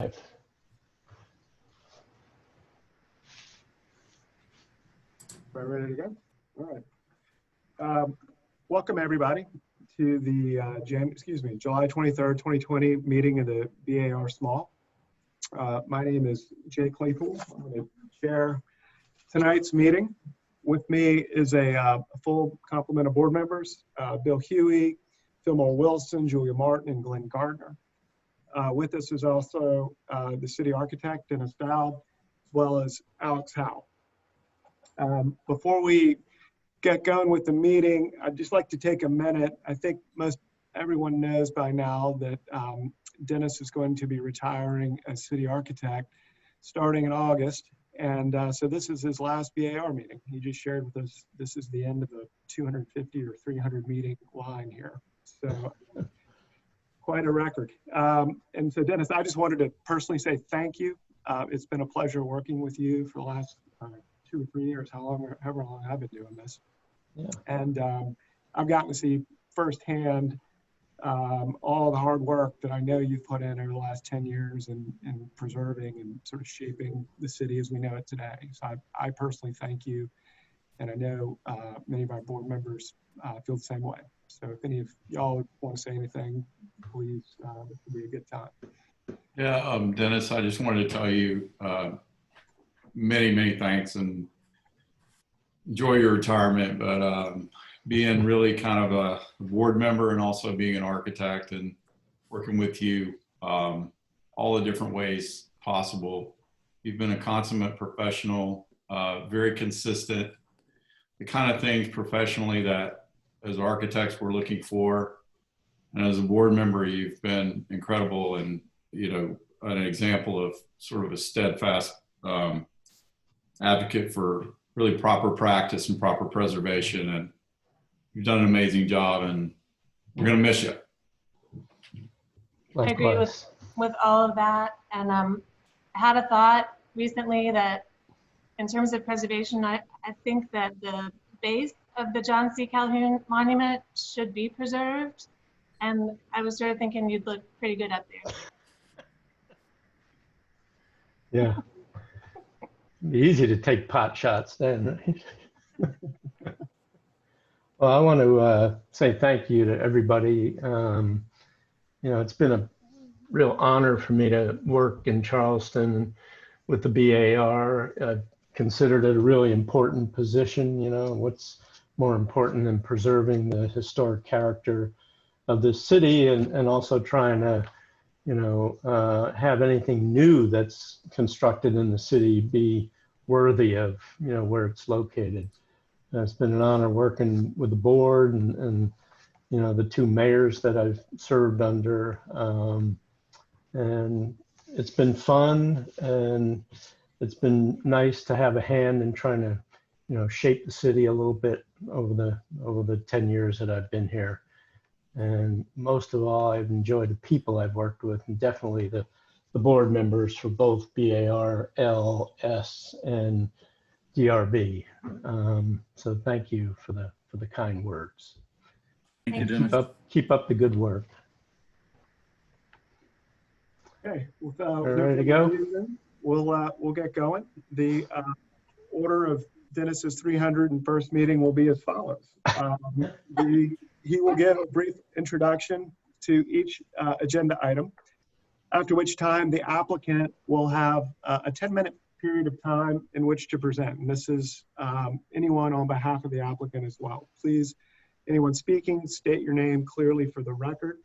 Are we ready to go? All right. Welcome everybody to the July 23rd, 2020 meeting of the BAR Small. My name is Jay Claypool. I'm going to chair tonight's meeting. With me is a full complement of board members, Bill Huey, Fillmore Wilson, Julia Martin, and Glenn Gardner. With us is also the city architect, Dennis Dowd, as well as Alex Howe. Before we get going with the meeting, I'd just like to take a minute. I think most everyone knows by now that Dennis is going to be retiring as city architect starting in August. And so this is his last BAR meeting. He just shared with us, this is the end of a 250 or 300 meeting line here. So quite a record. And so Dennis, I just wanted to personally say thank you. It's been a pleasure working with you for the last 2 or 3 years, however long I've been doing this. Yeah. And I've gotten to see firsthand all the hard work that I know you've put in over the last 10 years in preserving and sort of shaping the city as we know it today. So I personally thank you. And I know many of our board members feel the same way. So if any of y'all want to say anything, please, it would be a good time. Yeah, Dennis, I just wanted to tell you many thanks and enjoy your retirement, but being really kind of a board member and also being an architect and working with you all the different ways possible. You've been a consummate professional, very consistent, the kind of things professionally that as architects we're looking for. And as a board member, you've been incredible and, you know, an example of sort of a steadfast advocate for really proper practice and proper preservation. And you've done an amazing job and we're going to miss you. I agree with all of that. And I had a thought recently that in terms of preservation, I think that the base of the John C. Calhoun Monument should be preserved. And I was sort of thinking you'd look pretty good up there. Yeah. It'd be easy to take pot shots then, right? Well, I want to say thank you to everybody. You know, it's been a real honor for me to work in Charleston with the BAR. I've considered it a really important position. You know, what's more important than preserving the historic character of this city and also trying to, you know, have anything new that's constructed in the city be worthy of, you know, where it's located. It's been an honor working with the board and you know, the 2 mayors that I've served under. And it's been fun and it's been nice to have a hand in trying to, you know, shape the city a little bit over the 10 years that I've been here. And most of all, I've enjoyed the people I've worked with, and definitely the board members for both BAR, L, S, and DRB. So thank you for the kind words. Thank you, Dennis. Keep up the good work. Okay, ready to go? We'll get going. The order of Dennis's 301st meeting will be as follows. He will give a brief introduction to each agenda item, after which time the applicant will have a 10-minute period of time in which to present. And this is anyone on behalf of the applicant as well. Please, anyone speaking, state your name clearly for the record.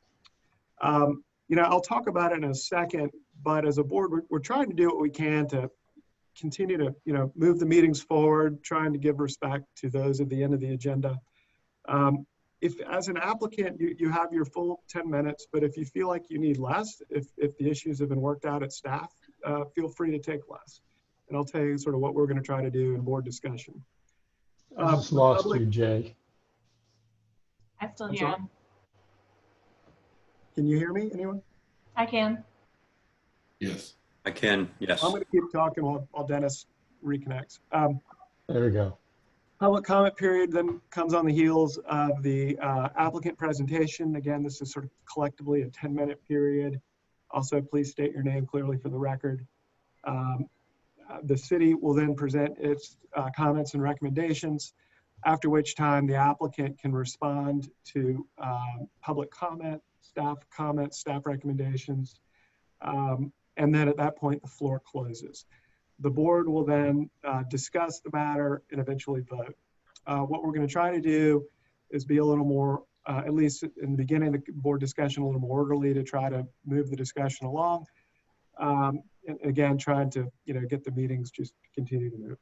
You know, I'll talk about it in a second, but as a board, we're trying to do what we can to continue to, you know, move the meetings forward, trying to give respect to those at the end of the agenda. If as an applicant, you have your full 10 minutes, but if you feel like you need less, if the issues have been worked out at staff, feel free to take less. And I'll tell you sort of what we're going to try to do in board discussion. I just lost you, Jay. I still hear him. Can you hear me, anyone? I can. Yes. I can, yes. I'm going to keep talking while Dennis reconnects. There we go. Public comment period then comes on the heels of the applicant presentation. Again, this is sort of collectively a 10-minute period. Also, please state your name clearly for the record. The city will then present its comments and recommendations, after which time the applicant can respond to public comment, staff recommendations, and then at that point, the floor closes. The board will then discuss the matter and eventually vote. What we're going to try to do is be a little more, at least in the beginning of the board discussion, a little more orderly to try to move the discussion along. And again, trying to get the meetings just continue to move.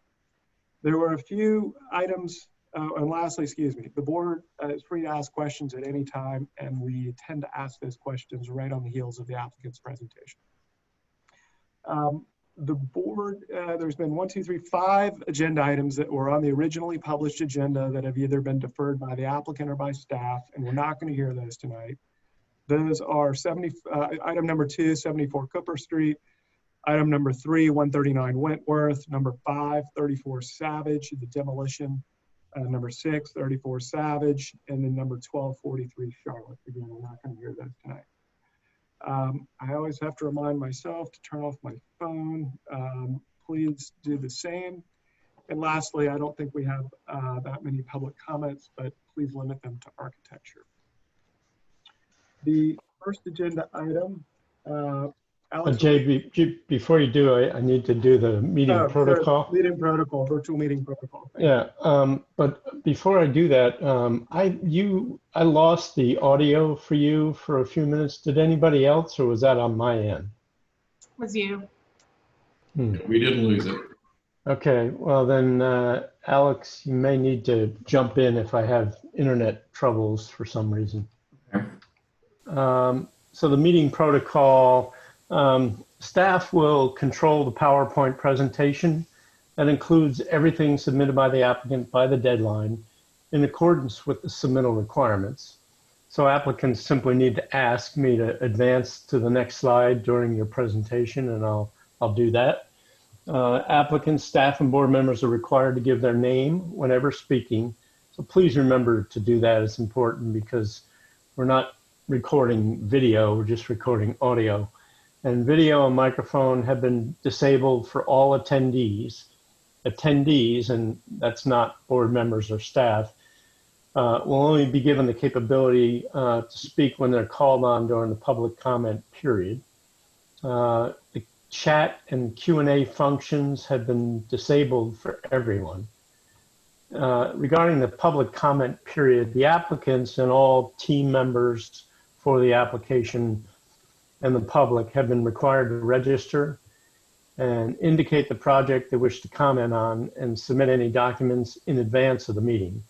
There were a few items, and lastly, excuse me, the board is free to ask questions at any time, and we tend to ask those questions right on the heels of the applicant's presentation. The board, there's been 5 agenda items that were on the originally published agenda that have either been deferred by the applicant or by staff, and we're not going to hear those tonight. Those are item number 2, 74 Cooper Street, item number 3, 139 Wentworth, number 5, 34 Savage, the demolition, number 6, 34 Savage, and then number 1243 Charlotte. Again, we're not going to hear those tonight. I always have to remind myself to turn off my phone. Please do the same. And lastly, I don't think we have that many public comments, but please limit them to architecture. The first agenda item, Alex, Jay, before you do, I need to do the meeting protocol. Meeting protocol, virtual meeting protocol. Yeah, but before I do that, I lost the audio for you for a few minutes. Did anybody else, or was that on my end? Was you. We didn't lose it. Okay, well then, Alex, you may need to jump in if I have internet troubles for some reason. Okay. So the meeting protocol, staff will control the PowerPoint presentation. That includes everything submitted by the applicant by the deadline in accordance with the submittal requirements. So applicants simply need to ask me to advance to the next slide during your presentation, and I'll do that. Applicants, staff, and board members are required to give their name whenever speaking. So please remember to do that. It's important because we're not recording video, we're just recording audio. And video and microphone have been disabled for all attendees, and that's not board members or staff, will only be given the capability to speak when they're called on during the public comment period. The chat and Q&A functions have been disabled for everyone. Regarding the public comment period, the applicants and all team members for the application and the public have been required to register and indicate the project they wish to comment on and submit any documents in advance of the meeting.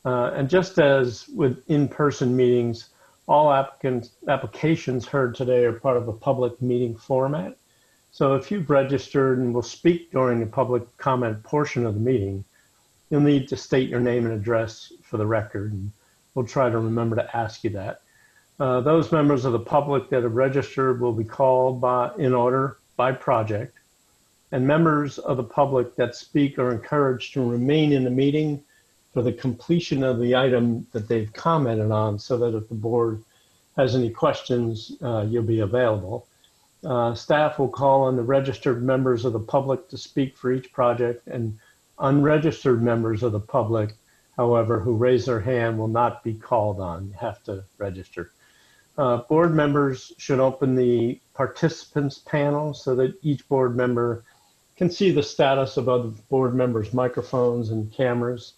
And just as with in-person meetings, all applications heard today are part of a public meeting format. So if you've registered and will speak during the public comment portion of the meeting, you'll need to state your name and address for the record, and we'll try to remember to ask you that. Those members of the public that have registered will be called in order by project, and members of the public that speak are encouraged to remain in the meeting for the completion of the item that they've commented on, so that if the board has any questions, you'll be available. Staff will call on the registered members of the public to speak for each project, and unregistered members of the public, however, who raise their hand will not be called on. You have to register. Board members should open the participants panel so that each board member can see the status of other board members' microphones and cameras.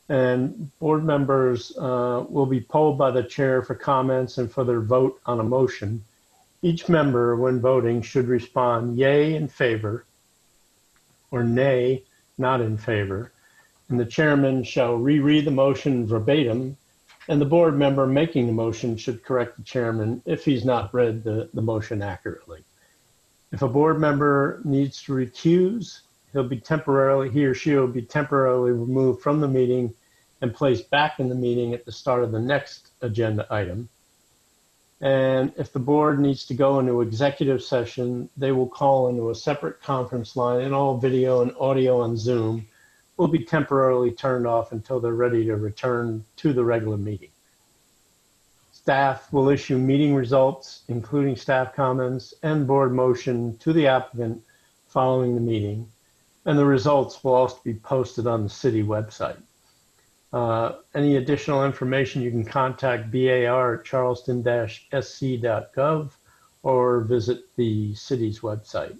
And board members will be polled by the chair for comments and for their vote on a motion. Each member, when voting, should respond yay in favor or nay, not in favor. And the chairman shall reread the motion verbatim, and the board member making the motion should correct the chairman if he's not read the motion accurately. If a board member needs to recuse, he or she will be temporarily removed from the meeting and placed back in the meeting at the start of the next agenda item. And if the board needs to go into executive session, they will call into a separate conference line, and all video and audio on Zoom will be temporarily turned off until they're ready to return to the regular meeting. staff will issue meeting results, including staff comments and board motion to the applicant following the meeting. And the results will also be posted on the city website. Any additional information, you can contact BAR at charleston-sc.gov or visit the city's website.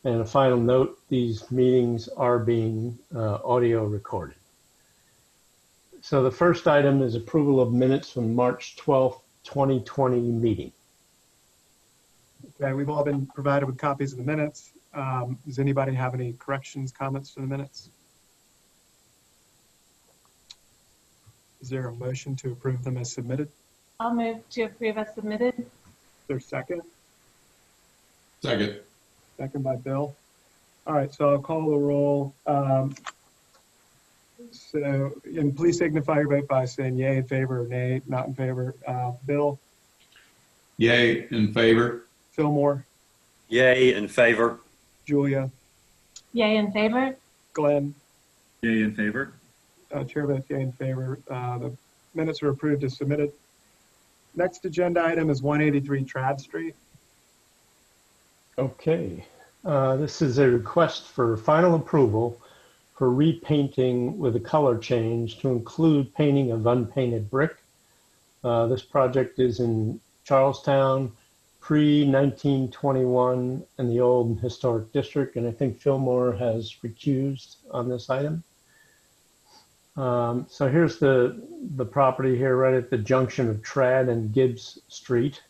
And a final note, these meetings are being audio recorded. So the first item is approval of minutes from March 12th, 2020 meeting. Okay, we've all been provided with copies of the minutes. Does anybody have any corrections, comments to the minutes? Is there a motion to approve them as submitted? I'll move to approve as submitted. Is there a second? Second. Second by Bill. All right, so I'll call the roll. And please signify your vote by saying yay in favor or nay, not in favor. Bill? Yay in favor. Fillmore? Yay in favor. Julia? Yay in favor. Glenn? Yay in favor. Chair votes yay in favor. The minutes are approved as submitted. Next agenda item is 183 Trad Street. Okay, this is a request for final approval for repainting with a color change to include painting of unpainted brick. This project is in Charlestown, pre-1921 in the old historic district, and I think Fillmore has recused on this item. So here's the property here right at the junction of Trad and Gibbs Street.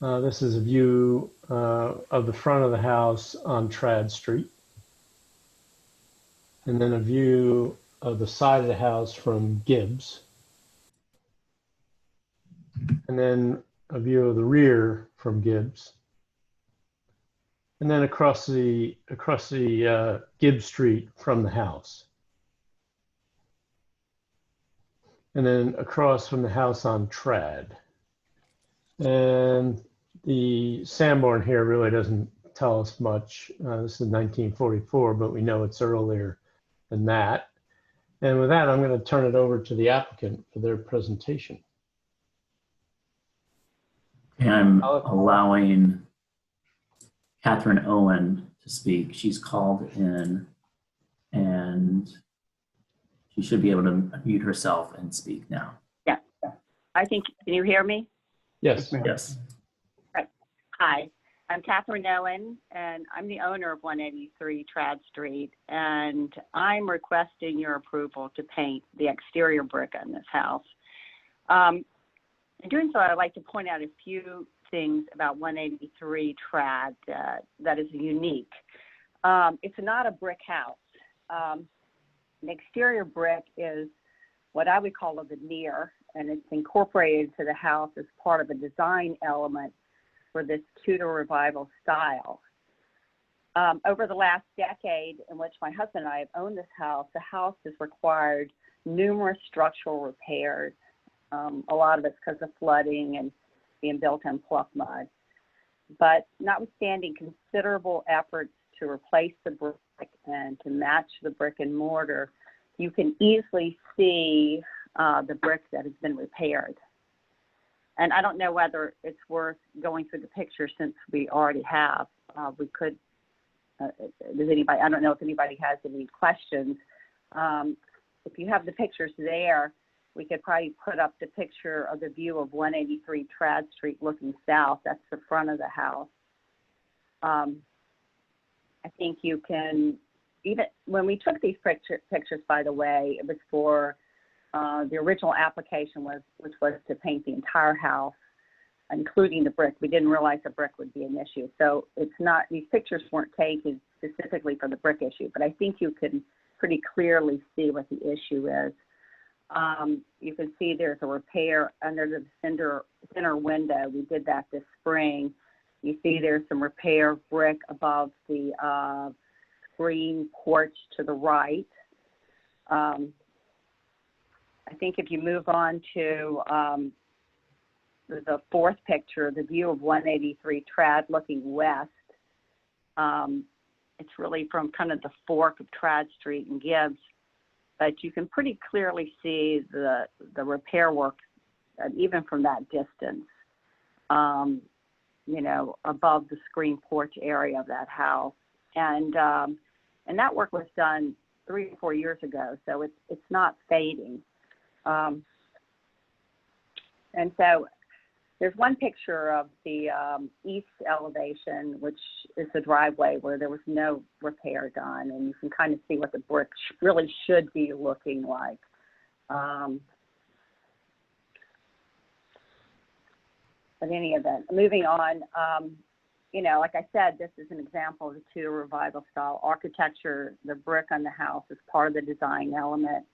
This is a view of the front of the house on Trad Street. And then a view of the side of the house from Gibbs. And then a view of the rear from Gibbs. And then across the Gibbs Street from the house. And then across from the house on Trad. And the Sanborn here really doesn't tell us much. This is 1944, but we know it's earlier than that. And with that, I'm going to turn it over to the applicant for their presentation. Okay, I'm allowing Catherine Owen to speak. She's called in and she should be able to mute herself and speak now. Yeah, I think, can you hear me? Yes. Yes. Right. Hi, I'm Catherine Owen, and I'm the owner of 183 Trad Street, and I'm requesting your approval to paint the exterior brick on this house. In doing so, I'd like to point out a few things about 183 Trad that is unique. It's not a brick house. An exterior brick is what I would call a veneer, and it's incorporated into the house as part of a design element for this Tudor Revival style. Over the last decade in which my husband and I have owned this house, the house has required numerous structural repairs. A lot of it's because of flooding and being built on pluff mud. But notwithstanding considerable efforts to replace the brick and to match the brick and mortar, you can easily see the brick that has been repaired. And I don't know whether it's worth going through the picture since we already have. We could, does anybody, I don't know if anybody has any questions. If you have the pictures there, we could probably put up the picture of the view of 183 Trad Street looking south. That's the front of the house. I think you can, even when we took these pictures, by the way, it was for the original application which was to paint the entire house, including the brick. We didn't realize the brick would be an issue. So it's not, these pictures weren't taken specifically for the brick issue, but I think you can pretty clearly see what the issue is. You can see there's a repair under the center window. We did that this spring. You see there's some repair brick above the screen porch to the right. I think if you move on to the fourth picture, the view of 183 Trad looking west, it's really from kind of the fork of Trad Street and Gibbs, but you can pretty clearly see the repair work even from that distance, you know, above the screen porch area of that house. And that work was done 3 or 4 years ago, so it's not fading. And so there's one picture of the east elevation, which is the driveway where there was no repair done, and you can kind of see what the brick really should be looking like. But any event, moving on, you know, like I said, this is an example of the Tudor Revival style architecture. The brick on the house is part of the design element.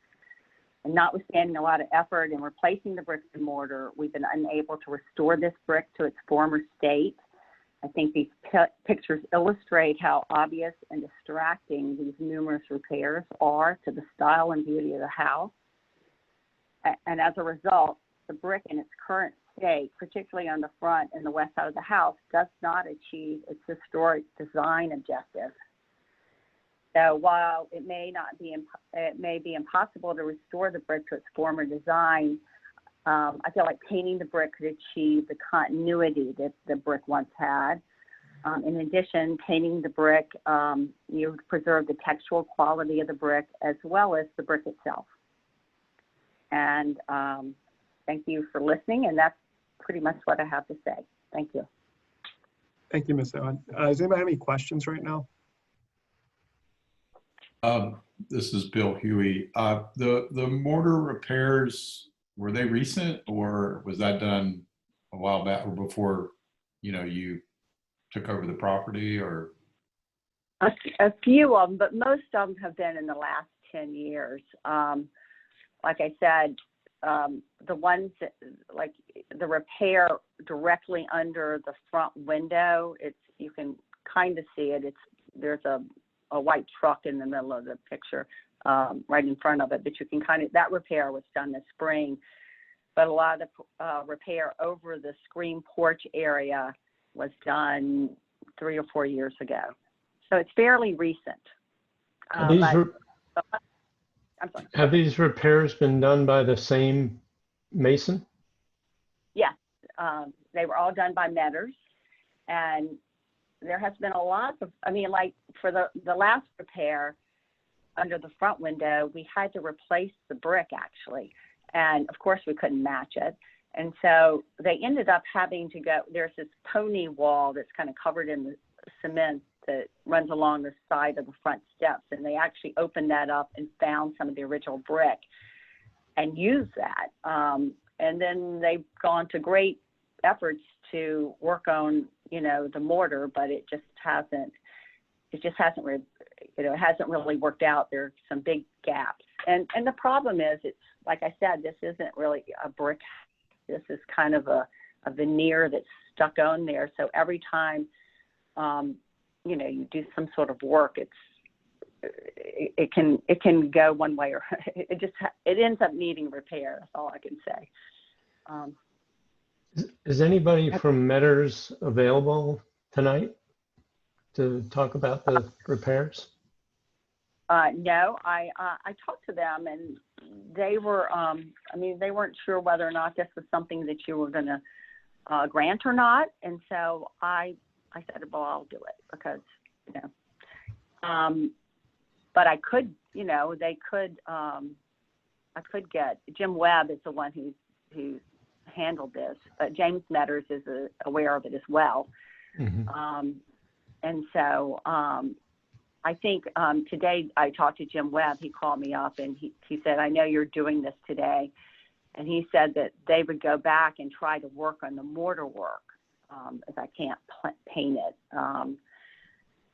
And notwithstanding a lot of effort in replacing the bricks and mortar, we've been unable to restore this brick to its former state. I think these pictures illustrate how obvious and distracting these numerous repairs are to the style and beauty of the house. And as a result, the brick in its current state, particularly on the front and the west side of the house, does not achieve its historic design objective. So while it may be impossible to restore the brick to its former design, I feel like painting the brick could achieve the continuity that the brick once had. In addition, painting the brick, you would preserve the textual quality of the brick as well as the brick itself. And thank you for listening, and that's pretty much what I have to say. Thank you. Thank you, Ms. Owen. Does anybody have any questions right now? This is Bill Huey. The mortar repairs, were they recent, or was that done a while back or before, you know, you took over the property? Or A few of them, but most of them have been in the last 10 years. Like I said, the ones that, like the repair directly under the front window, you can kind of see it. There's a white truck in the middle of the picture, right in front of it, but you can that repair was done this spring. But a lot of the repair over the screen porch area was done 3 or 4 years ago. So it's fairly recent. I'm sorry. Have these repairs been done by the same mason? Yes, they were all done by Metters, and there has been a lot of, I mean, like for the last repair under the front window, we had to replace the brick actually. And of course we couldn't match it. And so they ended up having to go, there's this pony wall that's kind of covered in the cement that runs along the side of the front steps. And they actually opened that up and found some of the original brick and used that. And then they've gone to great efforts to work on, you know, the mortar, but it hasn't really worked out. There are some big gaps. And the problem is, it's like I said, this isn't really a brick. This is kind of a veneer that's stuck on there. So every time, you know, you do some sort of work, it can go one way or it ends up needing repair. That's all I can say. Is anybody from Metters available tonight to talk about the repairs? No, I talked to them, and they were, I mean, they weren't sure whether or not this was something that you were going to grant or not. And so I said, well, I'll do it because, you know, but I could, you know, I could get, Jim Webb is the one who handled this, but James Metters is aware of it as well. Mm-hmm. And so I think today I talked to Jim Webb. He called me up and he said, I know you're doing this today. And he said that they would go back and try to work on the mortar work, as I can't paint it.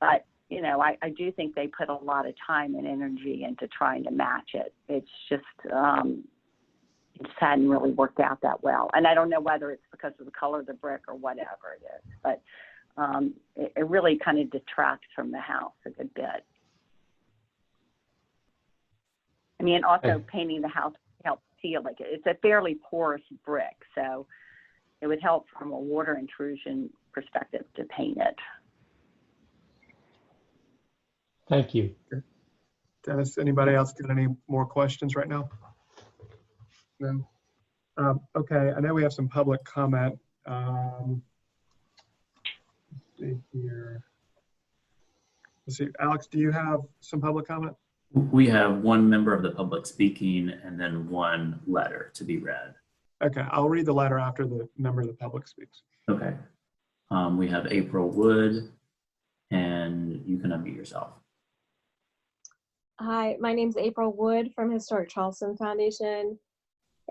But, you know, I do think they put a lot of time and energy into trying to match it. It's just, it just hadn't really worked out that well. And I don't know whether it's because of the color of the brick or whatever it is, but it really kind of detracts from the house a good bit. I mean, also painting the house helps seal it. It's a fairly porous brick, so it would help from a water intrusion perspective to paint it. Thank you. Dennis, anybody else got any more questions right now? No? Okay, I know we have some public comment. Let's see here. Let's see, Alex, do you have some public comment? We have one member of the public speaking and then one letter to be read. Okay, I'll read the letter after the member of the public speaks. Okay. We have April Wood, and you can unmute yourself. Hi, my name is April Wood from Historic Charleston Foundation.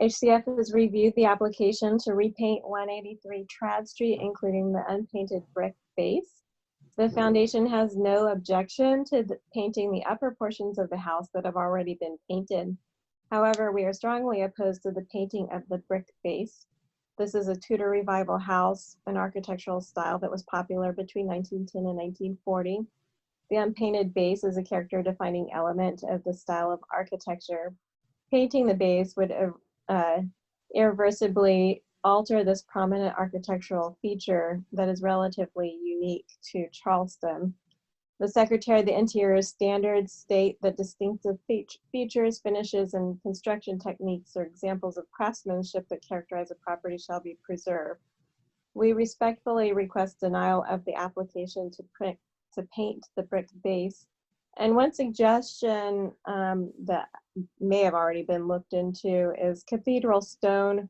HCF has reviewed the application to repaint 183 Trad Street, including the unpainted brick base. The foundation has no objection to painting the upper portions of the house that have already been painted. However, we are strongly opposed to the painting of the brick base. This is a Tudor Revival house, an architectural style that was popular between 1910 and 1940. The unpainted base is a character-defining element of the style of architecture. Painting the base would irreversibly alter this prominent architectural feature that is relatively unique to Charleston. The Secretary of the Interior standards state that distinctive features, finishes, and construction techniques are examples of craftsmanship that characterize a property shall be preserved. We respectfully request denial of the application to paint the brick base. And one suggestion that may have already been looked into is Cathedral Stone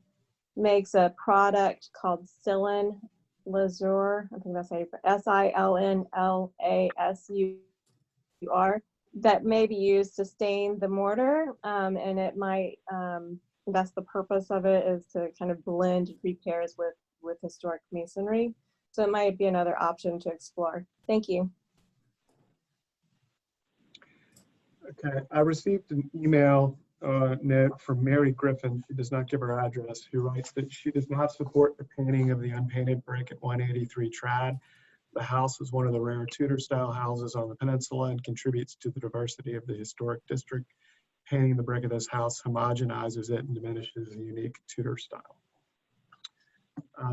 makes a product called Silin Lasur, I think that's how you put it, SILNLASUR, that may be used to stain the mortar, and it might, that's the purpose of it, is to kind of blend repairs with historic masonry. So it might be another option to explore. Thank you. Okay, I received an email note from Mary Griffin. She does not give her address, who writes that she does not support the painting of the unpainted brick at 183 Trad. The house is one of the rare Tudor style houses on the peninsula and contributes to the diversity of the historic district. Painting the brick of this house homogenizes it and diminishes the unique Tudor style.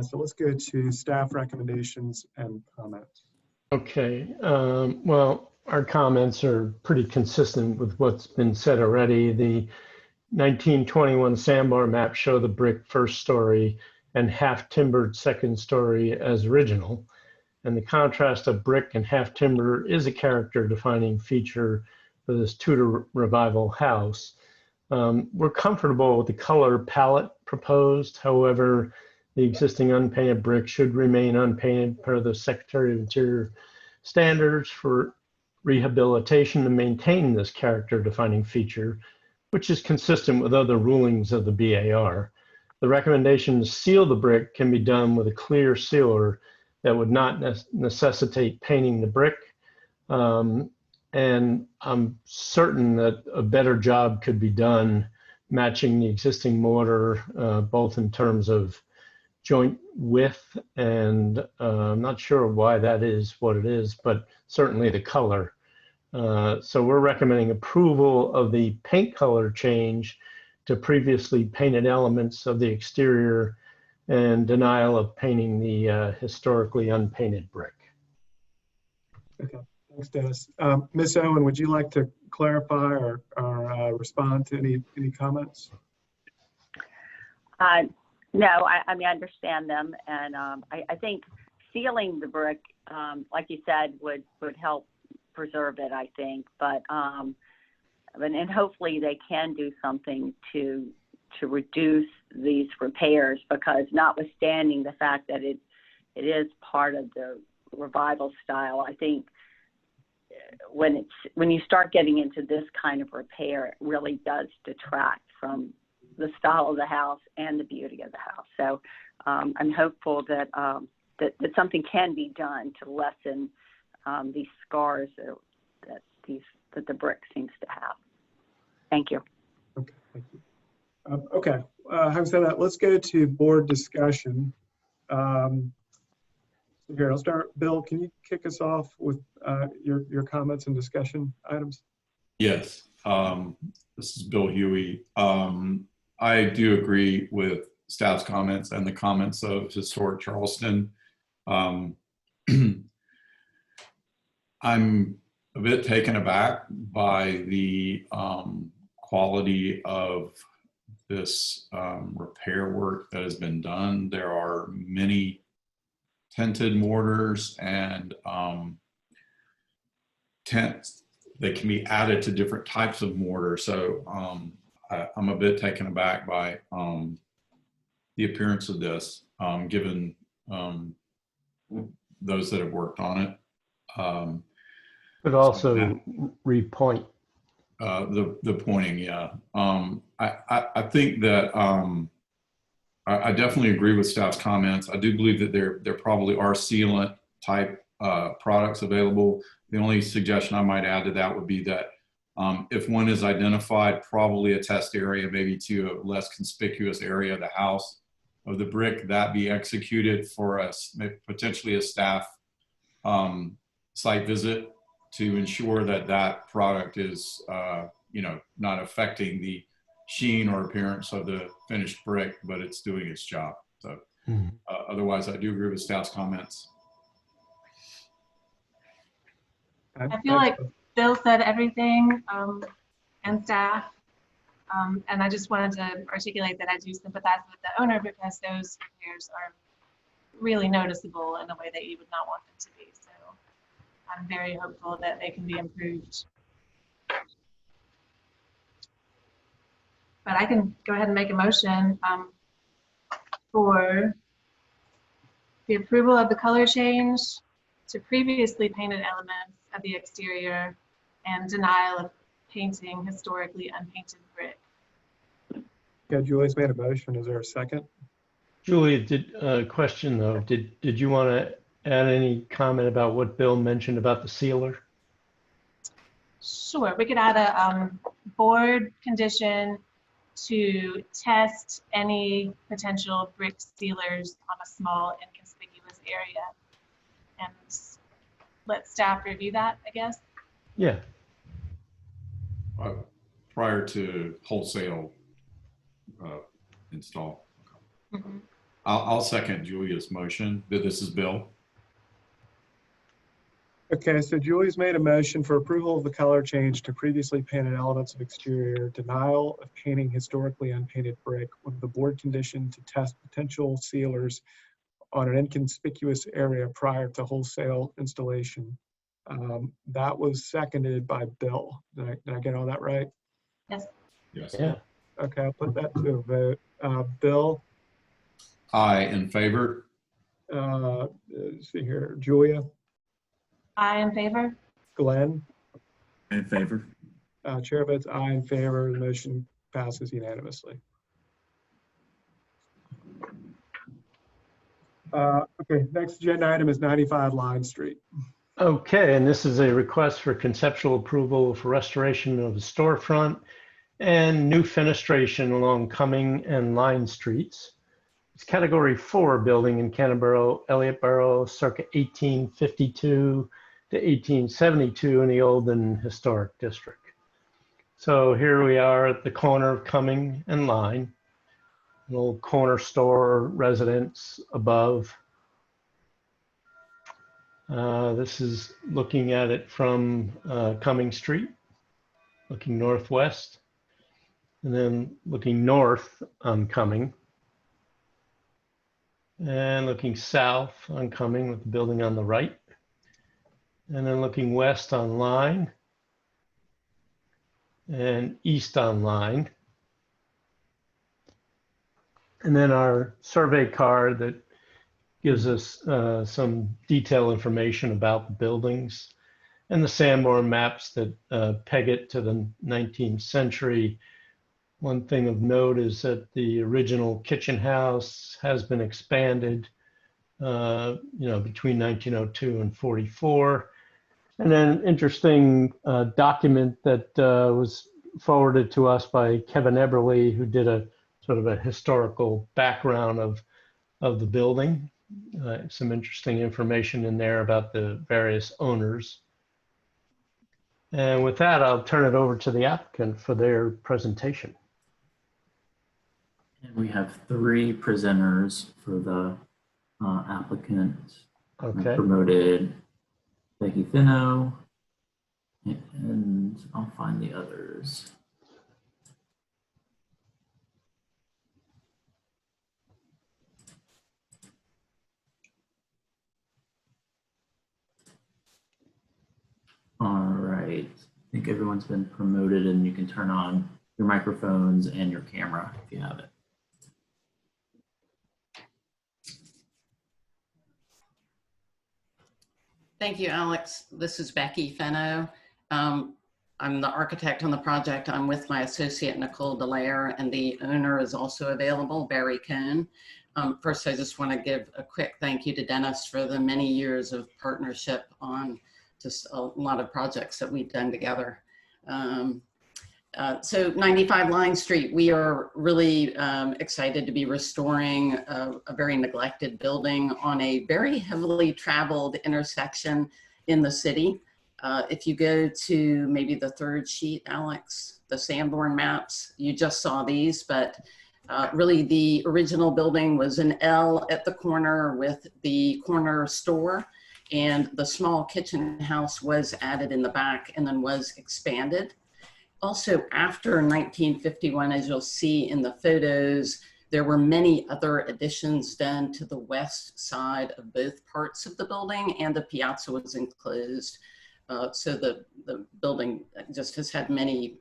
So let's go to staff recommendations and comments. Okay, well, our comments are pretty consistent with what's been said already. The 1921 sandbar maps show the brick first story and half timbered second story as original. And the contrast of brick and half timber is a character defining feature for this Tudor Revival house. We're comfortable with the color palette proposed. However, the existing unpainted brick should remain unpainted per the Secretary of Interior standards for rehabilitation to maintain this character defining feature, which is consistent with other rulings of the BAR. The recommendation to seal the brick can be done with a clear sealer that would not necessitate painting the brick. And I'm certain that a better job could be done matching the existing mortar, both in terms of joint width and I'm not sure why that is what it is, but certainly the color. So we're recommending approval of the paint color change to previously painted elements of the exterior and denial of painting the historically unpainted brick. Okay, thanks, Dennis. Ms. Owen, would you like to clarify or respond to any comments? No, I mean, I understand them, and I think sealing the brick, like you said, would help preserve it, I think, but and hopefully they can do something to reduce these repairs, because notwithstanding the fact that it is part of the revival style, I think when you start getting into this kind of repair, it really does detract from the style of the house and the beauty of the house. So I'm hopeful that that something can be done to lessen these scars that the brick seems to have. Thank you. Okay, thank you. Okay, having said that, let's go to board discussion. Here, I'll start. Bill, can you kick us off with your comments and discussion items? Yes, this is Bill Huey. I do agree with staff's comments and the comments of Historic Charleston. I'm a bit taken aback by the quality of this repair work that has been done. There are many tinted mortars and tents that can be added to different types of mortar. So I'm a bit taken aback by the appearance of this, given those that have worked on it. But also repoint. The pointing, yeah. I think that I definitely agree with staff's comments. I do believe that there probably are sealant type products available. The only suggestion I might add to that would be that if one is identified, probably a test area, maybe to a less conspicuous area of the house of the brick, that be executed for us, potentially a staff site visit to ensure that that product is, not affecting the sheen or appearance of the finished brick, but it's doing its job. So otherwise, I do agree with staff's comments. I feel like Bill said everything, and staff. And I just wanted to articulate that I do sympathize with the owner because those repairs are really noticeable in a way that you would not want them to be. So I'm very hopeful that they can be improved. But I can go ahead and make a motion for the approval of the color change to previously painted elements of the exterior and denial of painting historically unpainted brick. Yeah, Julie's made a motion. Is there a second? Julia, question though, did you want to add any comment about what Bill mentioned about the sealer? Sure, we could add a board condition to test any potential brick sealers on a small inconspicuous area and let staff review that, I guess. Yeah. Prior to wholesale install. Mm-hmm. I'll second Julia's motion. This is Bill. Okay, so Julie's made a motion for approval of the color change to previously painted elements of exterior, denial of painting historically unpainted brick with the board condition to test potential sealers on an inconspicuous area prior to wholesale installation. That was seconded by Bill. Did I get all that right? Yes. Yes. Yeah. Okay, I'll put that to a vote. Bill? Aye, in favor. Let's see here. Julia? I in favor. Glenn? In favor. Chair votes aye in favor. The motion passes unanimously. Okay, next agenda item is 95 Line Street. Okay, and this is a request for conceptual approval for restoration of the storefront and new fenestration along Cumming and Line Streets. It's category 4 building in Canterbury, Elliotboro, circa 1852 to 1872 in the Olden Historic District. So here we are at the corner of Cumming and Line, an old corner store residence above. This is looking at it from Cumming Street, looking northwest, and then looking north on Cumming, and looking south on Cumming with the building on the right, and then looking west on Line, and east on Line. And then our survey card that gives us some detailed information about the buildings, and the Sanborn maps that peg it to the 19th century. One thing of note is that the original kitchen house has been expanded, between 1902 and 44. And then an interesting document that was forwarded to us by Kevin Eberly, who did a sort of a historical background of the building. Some interesting information in there about the various owners. And with that, I'll turn it over to the applicant for their presentation. And we have 3 presenters for the applicant. Okay. I promoted Becky Finno, and I'll find the others. Great. I think everyone's been promoted and you can turn on your microphones and your camera if you have it. Thank you, Alex. This is Becky Fenno. I'm the architect on the project. I'm with my associate, Nicole Delaire, and the owner is also available, Barry Cohn. First, I just want to give a quick thank you to Dennis for the many years of partnership on just a lot of projects that we've done together. So 95 Line Street, we are really excited to be restoring a very neglected building on a very heavily traveled intersection in the city. If you go to maybe the third sheet, Alex, the Sanborn maps, you just saw these, but really the original building was an L at the corner with the corner store, and the small kitchen house was added in the back and then was expanded. Also, after 1951, as you'll see in the photos, there were many other additions done to the west side of both parts of the building, and the piazza was enclosed. So the building just has had many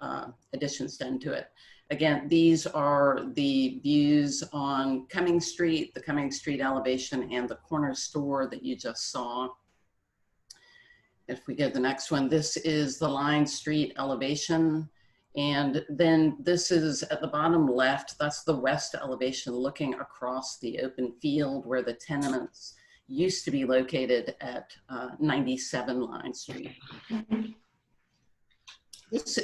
additions done to it. Again, these are the views on Cumming Street, the Cumming Street elevation, and the corner store that you just saw. If we go to the next one, this is the Line Street elevation. And then this is at the bottom left, that's the west elevation looking across the open field where the tenements used to be located at 97 Line Street.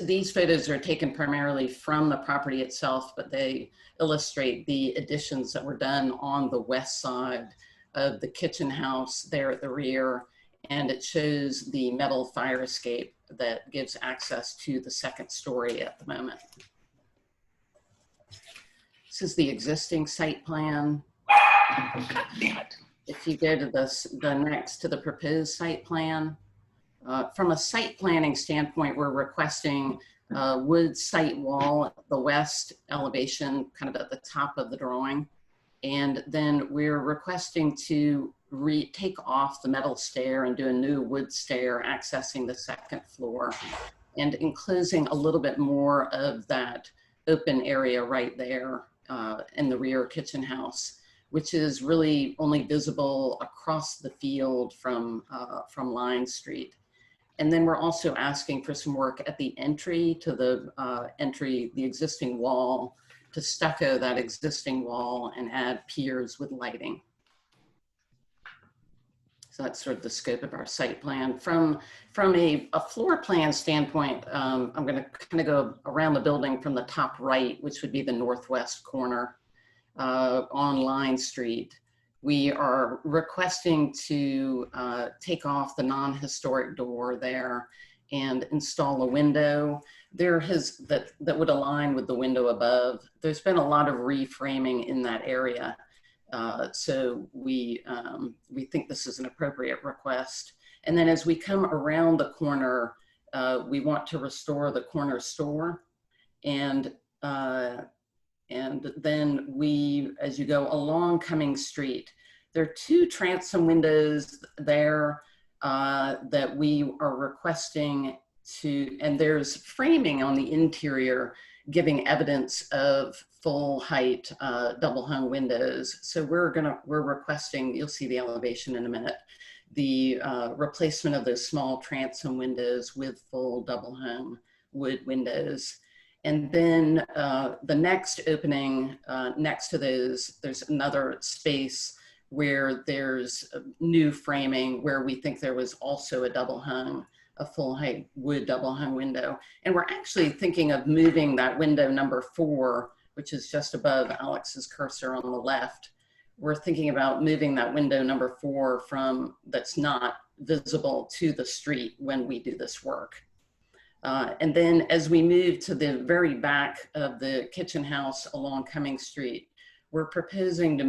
These photos are taken primarily from the property itself, but they illustrate the additions that were done on the west side of the kitchen house there at the rear. And it shows the metal fire escape that gives access to the second story at the moment. This is the existing site plan. If you go to the next to the proposed site plan, from a site planning standpoint, we're requesting a wood site wall at the west elevation, kind of at the top of the drawing. And then we're requesting to take off the metal stair and do a new wood stair accessing the second floor and enclosing a little bit more of that open area right there in the rear kitchen house, which is really only visible across the field from Line Street. And then we're also asking for some work at the entry to the the existing wall, to stucco that existing wall and add piers with lighting. So that's sort of the scope of our site plan. From a floor plan standpoint, I'm going to kind of go around the building from the top right, which would be the northwest corner on Line Street. We are requesting to take off the non-historic door there and install a window there that would align with the window above. There's been a lot of reframing in that area. So we think this is an appropriate request. And then as we come around the corner, we want to restore the corner store. And then as you go along Cumming Street, there are two transom windows there that we are requesting and there's framing on the interior giving evidence of full height double hung windows. So we're requesting, you'll see the elevation in a minute, the replacement of those small transom windows with full double hung wood windows. And then the next opening next to those, there's another space where there's new framing where we think there was also a full height wood double hung window. And we're actually thinking of moving that window number 4, which is just above Alex's cursor on the left. We're thinking about moving that window number 4 that's not visible to the street when we do this work. And then as we move to the very back of the kitchen house along Cumming Street, we're proposing to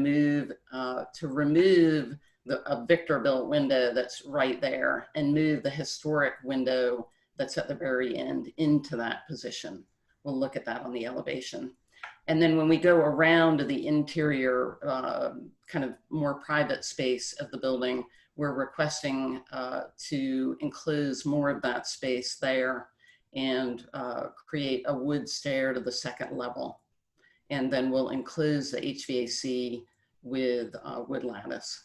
remove a Victor-built window that's right there and move the historic window that's at the very end into that position. We'll look at that on the elevation. And then when we go around to the interior, kind of more private space of the building, we're requesting to enclose more of that space there and create a wood stair to the second level. And then we'll enclose the HVAC with wood lattice.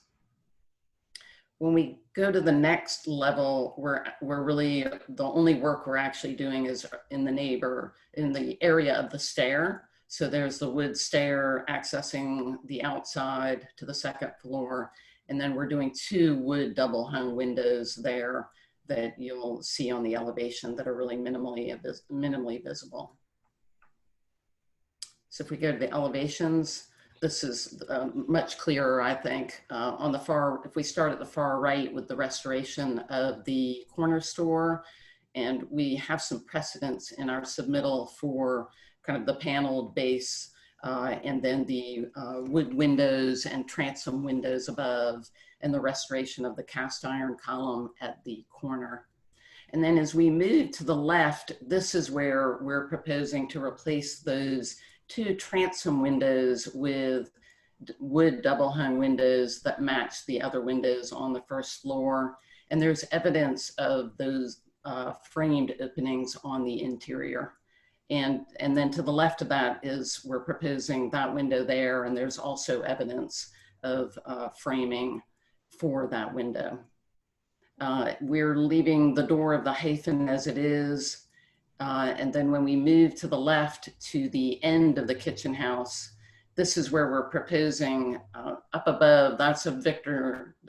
When we go to the next level, we're really, the only work we're actually doing is in the area of the stair. So there's the wood stair accessing the outside to the second floor. And then we're doing 2 wood double hung windows there that you'll see on the elevation that are really minimally visible. So if we go to the elevations, this is much clearer, I think. If we start at the far right with the restoration of the corner store, and we have some precedents in our submittal for kind of the paneled base, and then the wood windows and transom windows above, and the restoration of the cast iron column at the corner. And then as we move to the left, this is where we're proposing to replace those 2 transom windows with wood double hung windows that match the other windows on the first floor. And there's evidence of those framed openings on the interior. And then to the left of that is we're proposing that window there, and there's also evidence of framing for that window. We're leaving the door of the hyphen as it is. And then when we move to the left to the end of the kitchen house, this is where we're proposing up above, that's a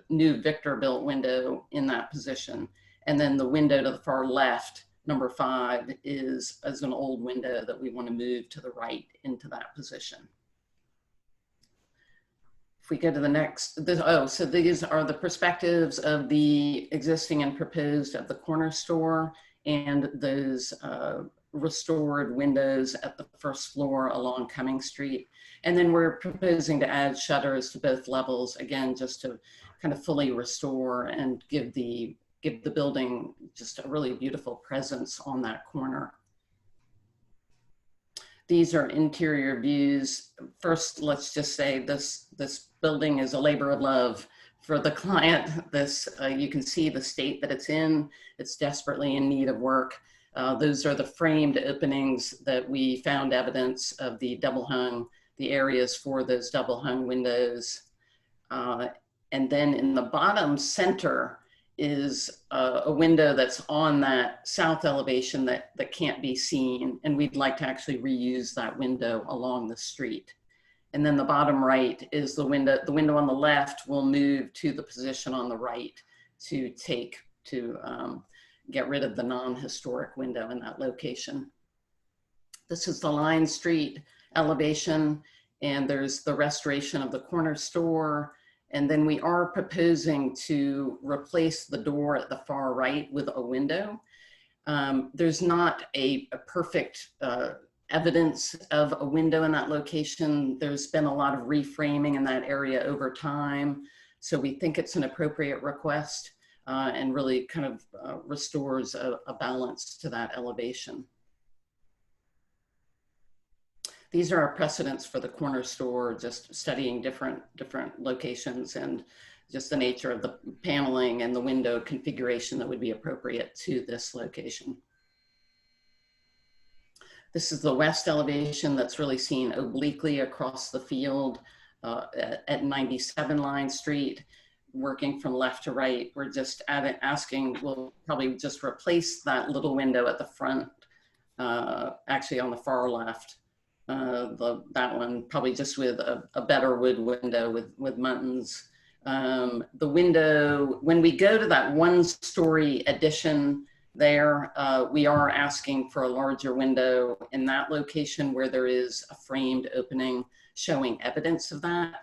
new Victor built window in that position. And then the window to the far left, number 5, is an old window that we want to move to the right into that position. If we go to the next, so these are the perspectives of the existing and proposed of the corner store and those restored windows at the first floor along Cumming Street. And then we're proposing to add shutters to both levels, again, just to kind of fully restore and give the building just a really beautiful presence on that corner. These are interior views. First, let's just say this building is a labor of love for the client. You can see the state that it's in. It's desperately in need of work. Those are the framed openings that we found evidence of the double hung, the areas for those double hung windows. And then in the bottom center is a window that's on that south elevation that can't be seen. And we'd like to actually reuse that window along the street. And then the bottom right is the window on the left will move to the position on the right to get rid of the non-historic window in that location. This is the Line Street elevation, and there's the restoration of the corner store. And then we are proposing to replace the door at the far right with a window. There's not a perfect evidence of a window in that location. There's been a lot of reframing in that area over time. So we think it's an appropriate request and really kind of restores a balance to that elevation. These are our precedents for the corner store, just studying different locations and just the nature of the paneling and the window configuration that would be appropriate to this location. This is the west elevation that's really seen obliquely across the field at 97 Line Street, working from left to right. We're just asking, we'll probably just replace that little window at the front, actually on the far left. That one probably just with a better wood window with muntins. The window, when we go to that 1-story addition there, we are asking for a larger window in that location where there is a framed opening showing evidence of that.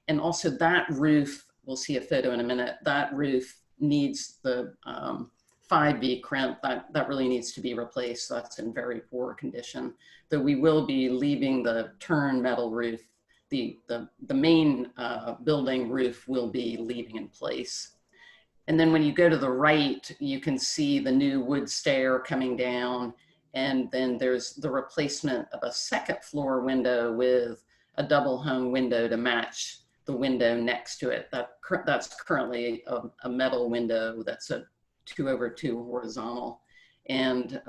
And also that roof, we'll see a photo in a minute, that roof needs the 5V crimp, that really needs to be replaced. So that's in very poor condition. Though we will be leaving the turn metal roof, the main building roof will be leaving in place. And then when you go to the right, you can see the new wood stair coming down. And then there's the replacement of a second floor window with a double hung window to match the window next to it. That's currently a metal window that's a 2/2 horizontal. And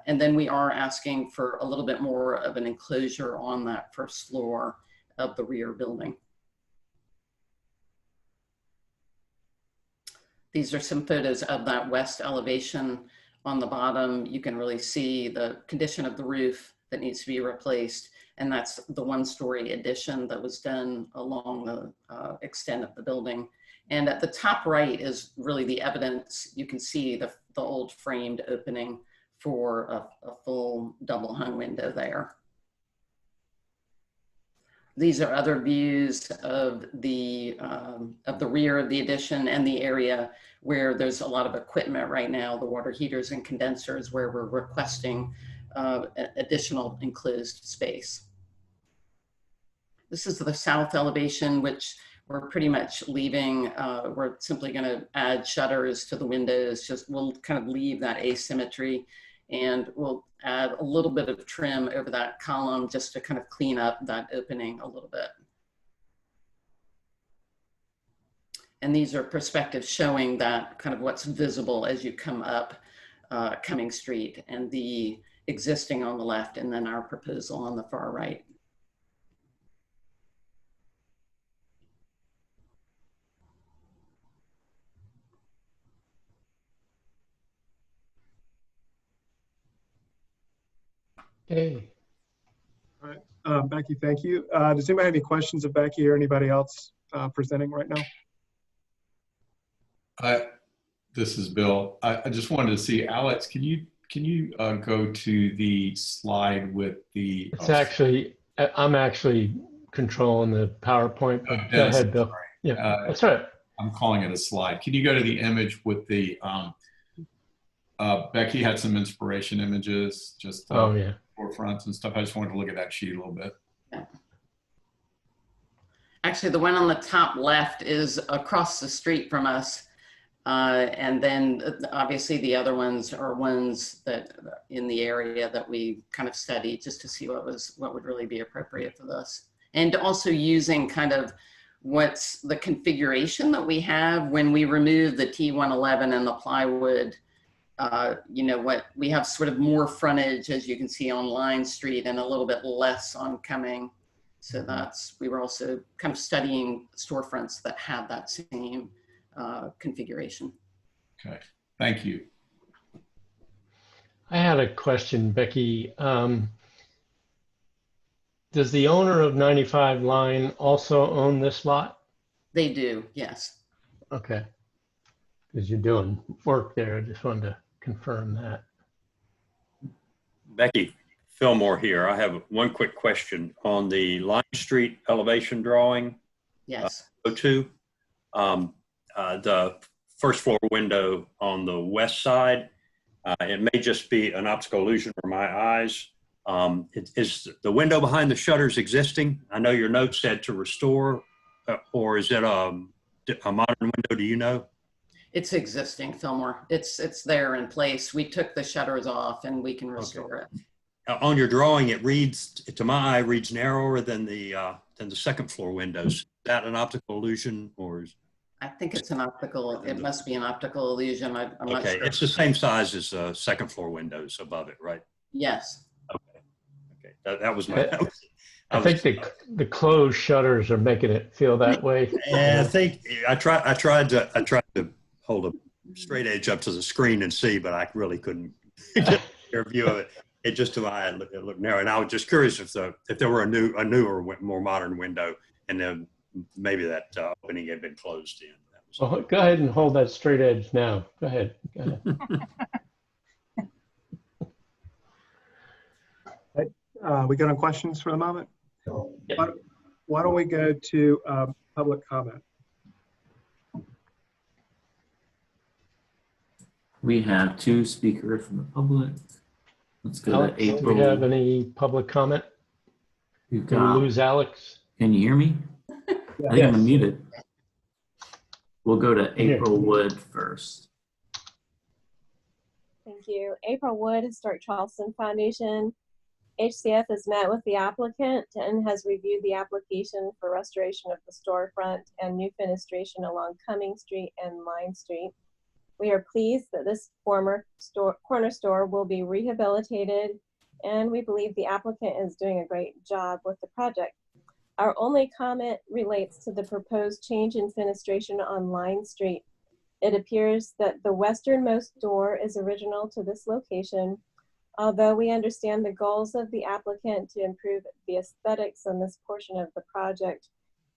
then we are asking for a little bit more of an enclosure on that first floor of the rear building. These are some photos of that west elevation. On the bottom, you can really see the condition of the roof that needs to be replaced. And that's the one-story addition that was done along the extent of the building. And at the top right is really the evidence. You can see the old framed opening for a full double hung window there. These are other views of the rear of the addition and the area where there's a lot of equipment right now, the water heaters and condensers, where we're requesting additional enclosed space. This is the south elevation, which we're pretty much leaving. We're simply going to add shutters to the windows. We'll kind of leave that asymmetry, and we'll add a little bit of trim over that column just to kind of clean up that opening a little bit. And these are perspectives showing that kind of what's visible as you come up Cumming Street, and the existing on the left, and then our proposal on the far right. Okay. All right, Becky, thank you. Does anybody have any questions of Becky or anybody else presenting right now? This is Bill. I just wanted to see, Alex, can you go to the slide with the? It's actually, I'm actually controlling the PowerPoint, but go ahead, Bill. Yeah, that's right. I'm calling it a slide. Can you go to the image with the, Becky had some inspiration images, just oh yeah, forefronts and stuff. I just wanted to look at that sheet a little bit. Yeah. Actually, the one on the top left is across the street from us. And then obviously the other ones are ones that in the area that we kind of studied just to see what would really be appropriate for this. And also using kind of what's the configuration that we have when we remove the T111 and the plywood. You know, what we have sort of more frontage, as you can see, on Line Street and a little bit less on Cumming. So we were also kind of studying storefronts that had that same configuration. Okay, thank you. I had a question, Becky. Does the owner of 95 Line also own this lot? They do, yes. Okay, because you're doing work there. I just wanted to confirm that. Becky, Fillmore here. I have one quick question on the Line Street elevation drawing. Yes. O2. The first floor window on the west side, it may just be an optical illusion for my eyes. Is the window behind the shutters existing? I know your note said to restore, or is it a modern window? Do you know? It's existing, Fillmore. It's there in place. We took the shutters off and we can restore it. On your drawing, it reads, to my eye, reads narrower than the second floor windows. Is that an optical illusion, or is? I think it's an optical, it must be an optical illusion. I'm not sure. It's the same size as second floor windows above it, right? Yes. Okay. That was my. I think the closed shutters are making it feel that way. Yeah, I tried to hold a straight edge up to the screen and see, but I really couldn't get a view of it. It just to my eye, it looked narrow. And I was just curious if there were a newer, more modern window, and then maybe that opening had been closed in. Well, go ahead and hold that straight edge now. Go ahead. Go ahead. We got any questions for the moment? Yeah. Why don't we go to public comment? We have 2 speakers from the public. Let's go Alex, to April. do we have any public comment? We've Did we got, lose Alex? can you hear me? I think I'm unmuted. We'll go to April Wood first. Thank you. April Wood, Historic Charleston Foundation. HCF has met with the applicant and has reviewed the application for restoration of the storefront and new fenestration along Cumming Street and Line Street. We are pleased that this former corner store will be rehabilitated, and we believe the applicant is doing a great job with the project. Our only comment relates to the proposed change in fenestration on Line Street. It appears that the westernmost door is original to this location. Although we understand the goals of the applicant to improve the aesthetics on this portion of the project,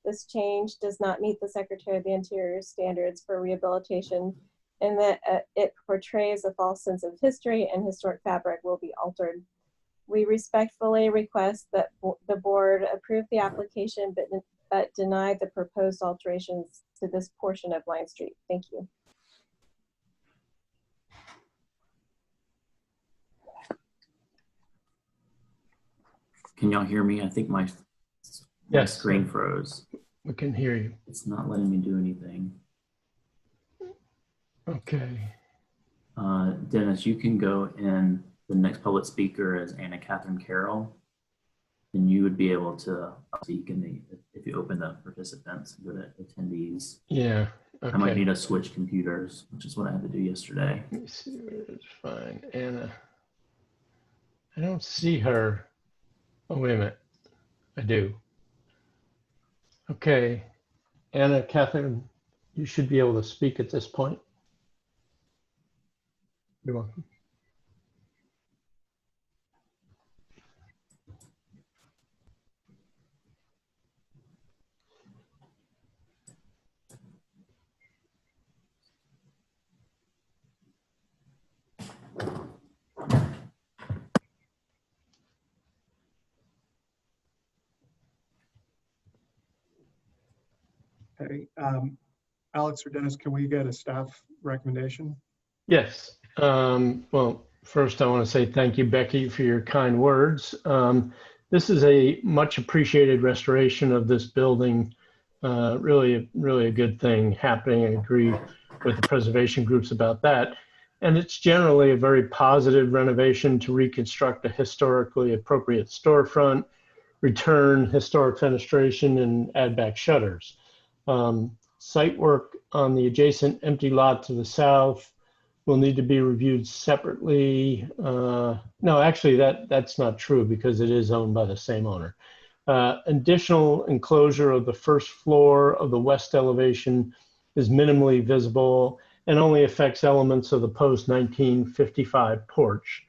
this change does not meet the Secretary of the Interior standards for rehabilitation, and that it portrays a false sense of history and historic fabric will be altered. We respectfully request that the board approve the application but deny the proposed alterations to this portion of Line Street. Thank you. Can y'all hear me? I think my Yes. screen froze. We can hear you. It's not letting me do anything. Okay. Dennis, you can go in the next public speaker as Anna Catherine Carroll, and you would be able to speak in the, if you open the participants, go to attendees. Yeah. Okay. I might need to switch computers, which is what I had to do yesterday. Let me see where it is. Fine. Anna. I don't see her. Oh, wait a minute. I do. Okay. Anna, Catherine, you should be able to speak at this point. You're welcome. Okay. Alex or Dennis, can we get a staff recommendation? Yes. Well, first I want to say thank you, Becky, for your kind words. This is a much appreciated restoration of this building. Really a good thing happening. I agree with the preservation groups about that. And it's generally a very positive renovation to reconstruct a historically appropriate storefront, return historic fenestration, and add back shutters. Site work on the adjacent empty lot to the south will need to be reviewed separately. No, actually that's not true because it is owned by the same owner. Additional enclosure of the first floor of the west elevation is minimally visible and only affects elements of the post-1955 porch.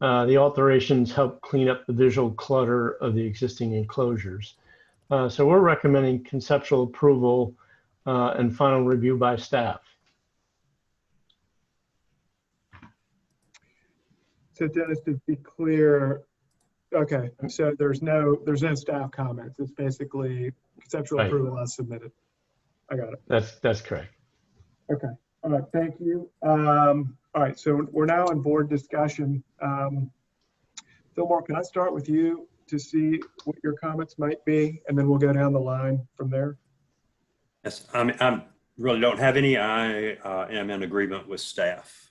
The alterations help clean up the visual clutter of the existing enclosures. So we're recommending conceptual approval and final review by staff. So Dennis, to be clear, okay, so there's no staff comments. It's basically conceptual Right. approval as submitted. I got it. That's correct. Okay. All right. Thank you. All right. So we're now in board discussion. Fillmore, can I start with you to see what your comments might be, and then we'll go down the line from there? Yes, I really don't have any. I am in agreement with staff.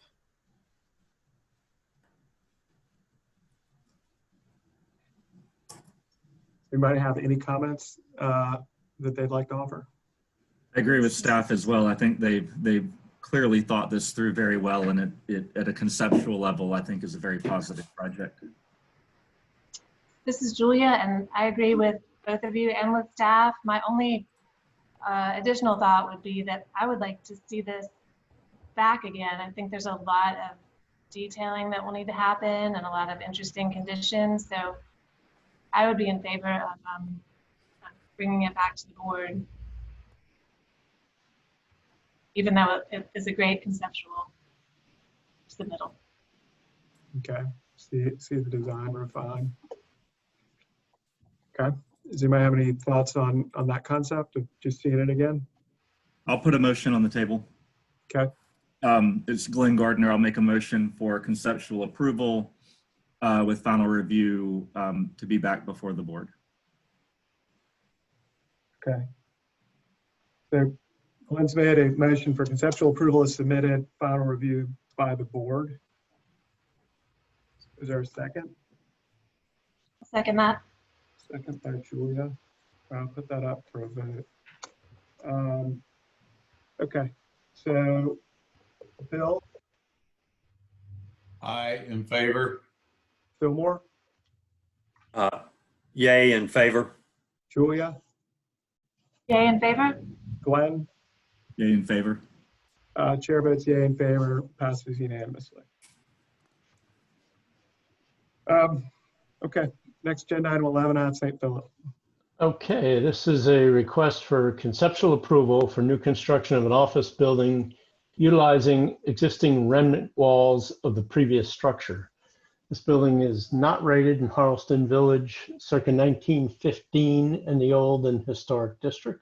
Anybody have any comments that they'd like to offer? I agree with staff as well. I think they've clearly thought this through very well, and it at a conceptual level, I think is a very positive project. This is Julia, and I agree with both of you and with staff. My only additional thought would be that I would like to see this back again. I think there's a lot of detailing that will need to happen and a lot of interesting conditions. So I would be in favor of bringing it back to the board, even though it is a great conceptual submittal. Okay. See the design refined. Okay. Does anybody have any thoughts on that concept of just seeing it again? I'll put a motion on the table. Okay. It's Glenn Gardner. I'll make a motion for conceptual approval with final review to be back before the board. Okay. So Glenn's made a motion for conceptual approval is submitted, final review by the board. Is there a second? second that. Second by Julia. I'll put that up for a vote. Okay, so Bill, I in favor. Fillmore, Yay in favor. Julia, Yay in favor? Glenn, Yay in favor. chair votes yay in favor, passes unanimously. Okay, next agenda item 11 on St. Philip. Okay, this is a request for conceptual approval for new construction of an office building utilizing existing remnant walls of the previous structure. This building is not rated in Charleston Village, circa 1915 in the old and historic district.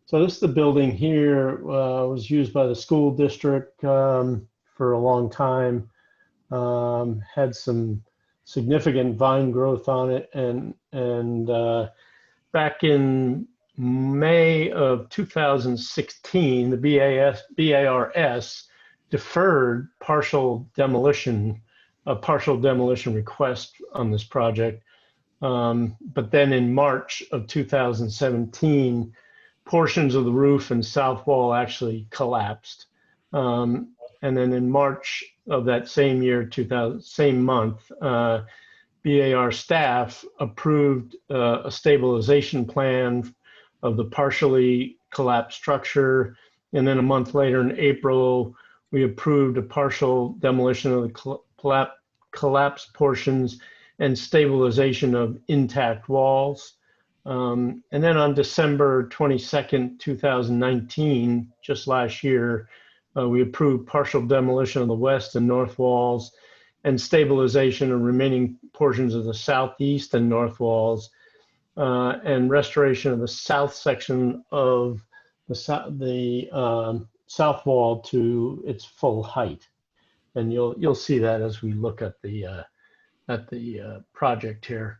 So this is the building here, was used by the school district for a long time, had some significant vine growth on it, and back in May of 2016, the BARS deferred a partial demolition request on this project. But then in March of 2017, portions of the roof and south wall actually collapsed. And then in March of that same year, same month, BAR staff approved a stabilization plan of the partially collapsed structure. And then a month later in April, we approved a partial demolition of the collapsed portions and stabilization of intact walls. And then on December 22nd, 2019, just last year, we approved partial demolition of the west and north walls and stabilization of remaining portions of the southeast and north walls, and restoration of the south section of the south wall to its full height. And you'll see that as we look at the project here.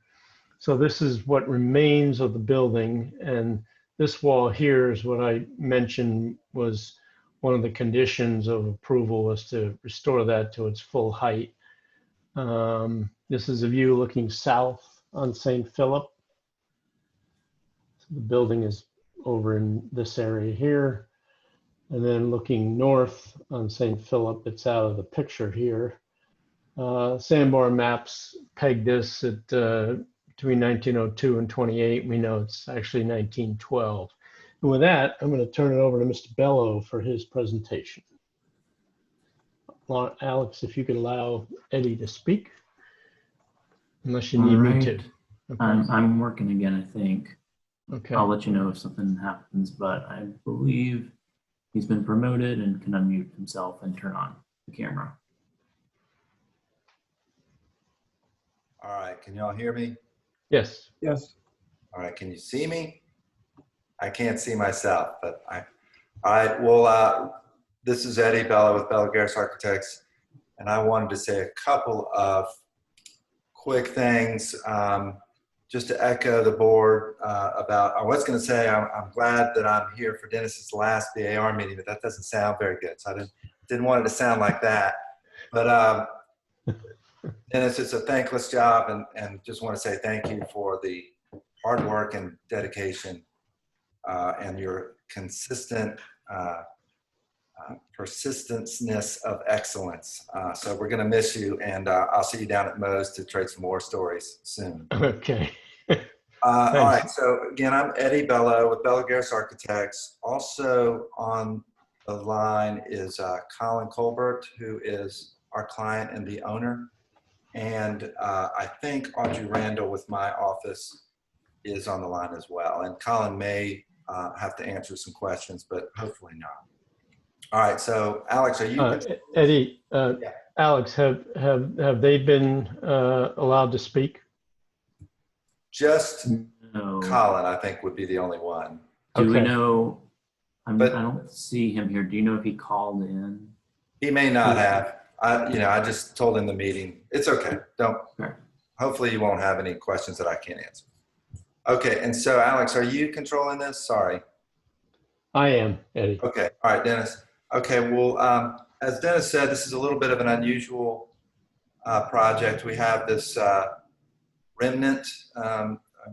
So this is what remains of the building, and this wall here is what I mentioned was one of the conditions of approval, was to restore that to its full height. This is a view looking south on St. Philip. So the building is over in this area here. And then looking north on St. Philip, it's out of the picture here. Sandbar maps peg this at between 1902 and 28. We know it's actually 1912. And with that, I'm going to turn it over to Mr. Bello for his presentation. Alex, if you could allow Eddie to speak, unless you need me to. Okay. I'm working again, I think. Okay. I'll let you know if something happens, but I believe he's been promoted and can unmute himself and turn on the camera. All right, can y'all hear me? Yes. Yes. All right, can you see me? I can't see myself, but all right, well, this is Eddie Bello with Bello Garris Architects, and I wanted to say a couple of quick things just to echo the board about, I was going to say I'm glad that I'm here for Dennis's last BAR meeting, but that doesn't sound very good, so I didn't want it to sound like that. But Dennis, it's a thankless job, and just want to say thank you for the hard work and dedication and your consistent persistence of excellence. So we're going to miss you, and I'll see you down at Moe's to trade some more stories soon. Okay. All right. So again, I'm Eddie Bello with Bello Garris Architects. Also on the line is Colin Colbert, who is our client and the owner. And I think Audrey Randall with my office is on the line as well. And Colin may have to answer some questions, but hopefully not. All right, so Alex, are you? Eddie, Yeah. Alex, have they been allowed to speak? Just No. Colin, I think, would be the only one. Do we Okay. know? I But- don't see him here. Do you know if he called in? He may not have. I just told him the meeting. It's okay. Don't. Sure. Hopefully, you won't have any questions that I can't answer. Okay, and so Alex, are you controlling this? Sorry. I am, Eddie. Okay. All right, Dennis. Okay. Well, as Dennis said, this is a little bit of an unusual project. We have this remnant.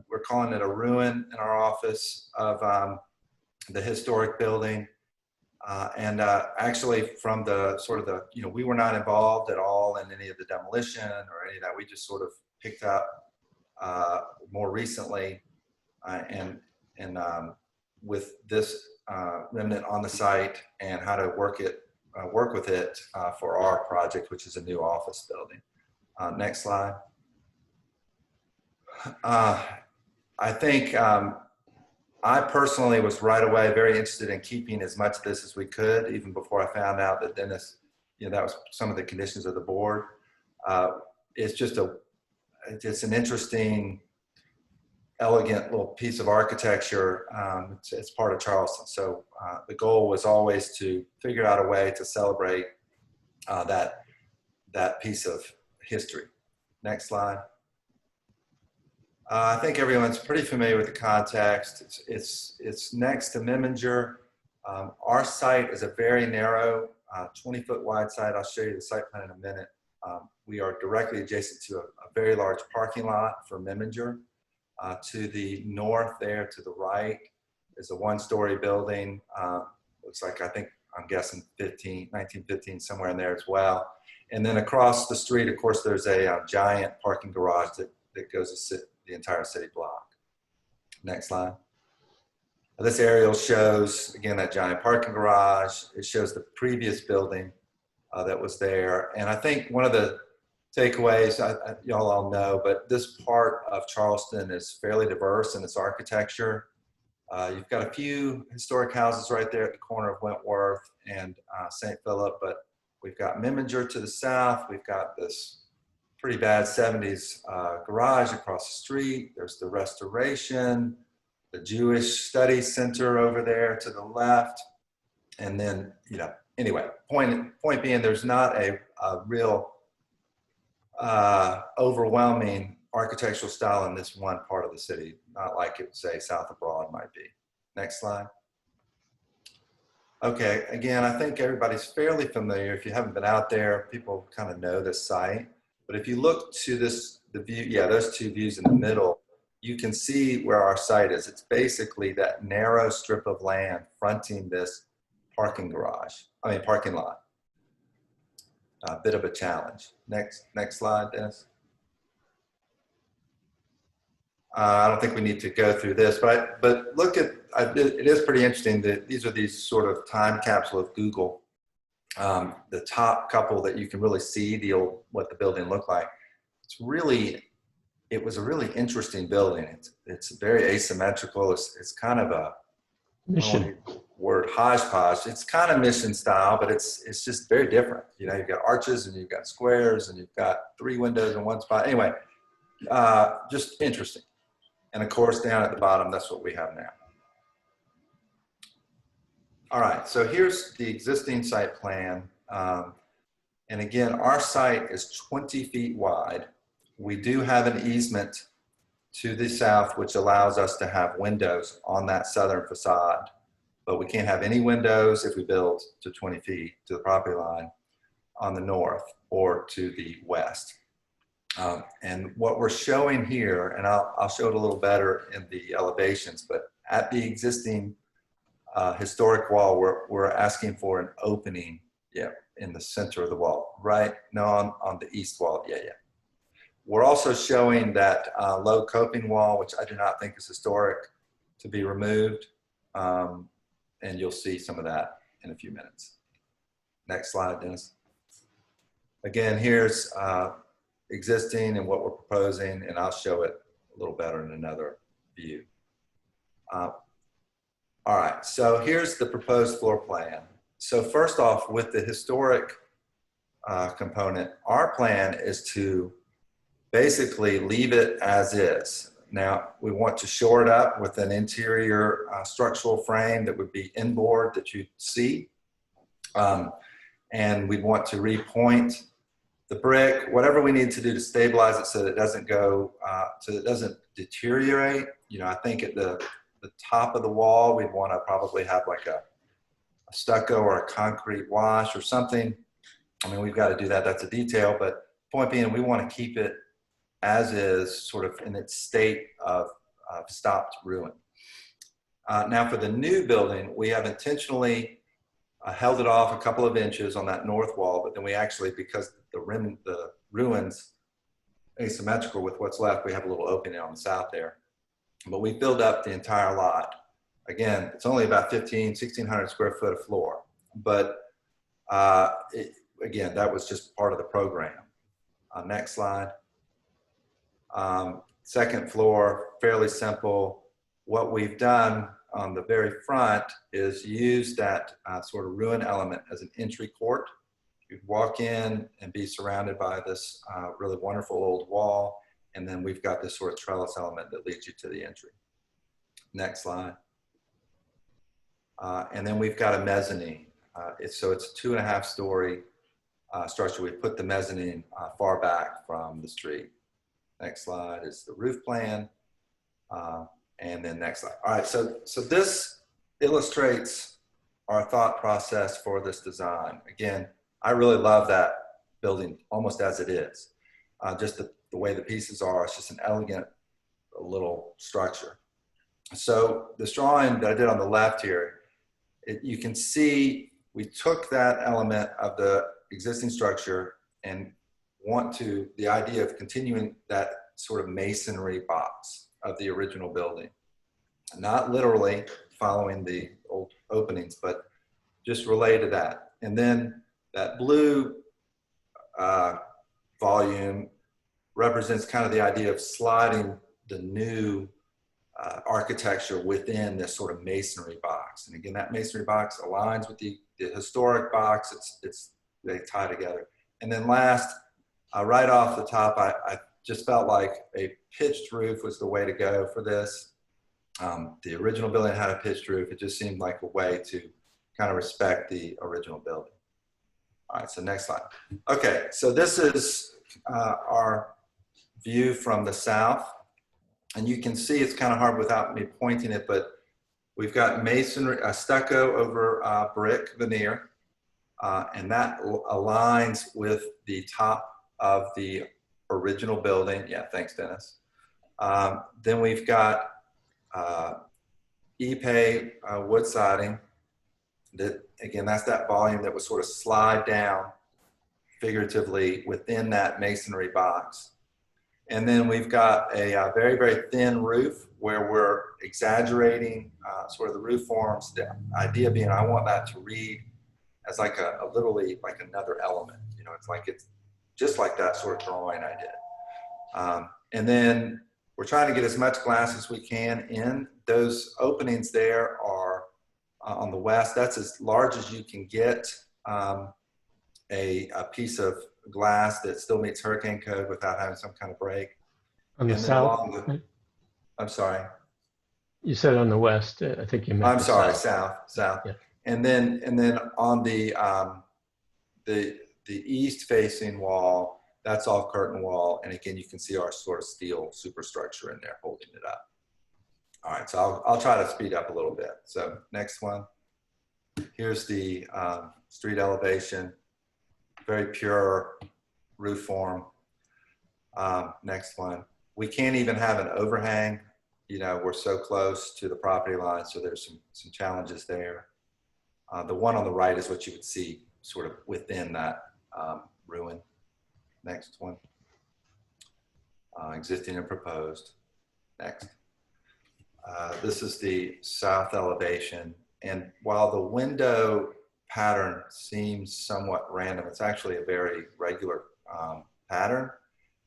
We're calling it a ruin in our office of the historic building. Actually from the sort of the, we were not involved at all in any of the demolition or any of that. We just sort of picked up more recently with this remnant on the site and how to work with it for our project, which is a new office building. Next slide. I think I personally was right away very interested in keeping as much of this as we could, even before I found out that Dennis, that was some of the conditions of the board. It's just it's an interesting, elegant little piece of architecture. It's part of Charleston. So the goal was always to figure out a way to celebrate that piece of history. Next slide. I think everyone's pretty familiar with the context. It's next to Meminger. Our site is a very narrow, 20-foot wide site. I'll show you the site plan in a minute. We are directly adjacent to a very large parking lot for Meminger. To the north there, to the right, is a one-story building. Looks like, I'm guessing 1915, somewhere in there as well. And then across the street, of course, there's a giant parking garage that goes to the entire city block. Next slide. This aerial shows, again, that giant parking garage. It shows the previous building that was there. And I think one of the takeaways, y'all all know, but this part of Charleston is fairly diverse in its architecture. You've got a few historic houses right there at the corner of Wentworth and St. Philip, but we've got Meminger to the south. We've got this pretty bad 70s garage across the street. There's the Restoration, the Jewish Studies Center over there to the left. And then, anyway, point being, there's not a real overwhelming architectural style in this one part of the city, not like it, say, South of Broad might be. Next slide. Okay, again, I think everybody's fairly familiar. If you haven't been out there, people kind of know this site. But if you look to the view, those two views in the middle, you can see where our site is. It's basically that narrow strip of land fronting this parking lot. A bit of a challenge. Next slide, Dennis. I don't think we need to go through this, but look at, it is pretty interesting that these are these sort of time capsule of Google. The top couple that you can really see what the building looked like. It was a really interesting building. It's very asymmetrical. It's kind of a Mission. Word hodgepodge. It's kind of mission style, but it's just very different. You've got arches and you've got squares and you've got 3 windows in one spot. Anyway, just interesting. And of course, down at the bottom, that's what we have now. All right, so here's the existing site plan. And again, our site is 20 feet wide. We do have an easement to the south, which allows us to have windows on that southern facade, but we can't have any windows if we build to 20 feet to the property line on the north or to the west. And what we're showing here, and I'll show it a little better in the elevations, but at the existing historic wall, we're asking for an opening, in the center of the wall, right? No, on the east wall, We're also showing that low coping wall, which I do not think is historic, to be removed. And you'll see some of that in a few minutes. Next slide, Dennis. Again, here's existing and what we're proposing, and I'll show it a little better in another view. All right, so here's the proposed floor plan. So first off, with the historic component, our plan is to basically leave it as is. Now, we want to shore it up with an interior structural frame that would be inboard that you'd see. And we'd want to repoint the brick, whatever we need to do to stabilize it so that it doesn't go, so that it doesn't deteriorate. I think at the top of the wall, we'd want to probably have like a stucco or a concrete wash or something. I mean, we've got to do that. That's a detail, but point being, we want to keep it as is, sort of in its state of stopped ruin. Now for the new building, we have intentionally held it off a couple of inches on that north wall, but then we actually, because the ruins asymmetrical with what's left, we have a little opening on the south there. But we filled up the entire lot. Again, it's only about 1,600 square foot of floor, but again, that was just part of the program. Next slide. Second floor, fairly simple. What we've done on the very front is use that sort of ruin element as an entry court. You'd walk in and be surrounded by this really wonderful old wall, and then we've got this sort of trellis element that leads you to the entry. Next slide. And then we've got a mezzanine. So it's a 2.5 story structure. We put the mezzanine far back from the street. Next slide is the roof plan. And then next slide. All right, so this illustrates our thought process for this design. Again, I really love that building almost as it is. Just the way the pieces are, it's just an elegant little structure. So this drawing that I did on the left here, you can see we took that element of the existing structure and the idea of continuing that sort of masonry box of the original building. Not literally following the old openings, but just related to that. And then that blue volume represents kind of the idea of sliding the new architecture within this sort of masonry box. And again, that masonry box aligns with the historic box. They tie together. And then last, right off the top, I just felt like a pitched roof was the way to go for this. The original building had a pitched roof. It just seemed like a way to kind of respect the original building. All right, so next slide. Okay, so this is our view from the south. And you can see it's kind of hard without me pointing it, but we've got masonry, stucco over brick veneer, and that aligns with the top of the original building. Yeah, thanks, Dennis. Then we've got Ipe wood siding. That, again, that's that volume that would sort of slide down figuratively within that masonry box. And then we've got a very, very thin roof where we're exaggerating sort of the roof forms. The idea being I want that to read as like literally like another element. You know, it's just like that sort of drawing I did. And then we're trying to get as much glass as we can in. Those openings there are on the west. That's as large as you can get a piece of glass that still meets hurricane code without having some kind of break. On the south? I'm sorry. You said on the west. I think you meant. I'm sorry, south. Yeah. And then on the east facing wall, that's all curtain wall. And again, you can see our sort of steel superstructure in there holding it up. All right, so I'll try to speed up a little bit. So next one. Here's the street elevation. Very pure roof form. Next one. We can't even have an overhang. You know, we're so close to the property line, so there's some challenges there. The one on the right is what you would see sort of within that ruin. Next one. Existing and proposed. Next. This is the south elevation. And while the window pattern seems somewhat random, it's actually a very regular pattern.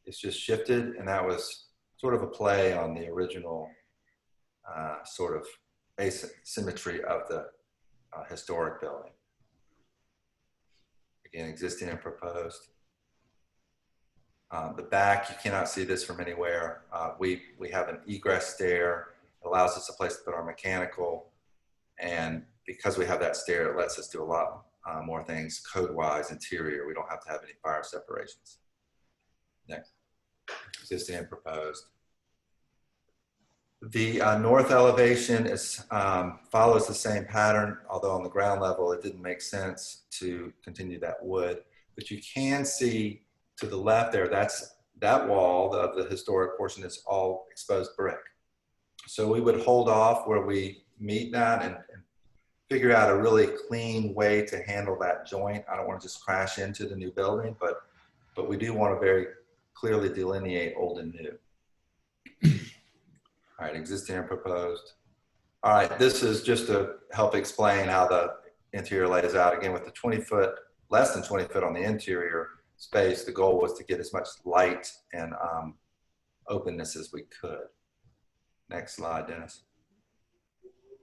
It's just shifted, and that was sort of a play on the original sort of basic symmetry of the historic building. Again, existing and proposed. The back, you cannot see this from anywhere. We have an egress stair. It allows us a place to put our mechanical, and because we have that stair, it lets us do a lot more things code-wise, interior. We don't have to have any fire separations. Next. Existing and proposed. The north elevation follows the same pattern, although on the ground level, it didn't make sense to continue that wood. But you can see to the left there, that wall of the historic portion is all exposed brick. So we would hold off where we meet that and figure out a really clean way to handle that joint. I don't want to just crash into the new building, but we do want to very clearly delineate old and new. All right, existing and proposed. All right, this is just to help explain how the interior lays out. Again, with the 20-foot, less than 20 foot on the interior space, the goal was to get as much light and openness as we could. Next slide, Dennis.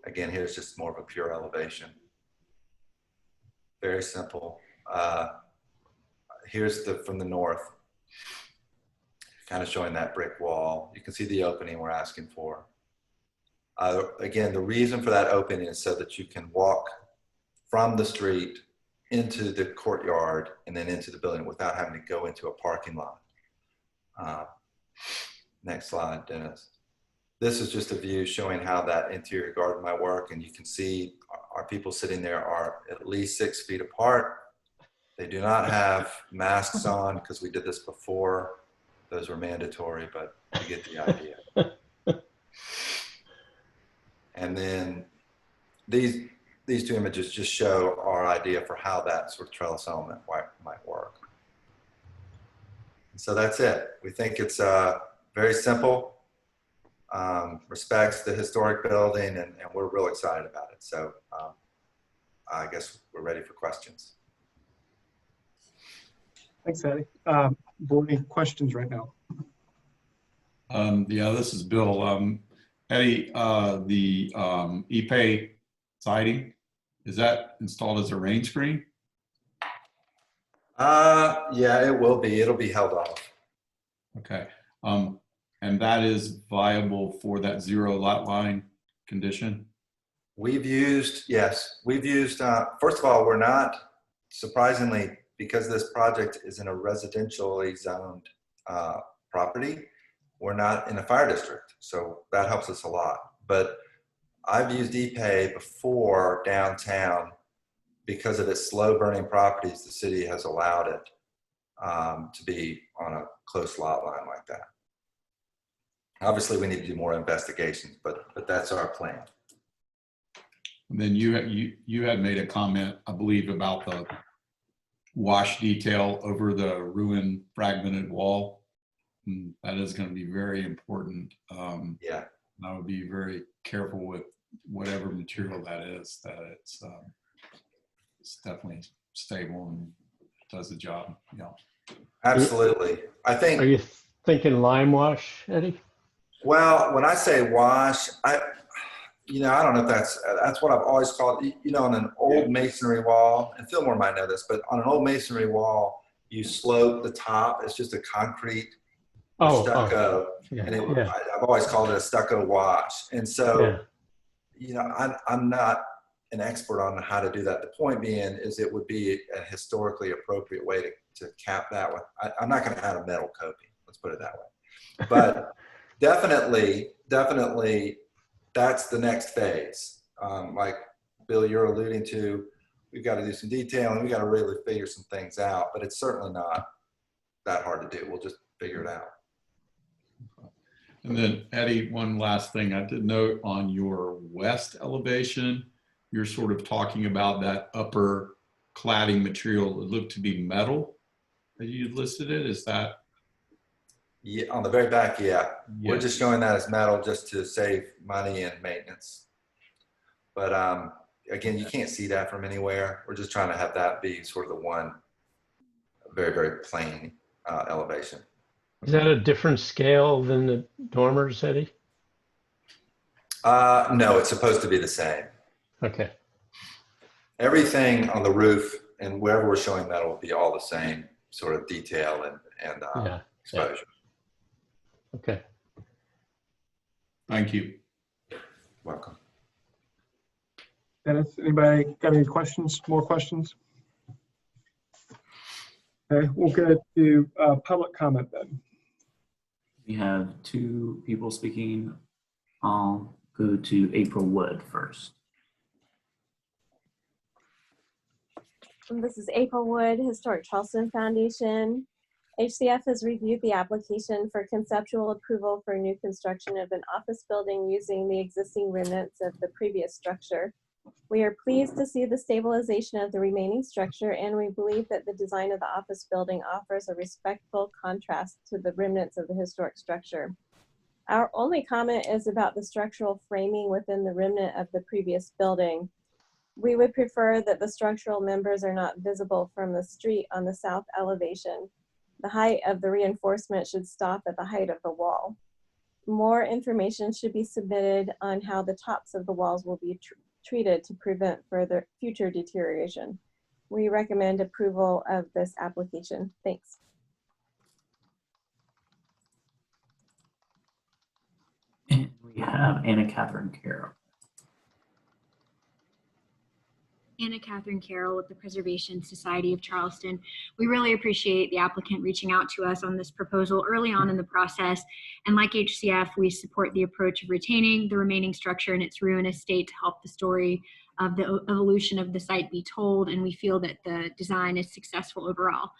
Again, here's just more of a pure elevation. Very simple. Here's from the north, kind of showing that brick wall. You can see the opening we're asking for. Again, the reason for that opening is so that you can walk from the street into the courtyard and then into the building without having to go into a parking lot. Next slide, Dennis. This is just a view showing how that interior garden might work, and you can see our people sitting there are at least 6 feet apart. They do not have masks on because we did this before. Those were mandatory, but you get the idea. And then these two images just show our idea for how that sort of trellis element might work. So that's it. We think it's very simple, respects the historic building, and we're real excited about it. So I guess we're ready for questions. Thanks, Eddie. Board, any questions right now? Yeah, this is Bill. Eddie, the ePay siding, is that installed as a rain screen? Yeah, it will be. It'll be held off. Okay. And that is viable for that 0 lot line condition? We've used, yes, we've used, first of all, we're not, surprisingly, because this project is in a residentially zoned property, we're not in a fire district. So that helps us a lot. But I've used ePay before downtown because of its slow burning properties. The city has allowed it to be on a close lot line like that. Obviously, we need to do more investigations, but that's our plan. And then you had made a comment, I believe, about the wash detail over the ruined fragmented wall. And that is going to be very important. Yeah. I would be very careful with whatever material that is, that it's definitely stable and does the job. Yeah. Absolutely. I think. Are you thinking lime wash, Eddie? Well, when I say wash, I don't know if that's what I've always called, on an old masonry wall, and Fillmore might know this, but on an old masonry wall, you slope the top. It's just a concrete stucco. Yeah, and yeah. I've always called it a stucco wash. And so, I'm not an expert on how to do that. The point being is it would be a historically appropriate way to cap that with. I'm not going to add a metal coating. Let's put it that way. But definitely, that's the next phase. Like Bill, you're alluding to, we've got to do some detailing. We've got to really figure some things out, but it's certainly not that hard to do. We'll just figure it out. And then Eddie, one last thing I did note on your west elevation, you're sort of talking about that upper cladding material. It looked to be metal that you listed it. Is that? Yeah, on the very back, yeah. Yes. We're just showing that as metal just to save money and maintenance. But again, you can't see that from anywhere. We're just trying to have that be sort of the one very, very plain elevation. Is that a different scale than the dormers, Eddie? No, it's supposed to be the same. Okay. Everything on the roof and wherever we're showing metal will be all the same sort of detail and exposure. Yeah. Okay. Thank you. Welcome. Dennis, anybody got any questions, more questions? Okay, we'll go to public comment then. We have 2 people speaking. I'll go to April Wood first. This is April Wood, Historic Charleston Foundation. HCF has reviewed the application for conceptual approval for new construction of an office building using the existing remnants of the previous structure. We are pleased to see the stabilization of the remaining structure, and we believe that the design of the office building offers a respectful contrast to the remnants of the historic structure. Our only comment is about the structural framing within the remnant of the previous building. We would prefer that the structural members are not visible from the street on the south elevation. The height of the reinforcement should stop at the height of the wall. More information should be submitted on how the tops of the walls will be treated to prevent further future deterioration. We recommend approval of this application. Thanks. And we have Anna Catherine Carroll. Anna Catherine Carroll with the Preservation Society of Charleston. We really appreciate the applicant reaching out to us on this proposal early on in the process. And like HCF, we support the approach of retaining the remaining structure in its ruinous state to help the story of the evolution of the site be told. And we feel that the design is successful overall.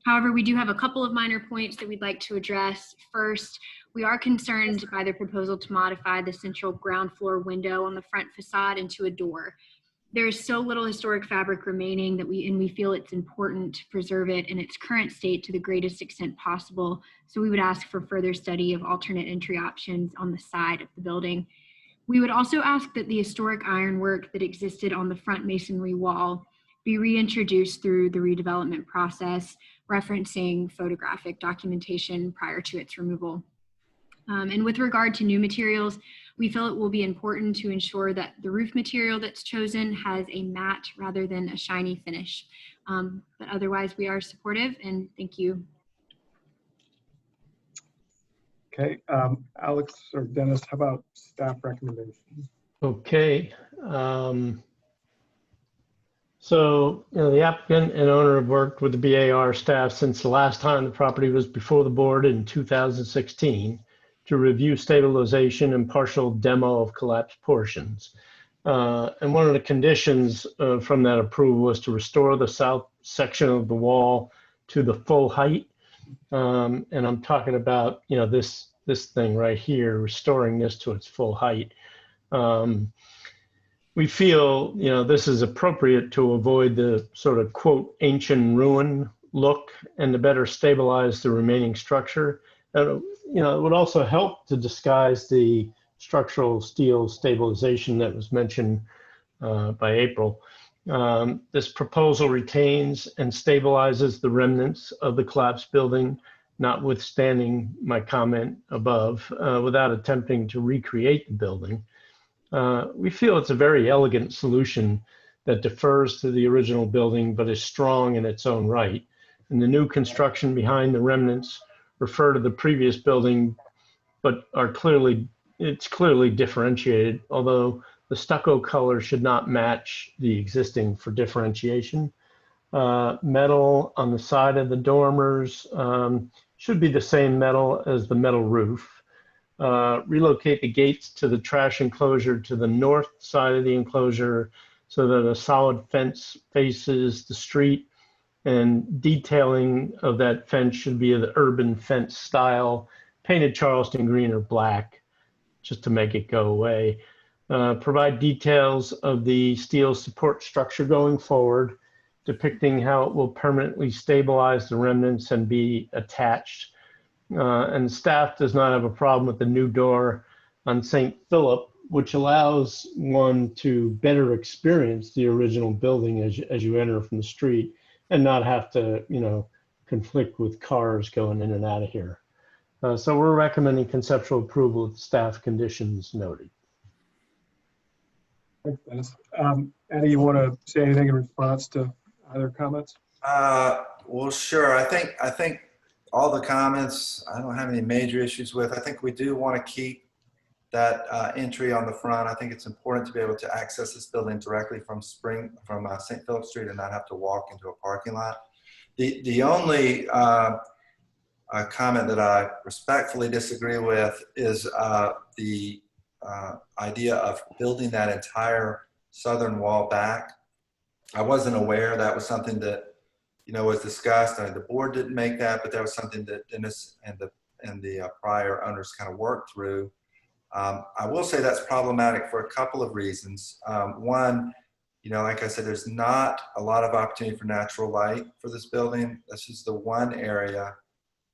However, we do have a couple of minor points that we'd like to address. First, we are concerned by the proposal to modify the central ground floor window on the front facade into a door. There is so little historic fabric remaining that we feel it's important to preserve it in its current state to the greatest extent possible. So we would ask for further study of alternate entry options on the side of the building. We would also ask that the historic ironwork that existed on the front masonry wall be reintroduced through the redevelopment process, referencing photographic documentation prior to its removal. And with regard to new materials, we feel it will be important to ensure that the roof material that's chosen has a matte rather than a shiny finish. But otherwise, we are supportive, and thank you. Okay, Alex or Dennis, how about staff recommendations? Okay. So, the applicant and owner have worked with the BAR staff since the last time the property was before the board in 2016 to review stabilization and partial demo of collapsed portions. And one of the conditions from that approval was to restore the south section of the wall to the full height. And I'm talking about, this thing right here, restoring this to its full height. We feel, this is appropriate to avoid the sort of quote ancient ruin look and to better stabilize the remaining structure. It would also help to disguise the structural steel stabilization that was mentioned by April. This proposal retains and stabilizes the remnants of the collapsed building, notwithstanding my comment above, without attempting to recreate the building. We feel it's a very elegant solution that defers to the original building, but is strong in its own right. And the new construction behind the remnants refer to the previous building, but it's clearly differentiated, although the stucco color should not match the existing for differentiation. Metal on the side of the dormers should be the same metal as the metal roof. Relocate the gates to the trash enclosure to the north side of the enclosure so that a solid fence faces the street, and detailing of that fence should be of the urban fence style, painted Charleston green or black, just to make it go away. Provide details of the steel support structure going forward, depicting how it will permanently stabilize the remnants and be attached. And staff does not have a problem with the new door on St. Philip, which allows one to better experience the original building as you enter from the street and not have to, conflict with cars going in and out of here. So we're recommending conceptual approval with staff conditions noted. Thanks, Dennis. Eddie, you want to say anything in response to other comments? Well, sure. I think all the comments, I don't have any major issues with. I think we do want to keep that entry on the front. I think it's important to be able to access this building directly from St. Philip Street and not have to walk into a parking lot. The only comment that I respectfully disagree with is the idea of building that entire southern wall back. I wasn't aware that was something that was discussed. I mean, the board didn't make that, but that was something that Dennis and the prior owners kind of worked through. I will say that's problematic for a couple of reasons. One, like I said, there's not a lot of opportunity for natural light for this building. This is the one area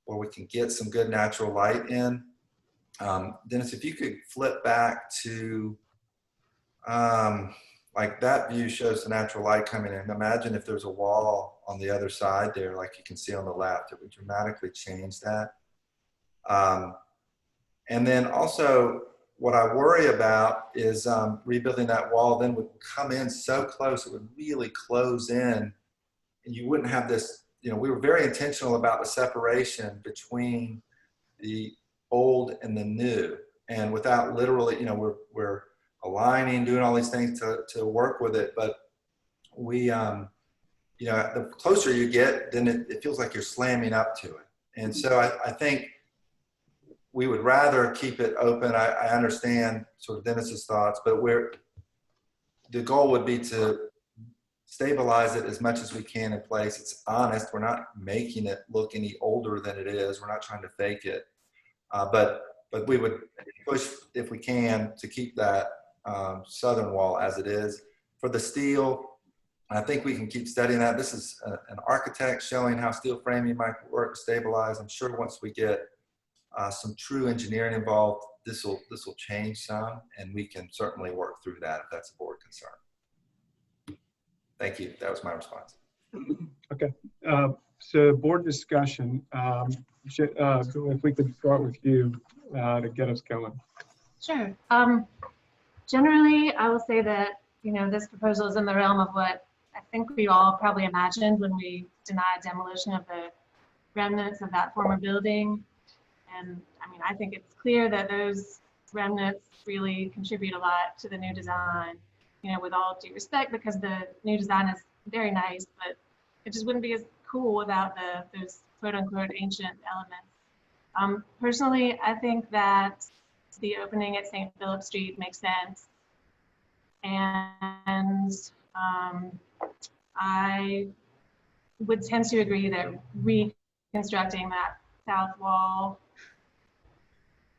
where we can get some good natural light in. Dennis, if you could flip back to, like that view shows the natural light coming in. Imagine if there's a wall on the other side there, like you can see on the left, it would dramatically change that. And then also what I worry about is rebuilding that wall then would come in so close, it would really close in, and you wouldn't have this, we were very intentional about the separation between the old and the new. And without literally, we're aligning, doing all these things to work with it. But we, the closer you get, then it feels like you're slamming up to it. And so I think we would rather keep it open. I understand sort of Dennis's thoughts, but the goal would be to stabilize it as much as we can in place. It's honest. We're not making it look any older than it is. We're not trying to fake it. But we would push, if we can, to keep that southern wall as it is. For the steel, I think we can keep studying that. This is an architect showing how steel framing might work to stabilize. I'm sure once we get some true engineering involved, this will change some, and we can certainly work through that if that's a board concern. Thank you. That was my response. Okay. So board discussion. If we could start with you to get us going. Sure. Generally, I will say that, this proposal is in the realm of what I think we all probably imagined when we denied demolition of the remnants of that former building. And I mean, I think it's clear that those remnants really contribute a lot to the new design, with all due respect, because the new design is very nice, but it just wouldn't be as cool without those quote unquote ancient elements. Personally, I think that the opening at St. Philip Street makes sense. And I would tend to agree that reconstructing that south wall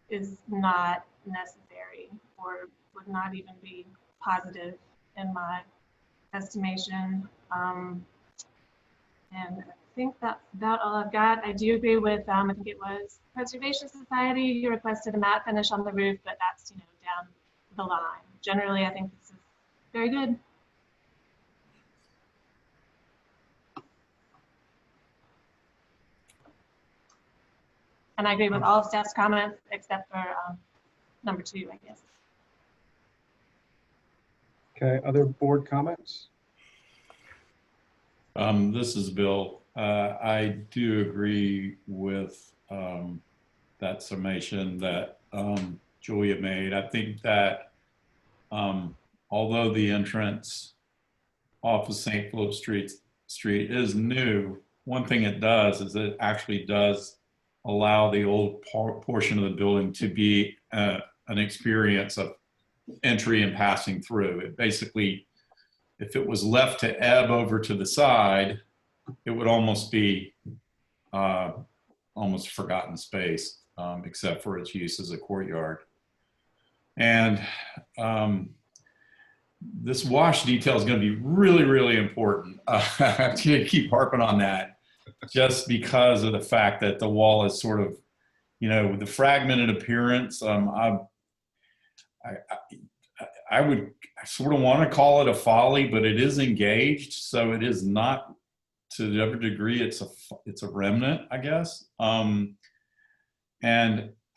is not necessary, or would not even be positive in my estimation. And I think that's about all I've got. I do agree with, I think it was Preservation Society who requested a matte finish on the roof, but that's, down the line. Generally, I think this is very good. And I agree with all of staff's comments except for number 2, I guess. Okay, other board comments? This is Bill. I do agree with that summation that Julia made. I think that although the entrance off of St. Philip Street is new, one thing it does is it actually does allow the old portion of the building to be an experience of entry and passing through. It basically, if it was left to ebb over to the side, it would almost be almost forgotten space, except for its use as a courtyard. And this wash detail is going to be really, really important. I have to keep harping on that, just because of the fact that the wall is sort of, with the fragmented appearance. I would sort of want to call it a folly, but it is engaged, so it is not to the other degree. It's a remnant, I guess. And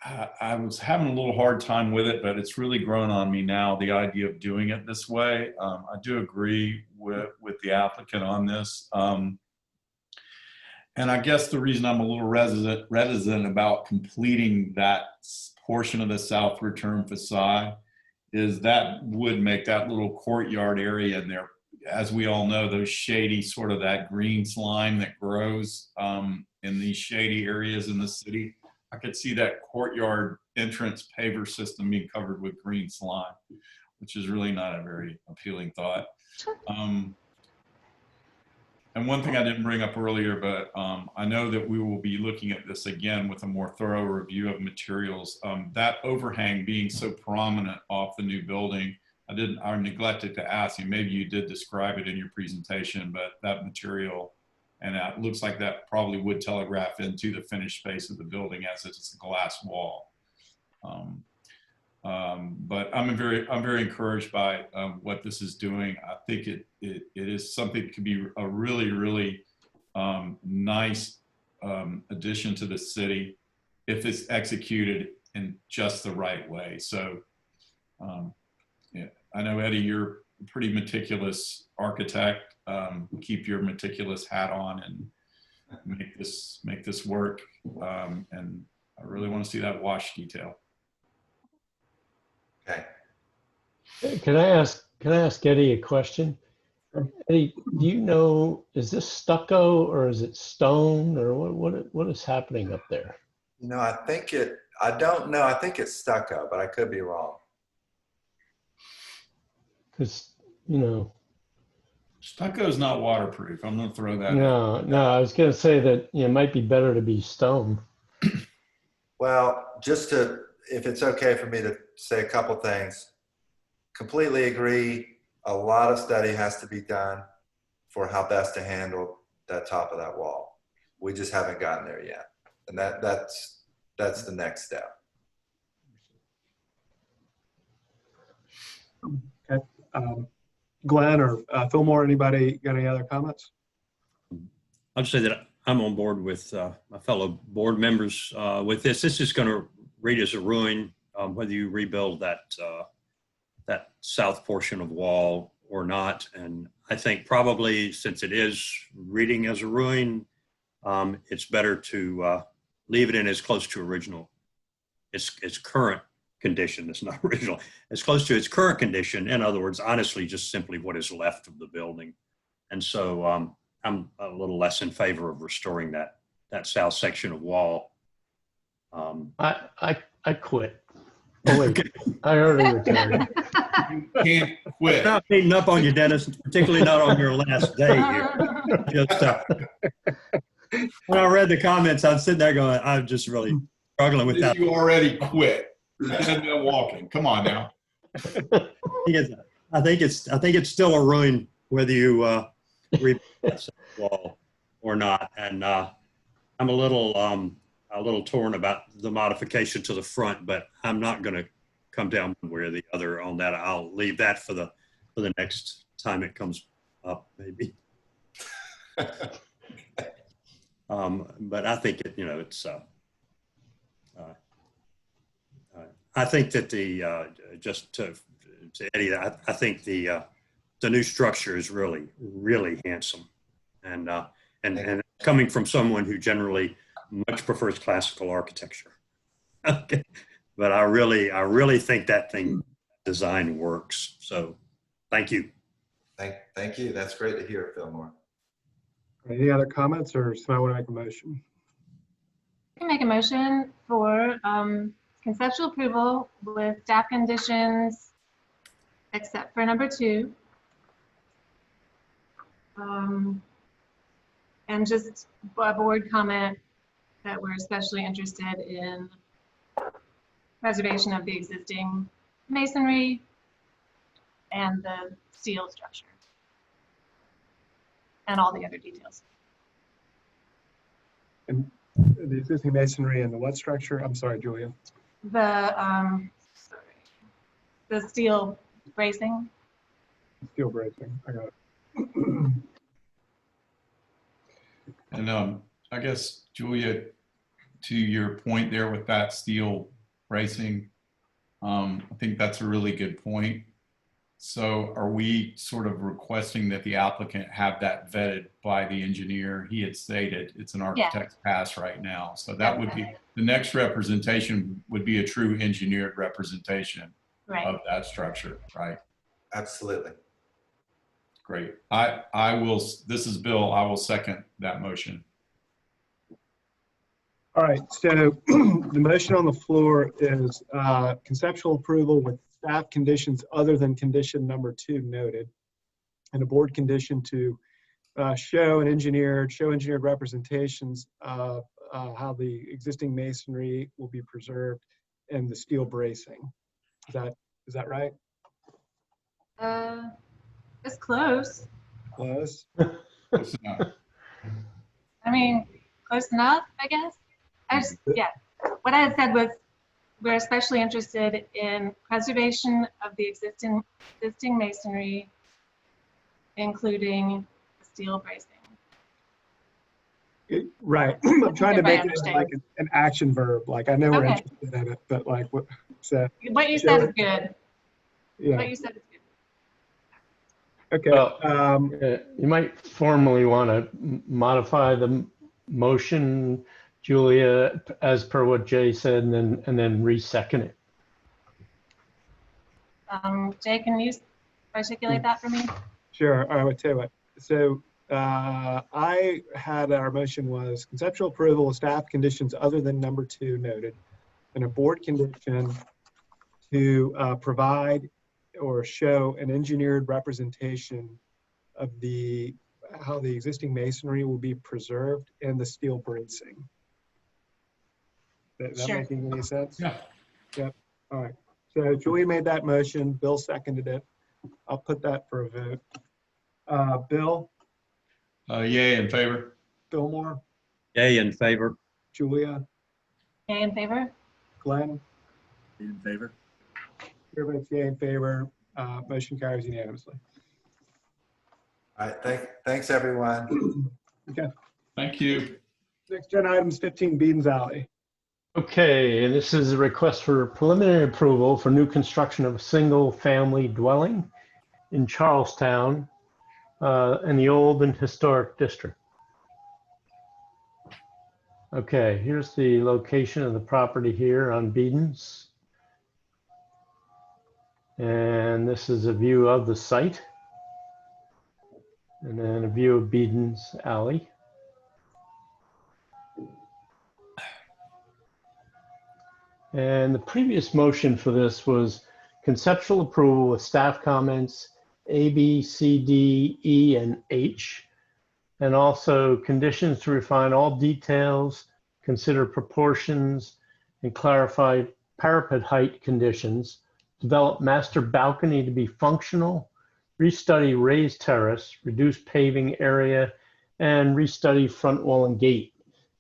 I was having a little hard time with it, but it's really grown on me now, the idea of doing it this way. I do agree with the applicant on this. And I guess the reason I'm a little reticent about completing that portion of the south return facade is that would make that little courtyard area in there, as we all know, those shady, sort of that green slime that grows in these shady areas in the city. I could see that courtyard entrance paver system being covered with green slime, which is really not a very appealing thought. And one thing I didn't bring up earlier, but I know that we will be looking at this again with a more thorough review of materials. That overhang being so prominent off the new building, I neglected to ask you, maybe you did describe it in your presentation, but that material, and it looks like that probably would telegraph into the finished space of the building as it's a glass wall. But I'm very encouraged by what this is doing. I think it is something that could be a really nice addition to the city if it's executed in just the right way. So yeah, I know, Eddie, you're a pretty meticulous architect. Keep your meticulous hat on and make this work. And I really want to see that wash detail. Okay. Can I ask Eddie a question? Eddie, do you know, is this stucco or is it stone, or what is happening up there? You know, I don't know. I think it's stucco, but I could be wrong. Because, you know. Stucco is not waterproof. I'm going to throw that. No, I was going to say that, you know, it might be better to be stone. Well, if it's okay for me to say a couple things, completely agree. A lot of study has to be done for how best to handle that top of that wall. We just haven't gotten there yet. And that's the next step. Okay. Glenn or Fillmore, anybody got any other comments? I'd say that I'm on board with my fellow board members with this. This is going to read as a ruin, whether you rebuild that south portion of wall or not. And I think probably, since it is reading as a ruin, it's better to leave it in as close to original, its current condition. It's not original. As close to its current condition. In other words, honestly, just simply what is left of the building. And so I'm a little less in favor of restoring that south section of wall. I quit. Oh wait, okay. I already retired. You can't quit. I'm not beating up on you, Dennis, particularly not on your last day here. Just, when I read the comments, I'm sitting there going, I'm just really struggling with that. You already quit. There's no walking. Come on now. I think it's still a ruin whether you rebuild that wall or not. And I'm a little torn about the modification to the front, but I'm not going to come down one way or the other on that. I'll leave that for the next time it comes up, maybe. But I think it's. I think that just to Eddie, I think the new structure is really handsome, and coming from someone who generally much prefers classical architecture. Okay. But I really think that thing design works. So thank you. Thank you. That's great to hear, Fillmore. Any other comments, or somebody want to make a motion? I can make a motion for conceptual approval with staff conditions, except for number 2. And just a board comment that we're especially interested in preservation of the existing masonry and the steel structure and all the other details. And the existing masonry and the what structure? I'm sorry, Julia. The steel bracing. Steel bracing. I got it. And I guess, Julia, to your point there with that steel bracing, I think that's a really good point. So are we sort of requesting that the applicant have that vetted by the engineer? He had stated it's an architect's pass right now. So that would be, the next representation would be a true engineered representation of that structure, right? Absolutely. Great. I will, this is Bill, I will second that motion. All right, so the motion on the floor is conceptual approval with staff conditions other than condition number 2 noted, and a board condition to show engineered representations of how the existing masonry will be preserved and the steel bracing. Is that right? It's close. Close. Close enough. I mean, close enough, I guess. Yeah. What I had said was we're especially interested in preservation of the existing masonry, including the steel bracing. Right. I'm trying to make it understand. like an action verb. Like I know we're Okay. interested in it, but like what said. What you said is good. Yeah. What you said is good. Okay. Well, you might formally want to modify the motion, Julia, as per what Jay said, and then re-second it. Jay, can you articulate that for me? Sure. I would tell you what. So I had our motion was conceptual approval of staff conditions other than number 2 noted, and a board condition to provide or show an engineered representation of how the existing masonry will be preserved and the steel bracing. Is that Sure. making any sense? Yeah. Yep. All right. So Julie made that motion. Bill seconded it. I'll put that for a vote. Bill? Yay, in favor. Fillmore? Yay, in favor. Julia? Jay in favor? Glenn? In favor? Everybody's yay in favor. Motion carries unanimously. All right, thanks everyone. Okay. Thank you. Next agenda item is 15 Beedens Alley. Okay, and this is a request for preliminary approval for new construction of a single-family dwelling in Charlestown in the Old and Historic District. Okay, here's the location of the property here on Beedens. And this is a view of the site. And then a view of Beedens Alley. And the previous motion for this was conceptual approval with staff comments A, B, C, D, E, and H, and also conditions to refine all details, consider proportions, and clarify parapet height conditions, develop master balcony to be functional, restudy raised terrace, reduce paving area, and restudy front wall and gate.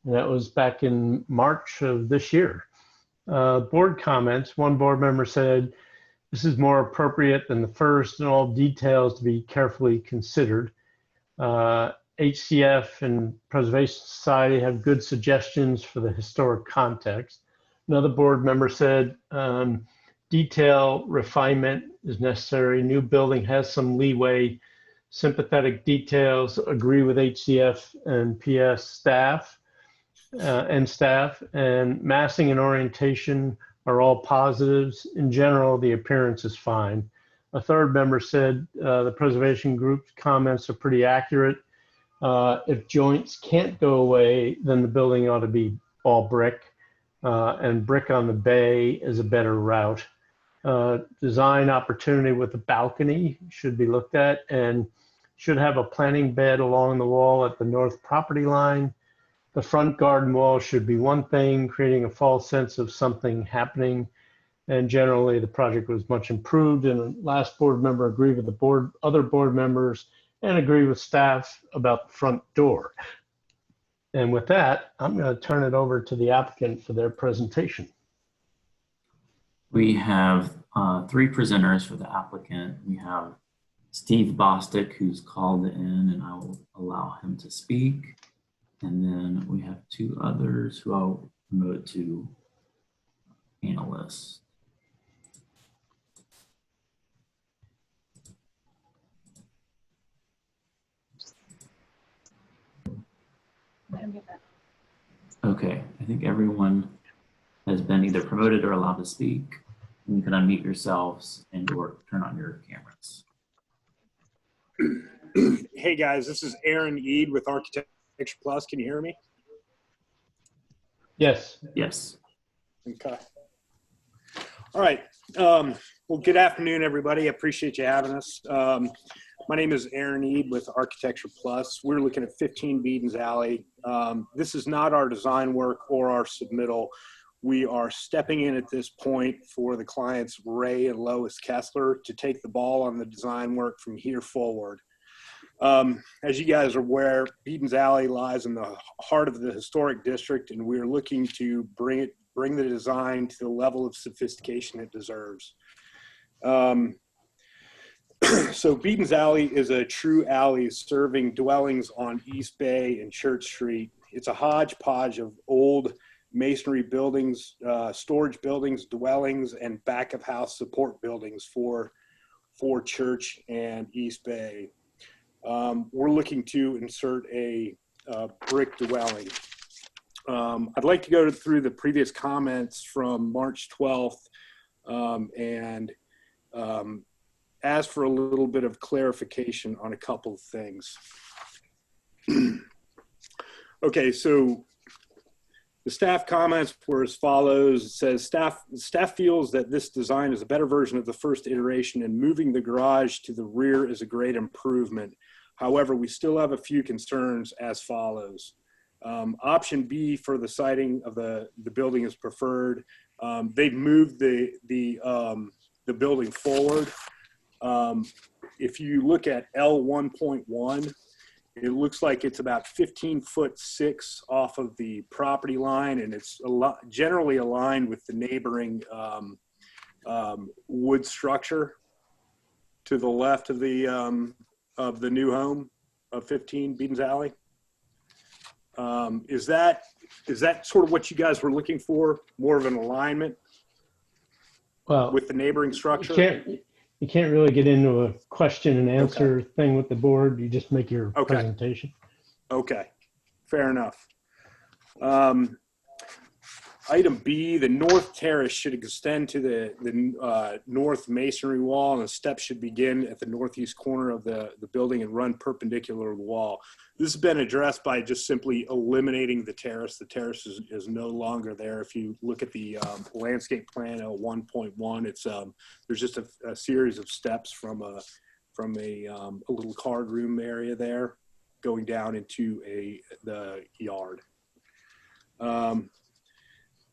And that was back in March of this year. Board comments, one board member said, this is more appropriate than the first and all details to be carefully considered. HCF and Preservation Society have good suggestions for the historic context. Another board member said, detail refinement is necessary. New building has some leeway. Sympathetic details, agree with HCF and PS staff. And massing and orientation are all positives. In general, the appearance is fine. A third member said the preservation group's comments are pretty accurate. If joints can't go away, then the building ought to be all brick, and brick on the bay is a better route. Design opportunity with the balcony should be looked at and should have a planting bed along the wall at the north property line. The front garden wall should be one thing, creating a false sense of something happening. And generally, the project was much improved. And the last board member agreed with the other board members and agreed with staff about the front door. And with that, I'm going to turn it over to the applicant for their presentation. We have 3 presenters for the applicant. We have Steve Bostic, who's called in, and I will allow him to speak. And then we have 2 others who I'll promote to panelists. Okay, I think everyone has been either promoted or allowed to speak. And you can unmute yourselves and or turn on your cameras. Hey guys, this is Aaron Eid with Architecture Plus. Can you hear me? Yes. Yes. Okay. All right. Well, good afternoon, everybody. I appreciate you having us. My name is Aaron Ead with Architecture Plus. We're looking at 15 Beedens Alley. This is not our design work or our submittal. We are stepping in at this point for the clients Ray and Lois Kessler to take the ball on the design work from here forward. As you guys are aware, Beedens Alley lies in the heart of the historic district, and we're looking to bring the design to the level of sophistication it deserves. So Beedens Alley is a true alley serving dwellings on East Bay and Church Street. It's a hodgepodge of old masonry buildings, storage buildings, dwellings, and back of house support buildings for Church and East Bay. We're looking to insert a brick dwelling. I'd like to go through the previous comments from March 12th and ask for a little bit of clarification on a couple of things. Okay, so the staff comments were as follows. It says, staff feels that this design is a better version of the first iteration, and moving the garage to the rear is a great improvement. However, we still have a few concerns as follows. Option B for the siding of the building is preferred. They've moved the building forward. If you look at L1.1, it looks like it's about 15'6" off of the property line, and it's generally aligned with the neighboring wood structure to the left of the new home of 15 Beedens Alley. Is that sort of what you guys were looking for? More of an alignment with the neighboring structure? You can't really get into a question and answer thing with the board. You just make your presentation. Okay, fair enough. Item B, the north terrace should extend to the north masonry wall, and the steps should begin at the northeast corner of the building and run perpendicular to the wall. This has been addressed by just simply eliminating the terrace. The terrace is no longer there. If you look at the landscape plan 1.1, it's there's just a series of steps from a little card room area there going down into the yard.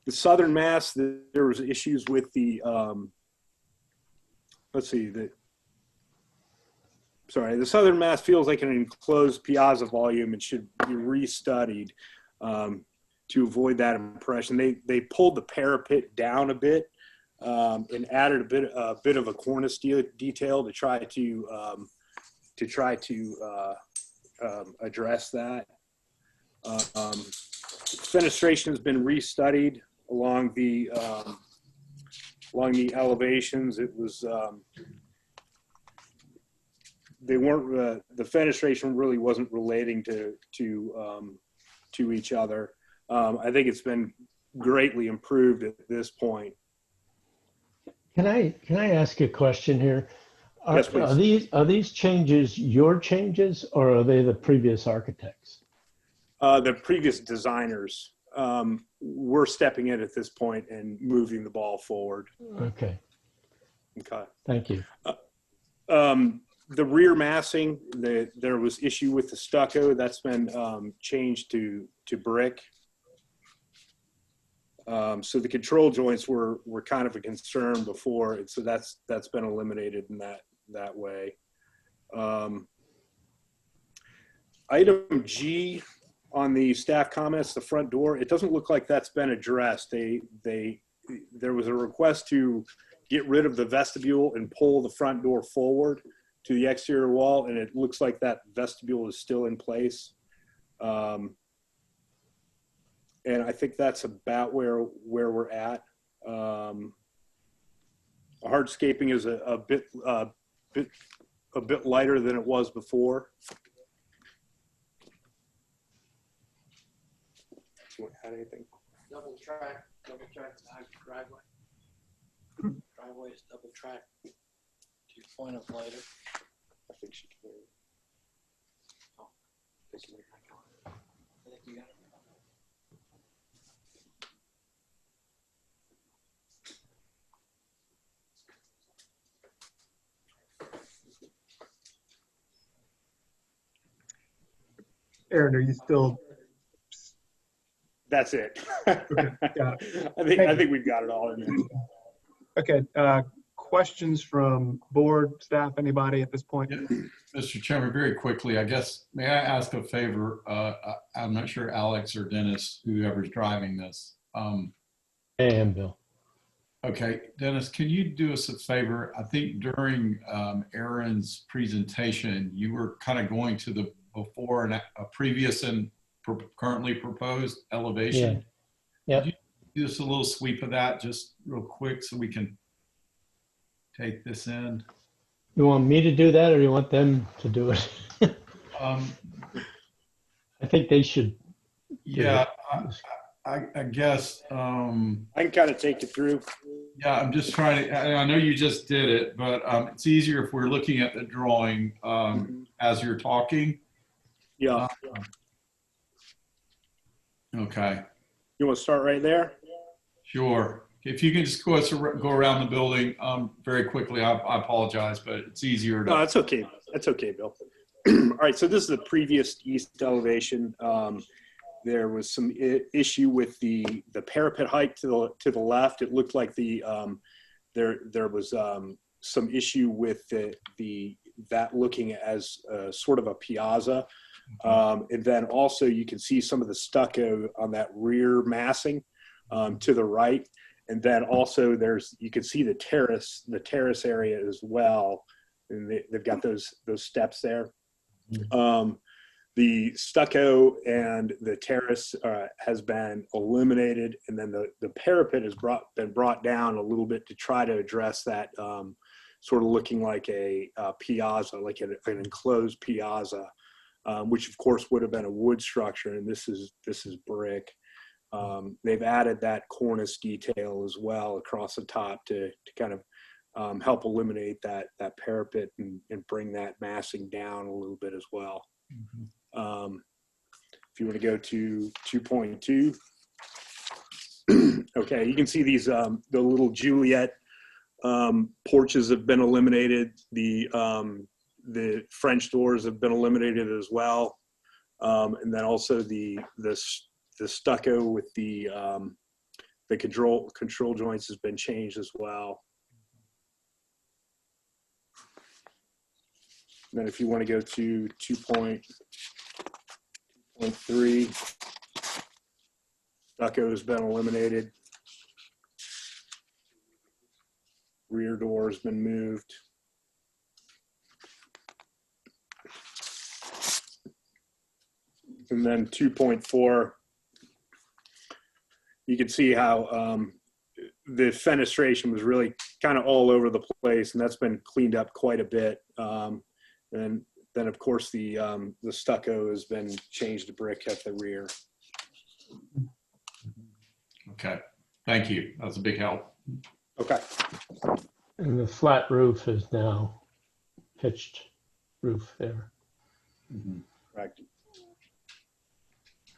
The southern mass, there was issues with the, the southern mass feels like an enclosed piazza volume and should be restudied to avoid that impression. They pulled the parapet down a bit and added a bit of a cornice detail to try to address that. Fenestration has been restudied along the elevations. It was the fenestration really wasn't relating to each other. I think it's been greatly improved at this point. Can I ask a question here? Yes, please. Are these changes your changes, or are they the previous architects? The previous designers. We're stepping in at this point and moving the ball forward. Okay. Okay. Thank you. The rear massing, there was issue with the stucco. That's been changed to brick. So the control joints were kind of a concern before, and so that's been eliminated in that way. Item G on the staff comments, the front door, it doesn't look like that's been addressed. There was a request to get rid of the vestibule and pull the front door forward to the exterior wall, and it looks like that vestibule is still in place. And I think that's about where we're at. Hardscaping is a bit lighter than it was before. Do you want to add anything? Double track driveway. Driveway is double track. To your point of lighter. I think she can hear you. Oh, I think you got it. Aaron, are you still? That's it. Okay, got it. I think we've got it all in there. Okay, questions from board staff, anybody at this point? Yeah. Mr. Chairman, very quickly, I guess, may I ask a favor? I'm not sure Alex or Dennis, whoever's driving this. And Bill. Okay, Dennis, can you do us a favor? I think during Aaron's presentation, you were kind of going to the before and a previous and currently proposed elevation. Yeah. Could you do us a little sweep of that just real quick so we can take this in? You want me to do that or you want them to do it? I think they should. Yeah, I guess. I can kind of take you through. Yeah, I'm just trying to, I know you just did it, but it's easier if we're looking at the drawing as you're talking. Yeah. Okay. You want to start right there? Sure. If you can just go around the building very quickly, I apologize, but it's easier to. No, that's okay. That's okay, Bill. All right, so this is the previous east elevation. There was some issue with the parapet height to the left. It looked like there was some issue with that looking as sort of a piazza. And then also you can see some of the stucco on that rear massing to the right. And then also you can see the terrace area as well. And they've got those steps there. The stucco and the terrace has been eliminated, and then the parapet has been brought down a little bit to try to address that sort of looking like a piazza, like an enclosed piazza, which of course would have been a wood structure, and this is brick. They've added that cornice detail as well across the top to kind of help eliminate that parapet and bring that massing down a little bit as well. Mm-hmm. If you want to go to 2.2, okay, you can see these the little Juliet porches have been eliminated. The French doors have been eliminated as well, and then also the stucco with the control joints has been changed as well. And then if you want to go to 2.3, stucco has been eliminated. Rear door has been moved. And then 2.4, you can see how the fenestration was really kind of all over the place, and that's been cleaned up quite a bit. And then, of course, the stucco has been changed to brick at the rear. Okay, thank you. That's a big help. Okay. And the flat roof is now pitched roof there. Mm-hmm. Correct.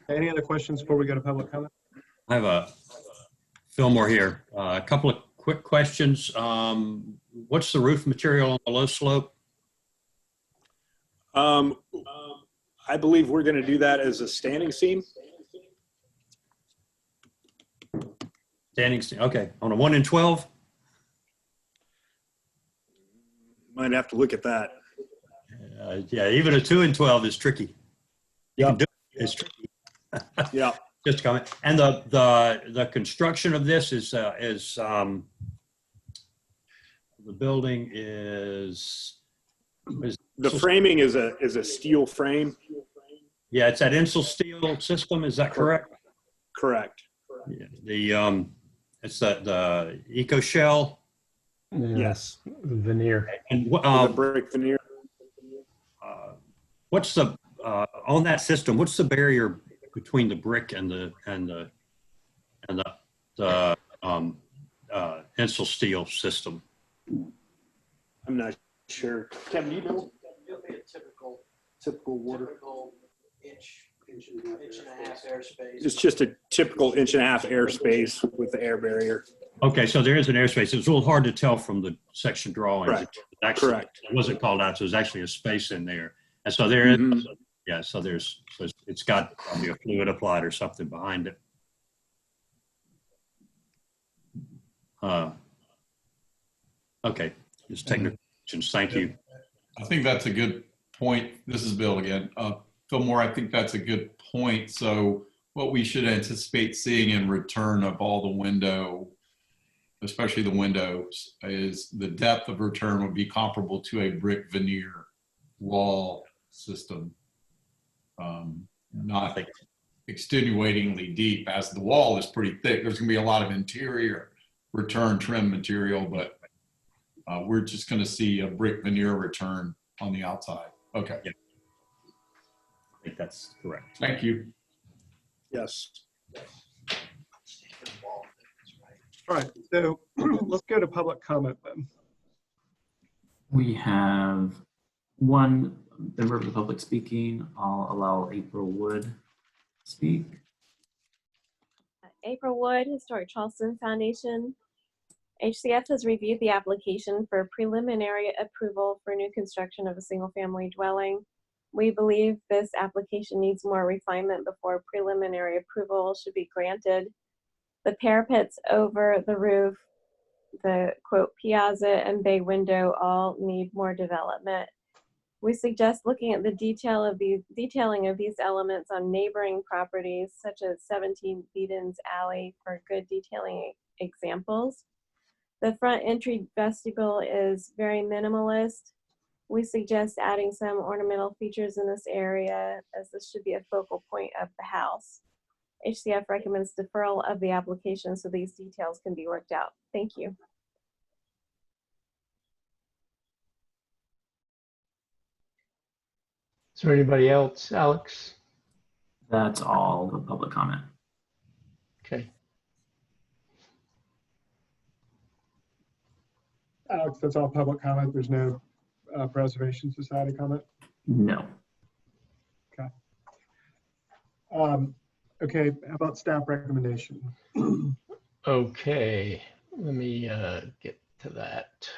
Any other questions before we go to public comment? I have a Fillmore here. A couple of quick questions. What's the roof material on the low slope? I believe we're going to do that as a standing seam. Standing seam. Okay. On a 1 in 12? Might have to look at that. Yeah, even a 2 in 12 is tricky. You can do it. It's tricky. Yeah. Just a comment. And the construction of this is the building is the framing is a steel frame. Yeah, it's that insul steel system. Is that correct? Correct. Yeah, it's the eco shell. Yeah, yes. Veneer. And the brick veneer. What's the on that system? What's the barrier between the brick and the insul steel system? I'm not sure. Kevin, you know? It'll be a typical water. inch and a half airspace. It's just a typical 1.5 inch airspace with the air barrier. Okay, so there is an airspace. It's a little hard to tell from the section drawings. Correct. Actually, Correct. It wasn't called out, so there's actually a space in there. And so there is, Yeah, so it's got probably a fluid applied or something behind it. Okay, just technical questions. Thank you. I think that's a good point. This is Bill again. Phil Moore, I think that's a good point. So what we should anticipate seeing in return of all the window, especially the windows, is the depth of return would be comparable to a brick veneer wall system. Not extenuatingly deep, as the wall is pretty thick. There's gonna be a lot of interior return trim material, but we're just gonna see a brick veneer return on the outside. Okay. Yeah. I think that's correct. Thank you. Yes. All right, so let's go to public comment then. We have one member of the public speaking. I'll allow April Wood to speak. April Wood, Historic Charleston Foundation. HCF has reviewed the application for preliminary approval for new construction of a single-family dwelling. We believe this application needs more refinement before preliminary approval should be granted. The parapets over the roof, the quote piazza and bay window all need more development. We suggest looking at the detailing of these elements on neighboring properties such as 17 Beaton's Alley for good detailing examples. The front entry vestibule is very minimalist. We suggest adding some ornamental features in this area, as this should be a focal point of the house. HCF recommends deferral of the application so these details can be worked out. Thank you. Is there anybody else, Alex? That's all the public comment. Okay. Alex, that's all public comment. There's no Preservation Society comment? No. Okay. Okay, how about staff recommendation? Okay, let me get to that.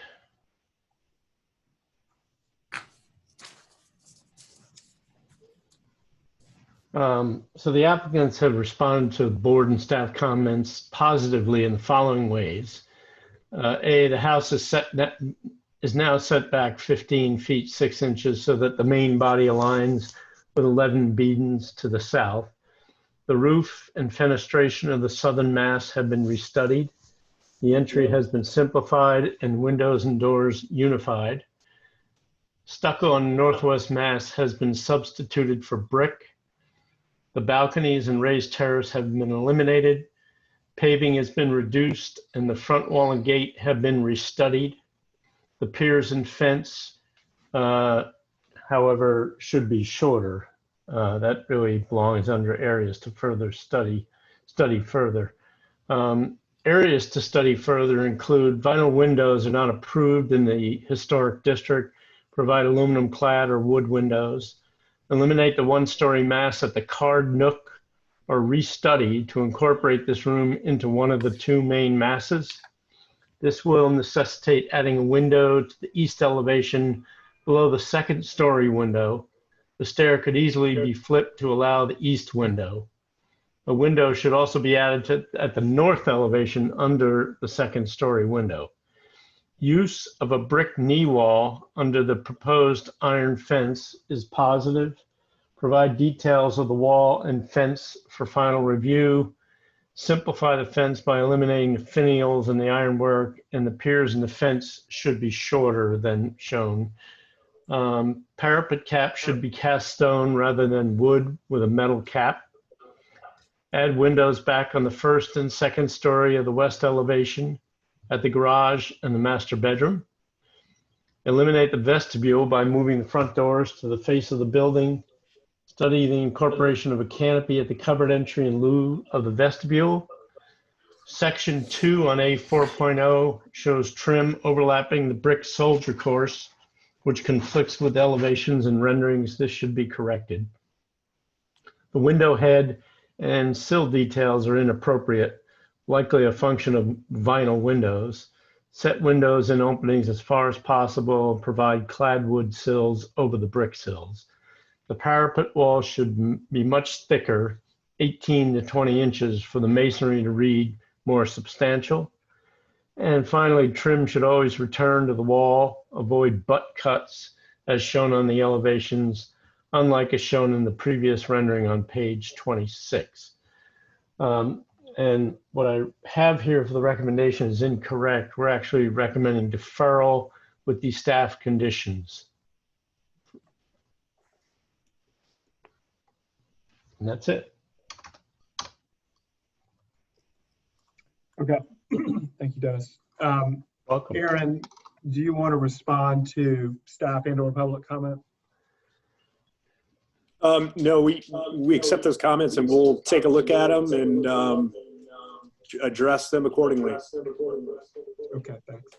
So the applicants have responded to the board and staff comments positively in the following ways. A, the house is now set back 15 feet 6 inches so that the main body aligns with 11 Beadons to the south. The roof and fenestration of the southern mass have been restudied. The entry has been simplified and windows and doors unified. Stucco on the northwest mass has been substituted for brick. The balconies and raised terrace have been eliminated. Paving has been reduced and the front wall and gate have been restudied. The piers and fence, however, should be shorter. That really belongs under areas to further study further. Areas to study further include vinyl windows are not approved in the historic district. Provide aluminum clad or wood windows. Eliminate the one-story mass at the card nook or restudy to incorporate this room into one of the two main masses. This will necessitate adding a window to the east elevation below the second story window. The stair could easily be flipped to allow the east window. A window should also be added at the north elevation under the second story window. Use of a brick knee wall under the proposed iron fence is positive. Provide details of the wall and fence for final review. Simplify the fence by eliminating the finials and the ironwork, and the piers and the fence should be shorter than shown. Parapet cap should be cast stone rather than wood with a metal cap. Add windows back on the first and second story of the west elevation, at the garage and the master bedroom. Eliminate the vestibule by moving the front doors to the face of the building. Study the incorporation of a canopy at the covered entry in lieu of the vestibule. Section 2 on A4.0 shows trim overlapping the brick soldier course, which conflicts with elevations and renderings. This should be corrected. The window head and sill details are inappropriate, likely a function of vinyl windows. Set windows and openings as far as possible. Provide clad wood sills over the brick sills. The parapet wall should be much thicker, 18 to 20 inches, for the masonry to read more substantial. And finally, trim should always return to the wall. Avoid butt cuts as shown on the elevations, unlike as shown in the previous rendering on page 26. And what I have here for the recommendation is incorrect. We're actually recommending deferral with these staff conditions. And that's it. Okay. Thank you, Dennis. Welcome. Aaron, do you want to respond to staff and/or public comment? No, we accept those comments and we'll take a look at them and address them accordingly. Okay, thanks.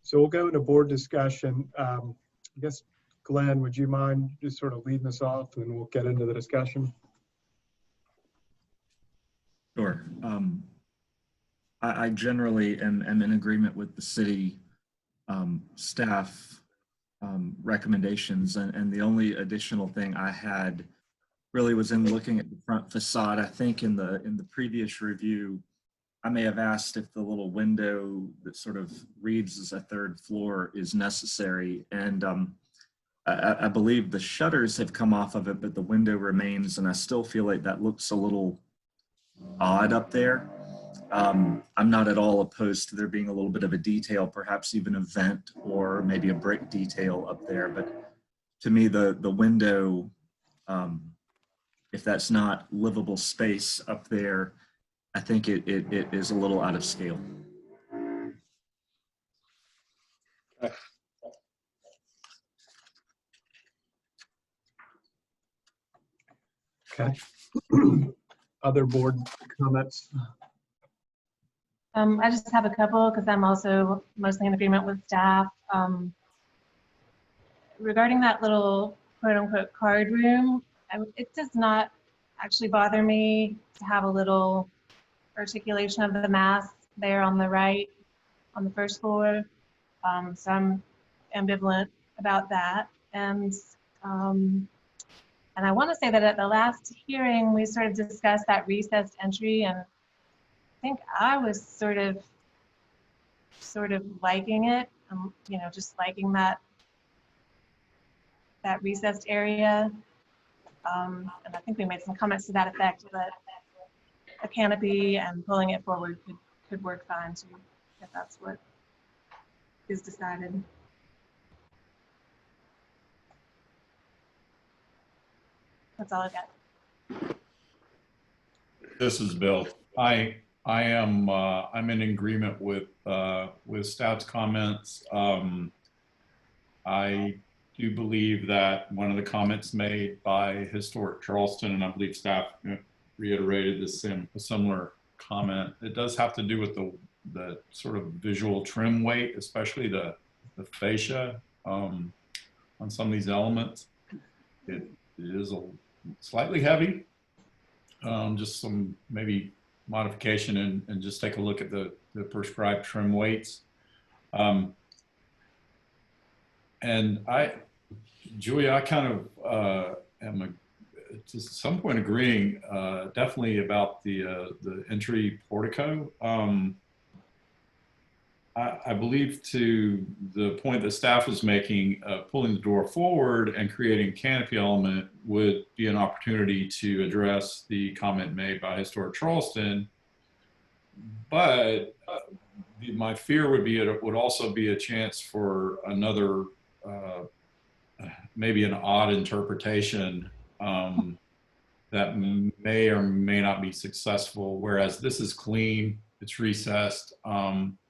So we'll go into board discussion. I guess, Glenn, would you mind just sort of leading us off and we'll get into the discussion? Sure. I generally am in agreement with the city staff recommendations, and the only additional thing I had really was in looking at the front facade. I think in the previous review, I may have asked if the little window that sort of reads as a third floor is necessary, and I believe the shutters have come off of it, but the window remains, and I still feel like that looks a little odd up there. I'm not at all opposed to there being a little bit of a detail, perhaps even a vent or maybe a brick detail up there. But to me, the window, if that's not livable space up there, I think it is a little out of scale. Okay. Other board comments? I just have a couple because I'm also mostly in agreement with staff. Regarding that little quote unquote card room, it does not actually bother me to have a little articulation of the mass there on the right, on the first floor. So I'm ambivalent about that. And I want to say that at the last hearing, we sort of discussed that recessed entry, and I think I was sort of liking it, you know, just liking that recessed area. And I think we made some comments to that effect, but a canopy and pulling it forward could work fine too, if that's what is decided. That's all I got. This is Bill. I'm in agreement with staff's comments. I do believe that one of the comments made by Historic Charleston, and I believe staff reiterated a similar comment, it does have to do with the sort of visual trim weight, especially the fascia on some of these elements. It is slightly heavy. Just some maybe modification and just take a look at the prescribed trim weights. And Julia, I kind of am to some point agreeing definitely about the entry portico. I believe to the point that staff was making, pulling the door forward and creating a canopy element would be an opportunity to address the comment made by Historic Charleston. But my fear would be it would also be a chance for another, maybe an odd interpretation that may or may not be successful, whereas this is clean, it's recessed.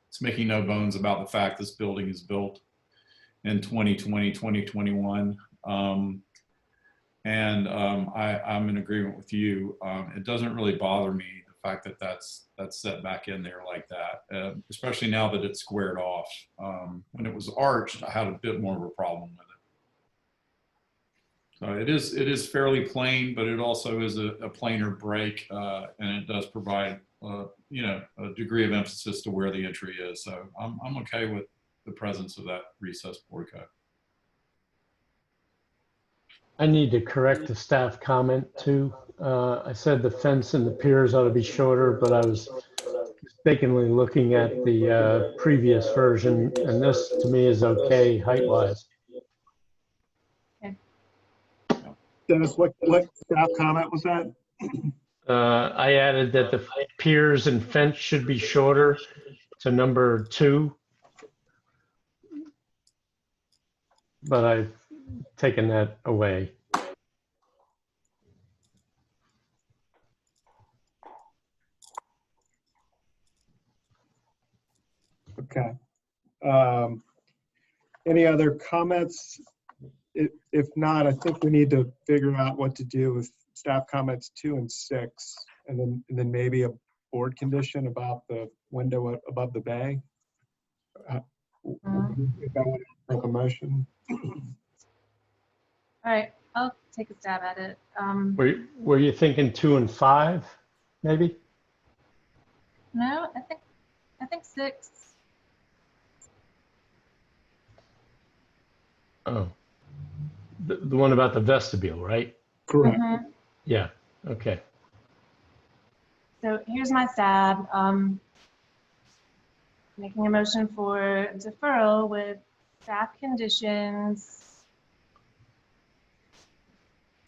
It's making no bones about the fact this building is built in 2020, 2021. I'm in agreement with you. It doesn't really bother me, the fact that that's set back in there like that, especially now that it's squared off. When it was arched, I had a bit more of a problem with it. So it is fairly plain, but it also is a planar break, and it does provide you know, a degree of emphasis to where the entry is. So I'm okay with the presence of that recessed portico. I need to correct the staff comment too. I said the fence and the piers ought to be shorter, but I was mistakenly looking at the previous version, and this to me is okay height-wise. Dennis, what staff comment was that? I added that the piers and fence should be shorter to number 2, but I've taken that away. Okay. Any other comments? If not, I think we need to figure out what to do with staff comments 2 and 6, and then maybe a board condition about the window above the bay. If I want to make a motion. All right, I'll take a stab at it. Were you thinking 2 and 5, maybe? No, I think 6. Oh, the one about the vestibule, right? Correct. Mhm. Yeah. Okay. So here's my stab. Making a motion for deferral with staff conditions,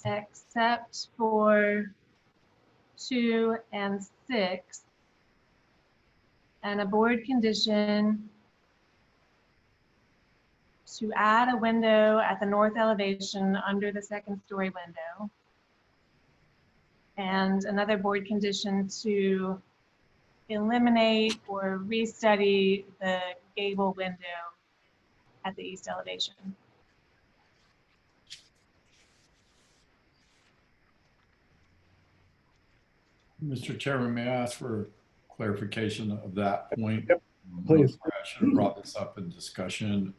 except for 2 and 6, and a board condition to add a window at the north elevation under the second story window, and another board condition to eliminate or restudy the gable window at the east elevation. Mr. Chairman, may I ask for clarification of that point? Yep, please. I should have brought this up in discussion.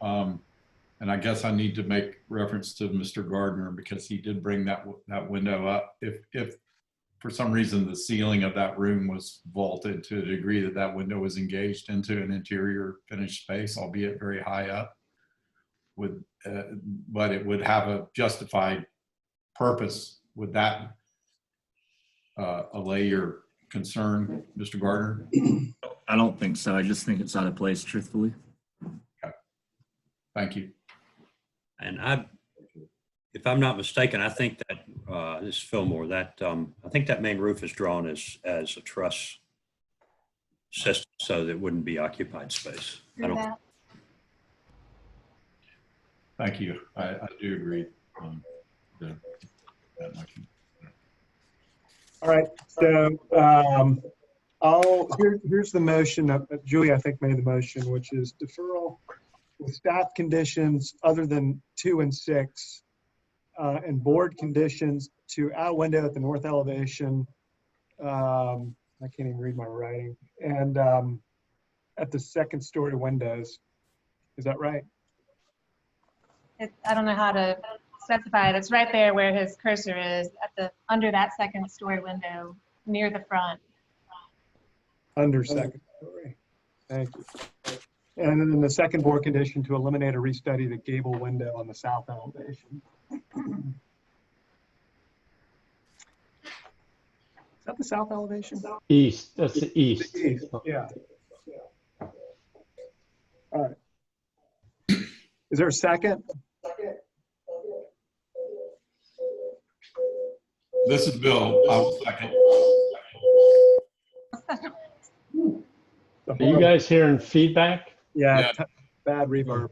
And I guess I need to make reference to Mr. Gardner because he did bring that window up. If for some reason the ceiling of that room was vaulted to a degree that that window was engaged into an interior finished space, albeit very high up, but it would have a justified purpose. Would that allay your concern, Mr. Gardner? I don't think so. I just think it's out of place, truthfully. Okay. Thank you. And if I'm not mistaken, I think that this is Fillmore. That I think that main roof is drawn as a truss system, so that it wouldn't be occupied space. I don't. Thank you. I do agree. That motion. All right. So here's the motion. Julie, I think, made the motion, which is deferral with staff conditions other than 2 and 6, and board conditions to add a window at the north elevation. I can't even read my writing. And at the second story windows. Is that right? I don't know how to specify it. It's right there where his cursor is, under that second story window near the front. Under second story. Thank you. And then the second board condition to eliminate or restudy the gable window on the south elevation. Is that the south elevation? East. That's the east. The east. Yeah. All right. Is there a second? This is Bill. I will second. Are you guys hearing feedback? Yeah. Bad reverb.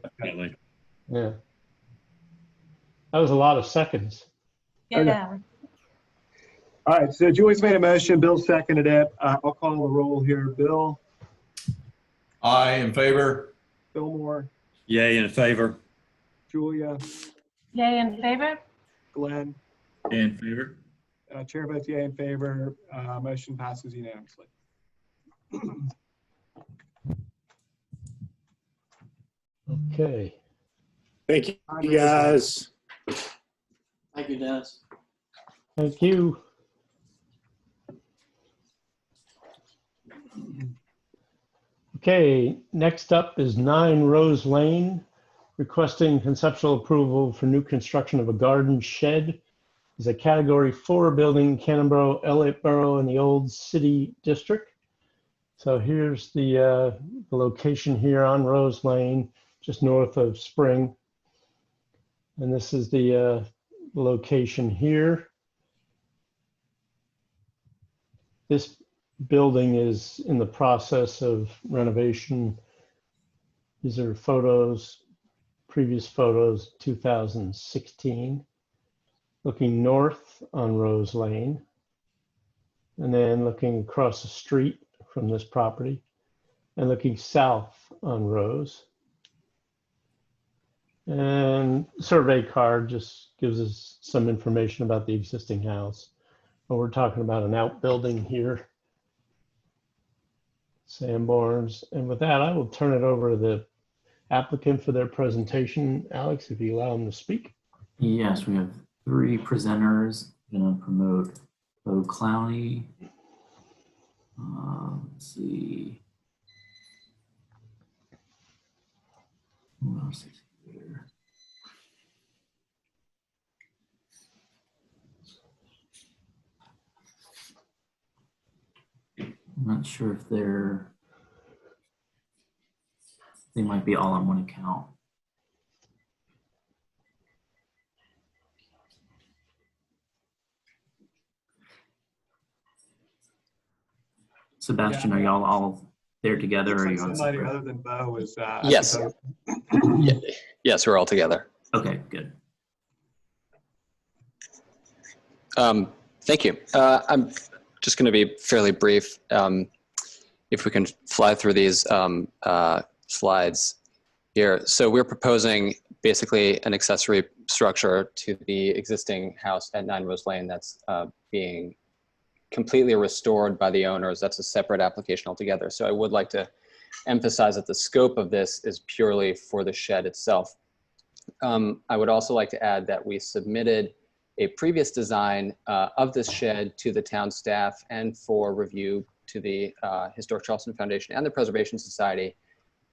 Yeah. That was a lot of seconds. Yeah. All right, so Julie's made a motion, Bill seconded it. I'll call the roll here. Bill? Aye, in favor. Fillmore? Yay, in favor. Julia? Yay in favor? Glenn? Yay in favor. Chair votes yay in favor. Motion passes unanimously. Okay. Thank you, guys. Thank you, Dennis. Thank you. Okay, next up is 9 Rose Lane. requesting conceptual approval for new construction of a garden shed. It's a Category 4 building in Canterbury, Elliott Borough in the Old City District. So here's the location here on Rose Lane, just north of Spring. And this is the location here. This building is in the process of renovation. These are photos, previous photos, 2016. Looking north on Rose Lane, and then looking across the street from this property, and looking south on Rose. And survey card just gives us some information about the existing house. But we're talking about an outbuilding here, Sanborns. And with that, I will turn it over to the applicant for their presentation. Alex, if you allow them to speak. Yes, we have 3 presenters. I'm going to promote Bo Clowney. Let's see. Who else is here? I'm not sure if they might be all on one account. Sebastian, are y'all all there together? Or are you on somebody separate? other than Bo is Yes. Yes, we're all together. Okay, good. Thank you. I'm just going to be fairly brief. If we can fly through these slides here. So we're proposing basically an accessory structure to the existing house at 9 Rose Lane that's being completely restored by the owners. That's a separate application altogether. So I would like to emphasize that the scope of this is purely for the shed itself. I would also like to add that we submitted a previous design of this shed to the town staff and for review to the Historic Charleston Foundation and the Preservation Society,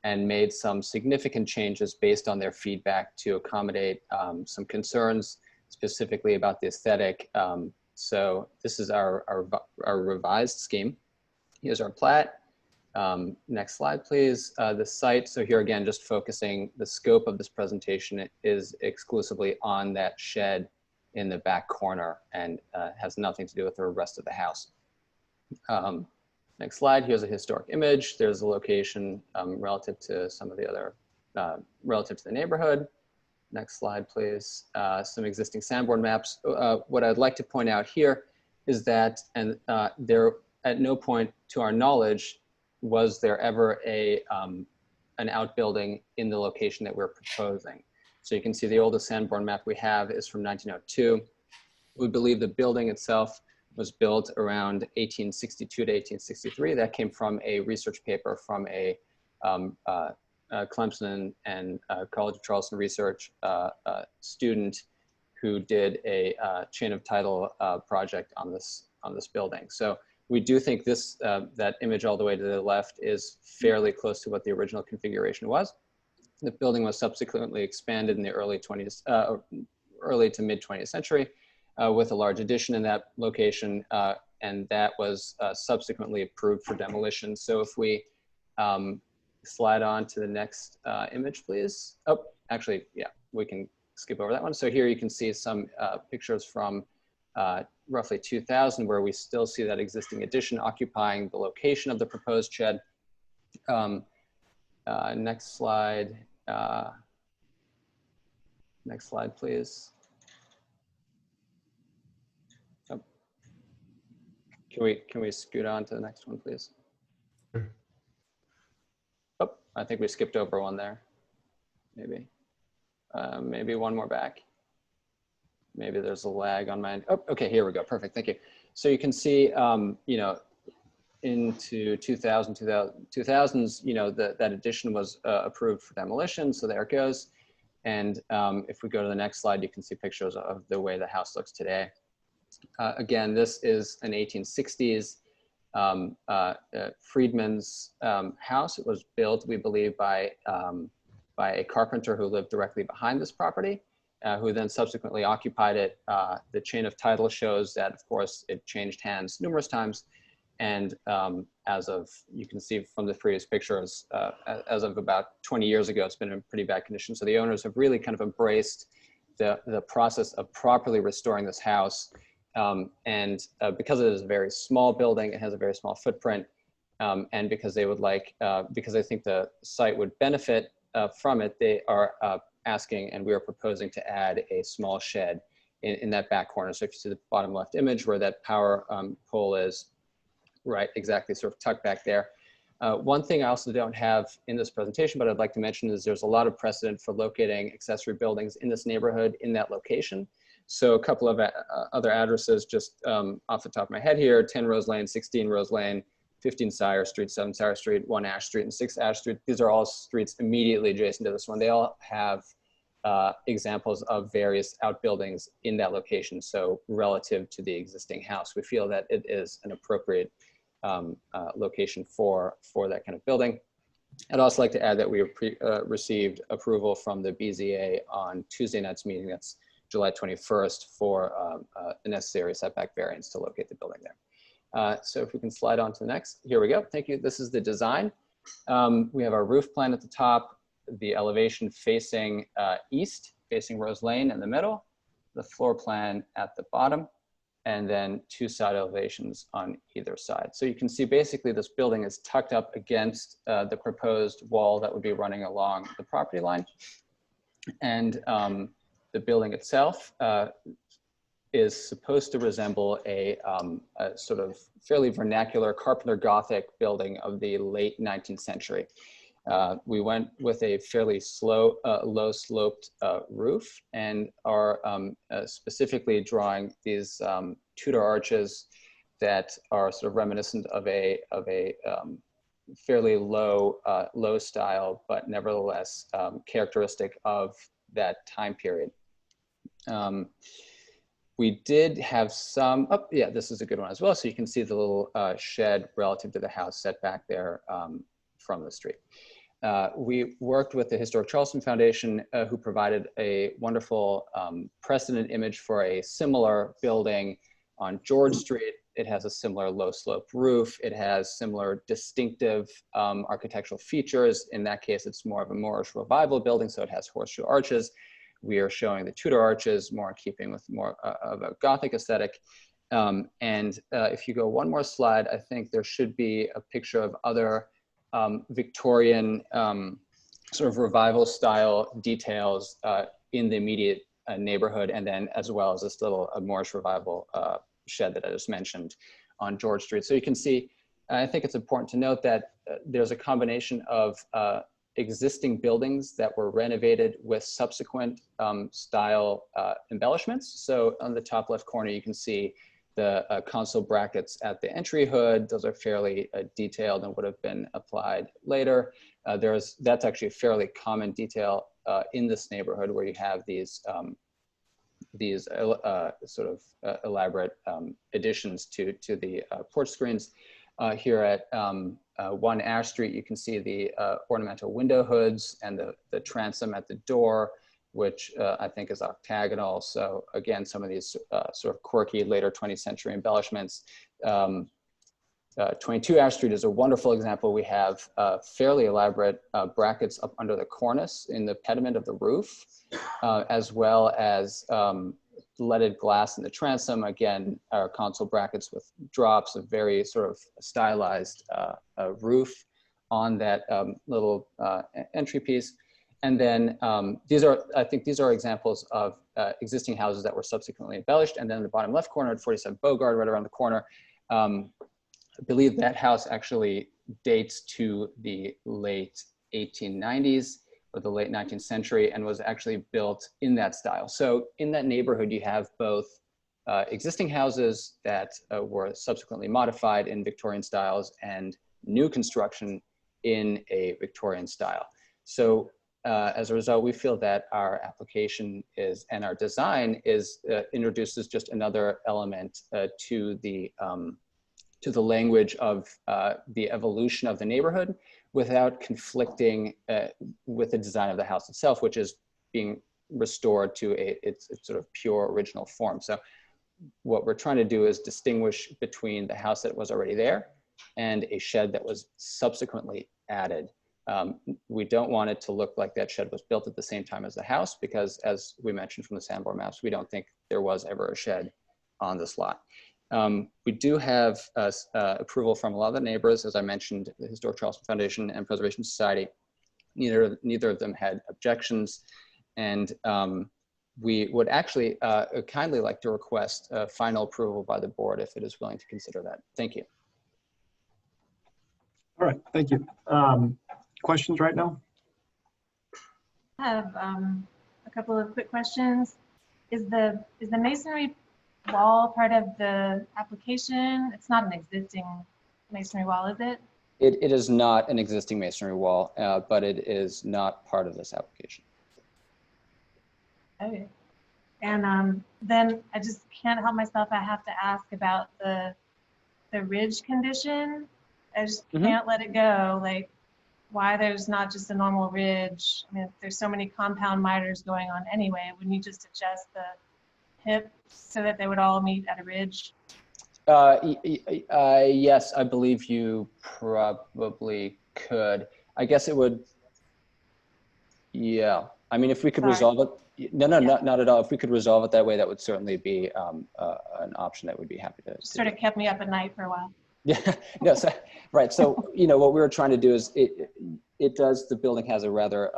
and made some significant changes based on their feedback to accommodate some concerns specifically about the aesthetic. So this is our revised scheme. Here's our plat. Next slide, please. The site, so here again, just focusing, the scope of this presentation is exclusively on that shed in the back corner and has nothing to do with the rest of the house. Next slide, here's a historic image. There's a location relative to some of the other, relative to the neighborhood. Next slide, please. Some existing Sanborn maps. What I'd like to point out here is that, and there at no point to our knowledge was there ever an outbuilding in the location that we're proposing. So you can see the oldest Sanborn map we have is from 1902. We believe the building itself was built around 1862 to 1863. That came from a research paper from a Clemson and College of Charleston research student who did a chain of title project on this building. So we do think this that image all the way to the left is fairly close to what the original configuration was. The building was subsequently expanded in the early to mid 20th century with a large addition in that location, and that was subsequently approved for demolition. So if we slide on to the next image, please. Oh, actually, yeah, we can skip over that one. So here you can see some pictures from roughly 2000, where we still see that existing addition occupying the location of the proposed shed. Next slide. Next slide, please. Oh. Can we scoot on to the next one, please? Oh, I think we skipped over one there. Maybe. Maybe one more back. Maybe there's a lag on my end. Oh, okay, here we go. Perfect, thank you. So you can see, you know, into 2000s, you know, that addition was approved for demolition. So there it goes. And if we go to the next slide, you can see pictures of the way the house looks today. Again, this is an 1860s Freedman's house. It was built, we believe, by by a carpenter who lived directly behind this property, who then subsequently occupied it. The chain of title shows that, of course, it changed hands numerous times. And as of, you can see from the previous pictures, as of about 20 years ago, it's been in pretty bad condition. So the owners have really kind of embraced the process of properly restoring this house. Because it is a very small building, it has a very small footprint, and because they would like, because I think the site would benefit from it, they are asking, and we are proposing to add a small shed in that back corner. So if you see the bottom left image where that power pole is, right, exactly, sort of tucked back there. One thing I also don't have in this presentation, but I'd like to mention is there's a lot of precedent for locating accessory buildings in this neighborhood in that location. So a couple of other addresses just off the top of my head here: 10 Rose Lane, 16 Rose Lane, 15 Sire Street, 7 Sire Street, 1 Ash Street, and 6 Ash Street. These are all streets immediately adjacent to this one. They all have examples of various outbuildings in that location. So relative to the existing house, we feel that it is an appropriate location for that kind of building. I'd also like to add that we received approval from the BZA on Tuesday night's meeting. That's July 21st for the necessary setback variance to locate the building there. So if we can slide on to the next, here we go. Thank you. This is the design. We have our roof plan at the top, the elevation facing east, facing Rose Lane in the middle, the floor plan at the bottom, and then 2 side elevations on either side. So you can see basically this building is tucked up against the proposed wall that would be running along the property line. And the building itself is supposed to resemble a sort of fairly vernacular Carpenter Gothic building of the late 19th century. We went with a fairly low sloped roof, and are specifically drawing these Tudor arches that are sort of reminiscent of a fairly low style, but nevertheless characteristic of that time period. We did have some, oh yeah, this is a good one as well. So you can see the little shed relative to the house set back there from the street. We worked with the Historic Charleston Foundation, who provided a wonderful precedent image for a similar building on George Street. It has a similar low slope roof. It has similar distinctive architectural features. In that case, it's more of a Moorish revival building, so it has horseshoe arches. We are showing the Tudor arches, more in keeping with more of a Gothic aesthetic. If you go one more slide, I think there should be a picture of other Victorian sort of revival style details in the immediate neighborhood, and then as well as this little Moorish revival shed that I just mentioned on George Street. So you can see, I think it's important to note that there's a combination of existing buildings that were renovated with subsequent style embellishments. So on the top left corner, you can see the console brackets at the entry hood. Those are fairly detailed and would have been applied later. That's actually a fairly common detail in this neighborhood, where you have these sort of elaborate additions to the porch screens. Here at 1 Ash Street, you can see the ornamental window hoods and the transom at the door, which I think is octagonal. So again, some of these sort of quirky later 20th century embellishments. 22 Ash Street is a wonderful example. We have fairly elaborate brackets up under the cornice in the pediment of the roof, as well as leaded glass in the transom. Again, our console brackets with drops, a very sort of stylized roof on that little entry piece. And then I think these are examples of existing houses that were subsequently embellished. And then in the bottom left corner at 47 Bogard, right around the corner, I believe that house actually dates to the late 1890s or the late 19th century, and was actually built in that style. So in that neighborhood, you have both existing houses that were subsequently modified in Victorian styles and new construction in a Victorian style. So as a result, we feel that our application and our design introduces just another element to the language of the evolution of the neighborhood, without conflicting with the design of the house itself, which is being restored to its sort of pure original form. So what we're trying to do is distinguish between the house that was already there and a shed that was subsequently added. We don't want it to look like that shed was built at the same time as the house, because as we mentioned from the Sanborn maps, we don't think there was ever a shed on this lot. We do have approval from a lot of the neighbors, as I mentioned, the Historic Charleston Foundation and Preservation Society. Neither of them had objections. And we would actually kindly like to request final approval by the board if it is willing to consider that. Thank you. All right, thank you. Questions right now? I have a couple of quick questions. Is the masonry wall part of the application? It's not an existing masonry wall, is it? It is not an existing masonry wall, but it is not part of this application. Okay. And then I just can't help myself. I have to ask about the ridge condition. I just can't let it go. Like, why there's not just a normal ridge? I mean, there's so many compound miters going on anyway. Wouldn't you just adjust the hips so that they would all meet at a ridge? Yes, I believe you probably could. I guess it would. Yeah. I mean, if we could resolve it. No, not at all. If we could resolve it that way, that would certainly be an option that we'd be happy to. Sort of kept me up at night for a while. Yeah, no, so, right. So, what we were trying to do is the building has a rather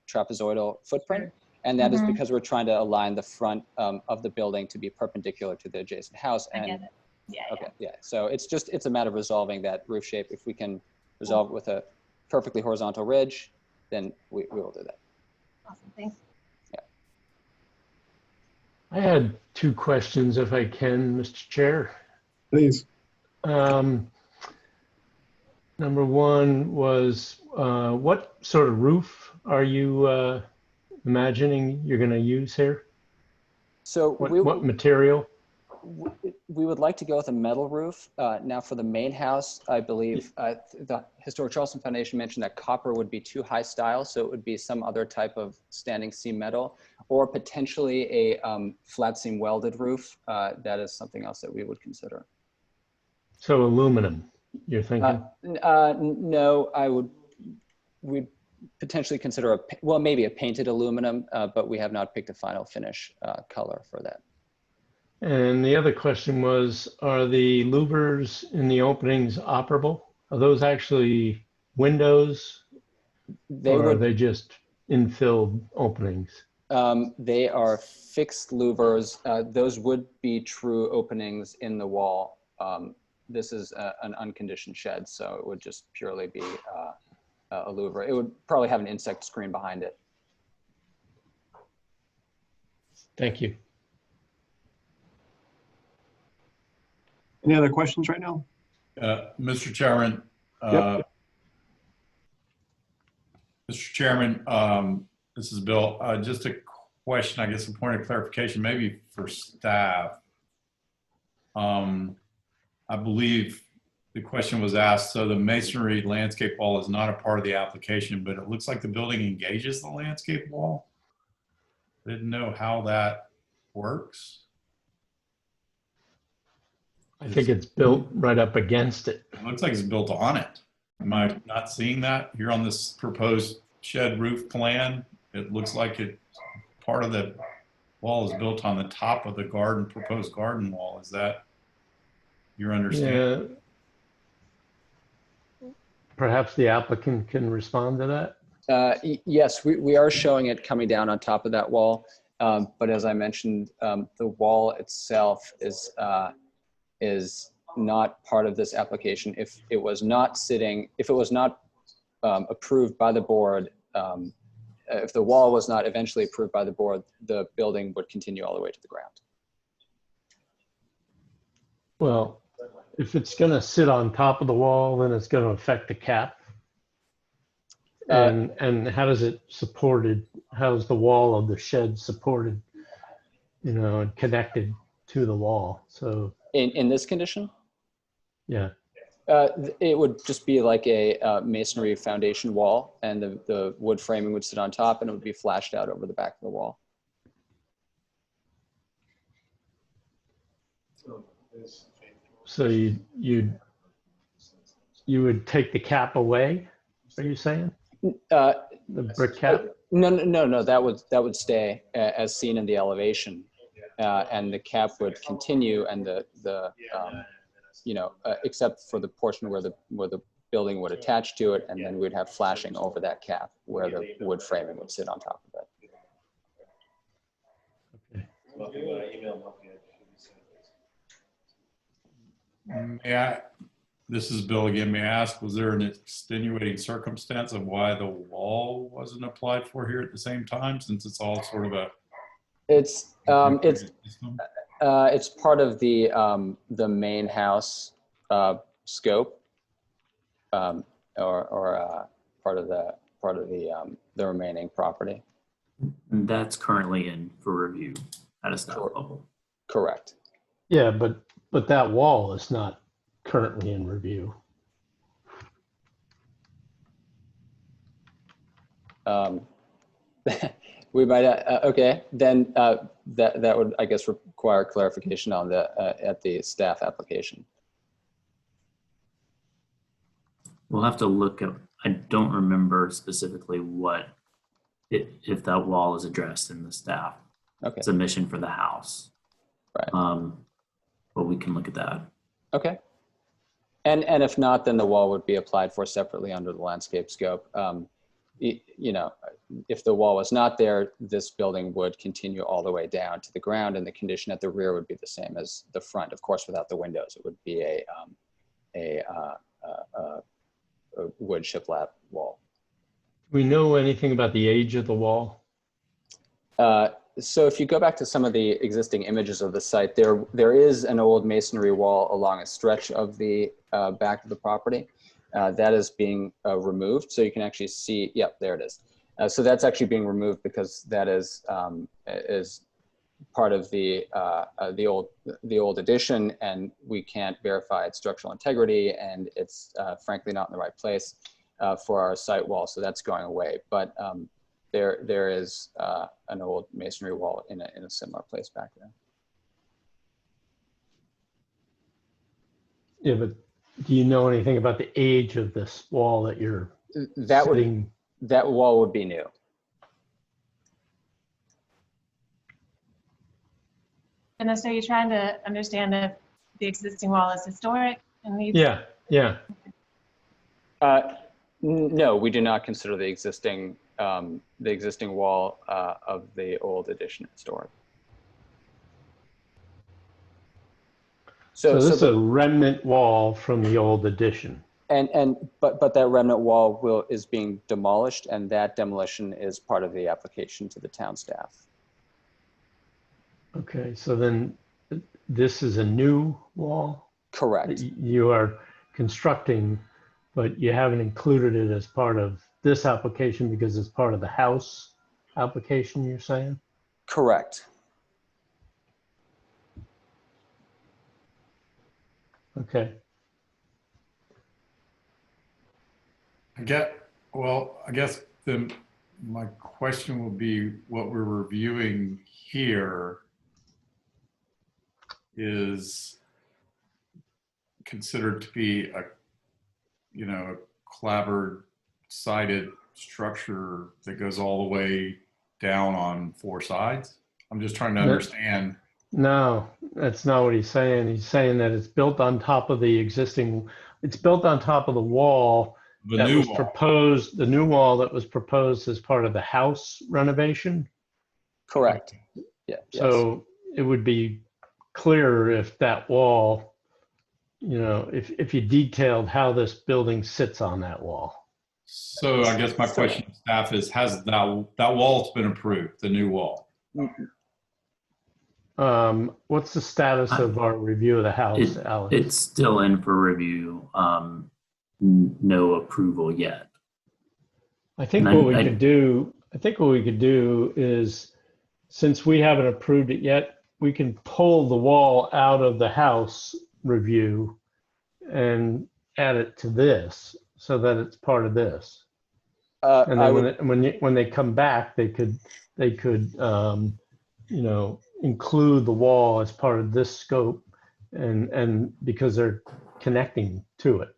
trapezoidal footprint. And that is because we're trying to align the front of the building to be perpendicular to the adjacent house. And, I get it. Yeah. Okay. Yeah. So it's a matter of resolving that roof shape. If we can resolve it with a perfectly horizontal ridge, then we will do that. Awesome. Thanks. Yeah. I had two questions, if I can, Mr. Chair. Please. Number one was, what sort of roof are you imagining you're going to use here? So what material? We would like to go with a metal roof. Now for the main house, I believe the Historic Charleston Foundation mentioned that copper would be too high style, so it would be some other type of standing seam metal, or potentially a flat seam welded roof. That is something else that we would consider. So aluminum, you're thinking? No, we'd potentially consider maybe a painted aluminum, but we have not picked a final finish color for that. And the other question was, are the louvers in the openings operable? Are those actually windows, or are they just infilled openings? They are fixed louvers. Those would be true openings in the wall. This is an unconditioned shed, so it would just purely be a louver. It would probably have an insect screen behind it. Thank you. Any other questions right now? Mr. Chairman, Yep. Mr. Chairman, this is Bill. Just a question, I guess a point of clarification, maybe for staff. I believe the question was asked, so the masonry landscape wall is not a part of the application, but it looks like the building engages the landscape wall. I didn't know how that works. I think it's built right up against it. It looks like it's built on it. Am I not seeing that here on this proposed shed roof plan? It looks like part of the wall is built on the top of the proposed garden wall. Is that your understanding? Yeah. Perhaps the applicant can respond to that. Yes, we are showing it coming down on top of that wall. But as I mentioned, the wall itself is not part of this application. If it was not approved by the board, if the wall was not eventually approved by the board, the building would continue all the way to the ground. Well, if it's going to sit on top of the wall, then it's going to affect the cap. And how does it supported? How's the wall of the shed supported? And connected to the wall. So in this condition, yeah. It would just be like a masonry foundation wall, and the wood framing would sit on top, and it would be flashed out over the back of the wall. So you would take the cap away? Are you saying the brick cap? No. That would stay as seen in the elevation, and the cap would continue, and except for the portion where the building would attach to it, and then we'd have flashing over that cap where the wood framing would sit on top of it. This is Bill again. May I ask, was there an extenuating circumstance of why the wall wasn't applied for here at the same time, since it's all sort of a? It's part of the main house scope, or part of the remaining property. And that's currently in for review at a staff level. Correct. Yeah, but that wall is not currently in review. We might, okay, then that would, I guess, require clarification on at the staff application. We'll have to look at, I don't remember specifically if that wall is addressed in the staff submission for the house. Right. But we can look at that. Okay. And if not, then the wall would be applied for separately under the landscape scope. If the wall was not there, this building would continue all the way down to the ground, and the condition at the rear would be the same as the front. Of course, without the windows, it would be a wood shiplap wall. Do we know anything about the age of the wall? So if you go back to some of the existing images of the site, there is an old masonry wall along a stretch of the back of the property. That is being removed, so you can actually see, yep, there it is. So that's actually being removed because that is part of the old addition, and we can't verify its structural integrity, and it's frankly not in the right place for our site wall, so that's going away. But there is an old masonry wall in a similar place back there. Yeah, but do you know anything about the age of this wall that you're sitting? That wall would be new. And so you're trying to understand if the existing wall is historic and needs. Yeah. No, we do not consider the existing wall of the old addition historic. So this is a remnant wall from the old addition. But that remnant wall is being demolished, and that demolition is part of the application to the town staff. Okay, so then this is a new wall? Correct. You are constructing, but you haven't included it as part of this application because it's part of the house application, you're saying? Correct. Okay. I guess my question will be, what we're reviewing here is considered to be a clapboard sided structure that goes all the way down on four sides. I'm just trying to understand. No, that's not what he's saying. He's saying that it's built on top of the existing, it's built on top of the wall that was proposed, the new wall that was proposed as part of the house renovation. Correct. Yeah. So it would be clearer if that wall, if you detailed how this building sits on that wall. So I guess my question to staff is, has that wall's been approved, the new wall? What's the status of our review of the house, Alex? It's still in for review. No approval yet. I think what we could do is, since we haven't approved it yet, we can pull the wall out of the house review and add it to this so that it's part of this. And then when they come back, they could you know, include the wall as part of this scope, and because they're connecting to it.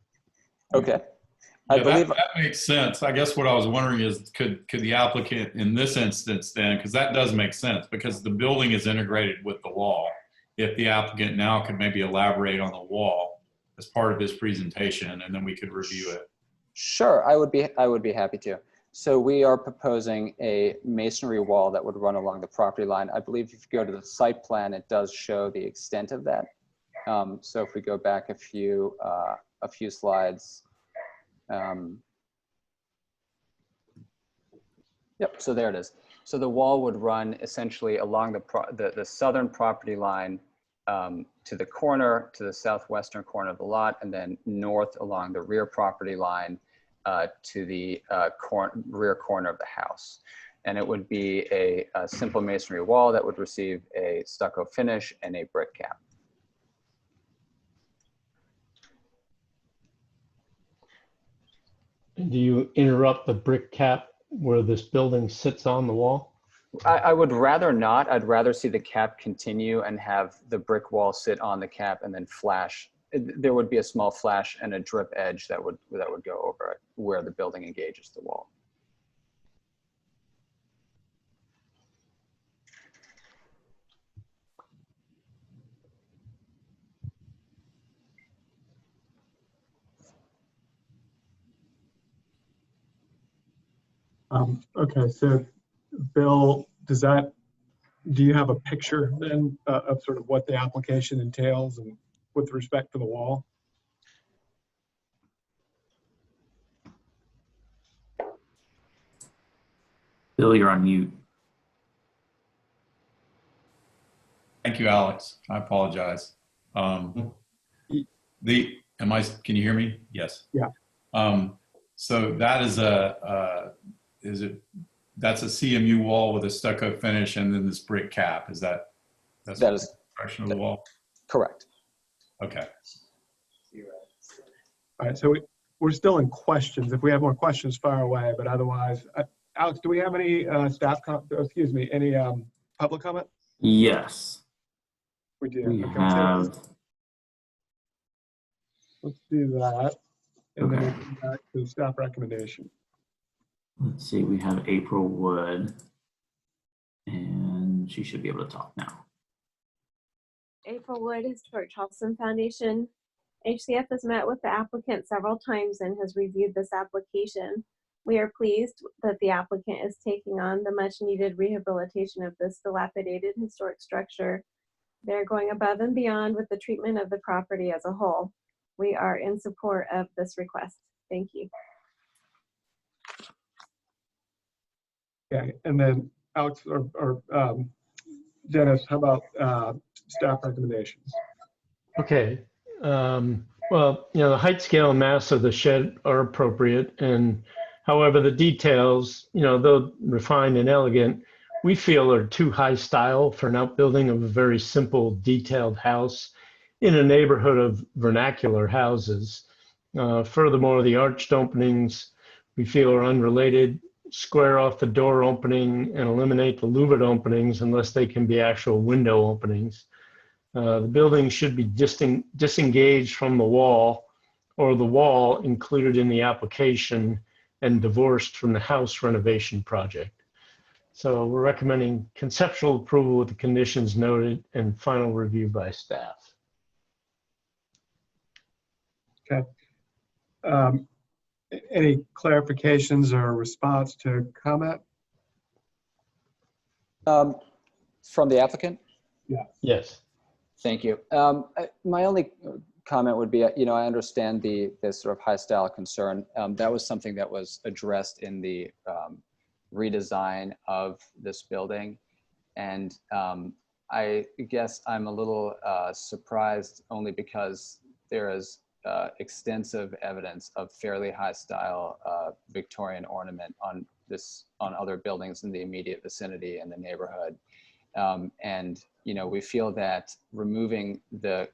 Okay. I believe that makes sense. I guess what I was wondering is, could the applicant in this instance then, because that does make sense, because the building is integrated with the wall. If the applicant now could maybe elaborate on the wall as part of his presentation, and then we could review it. Sure, I would be happy to. So we are proposing a masonry wall that would run along the property line. I believe if you go to the site plan, it does show the extent of that. So if we go back a few slides. Yep, so there it is. So the wall would run essentially along the southern property line to the corner, to the southwestern corner of the lot, and then north along the rear property line to the rear corner of the house. And it would be a simple masonry wall that would receive a stucco finish and a brick cap. Do you interrupt the brick cap where this building sits on the wall? I would rather not. I'd rather see the cap continue and have the brick wall sit on the cap and then flash. There would be a small flash and a drip edge that would go over it where the building engages the wall. Okay, so Bill, do you have a picture then of sort of what the application entails and with respect to the wall? Bill, you're on mute. Thank you, Alex. I apologize. Can you hear me? Yes. Yeah. So that is that's a CMU wall with a stucco finish and then this brick cap. That is construction of the wall? Correct. Okay. All right, so we're still in questions. If we have more questions, fire away, but otherwise, Alex, do we have any any public comment? Yes. We do. We Okay, have. let's do that. And Okay. then we'll come back to the staff recommendation. Let's see, we have April Wood, and she should be able to talk now. April Wood, Historic Charleston Foundation. HCF has met with the applicant several times and has reviewed this application. We are pleased that the applicant is taking on the much needed rehabilitation of this dilapidated historic structure. They're going above and beyond with the treatment of the property as a whole. We are in support of this request. Thank you. Okay, and then Alex or Dennis, how about staff recommendations? Okay. Well, you know, the height, scale, and mass of the shed are appropriate, and however, the details, you know, though refined and elegant, we feel are too high style for an outbuilding of a very simple, detailed house in a neighborhood of vernacular houses. Furthermore, the arched openings we feel are unrelated. Square off the door opening and eliminate the louvered openings unless they can be actual window openings. The building should be disengaged from the wall, or the wall included in the application and divorced from the house renovation project. So we're recommending conceptual approval with the conditions noted and final review by staff. Okay. Any clarifications or response to comment? From the applicant? Yeah. Yes. Thank you. My only comment would be, you know, I understand this sort of high style concern. That was something that was addressed in the redesign of this building. And I guess I'm a little surprised only because there is extensive evidence of fairly high style Victorian ornament on other buildings in the immediate vicinity in the neighborhood. And, you know, we feel that removing the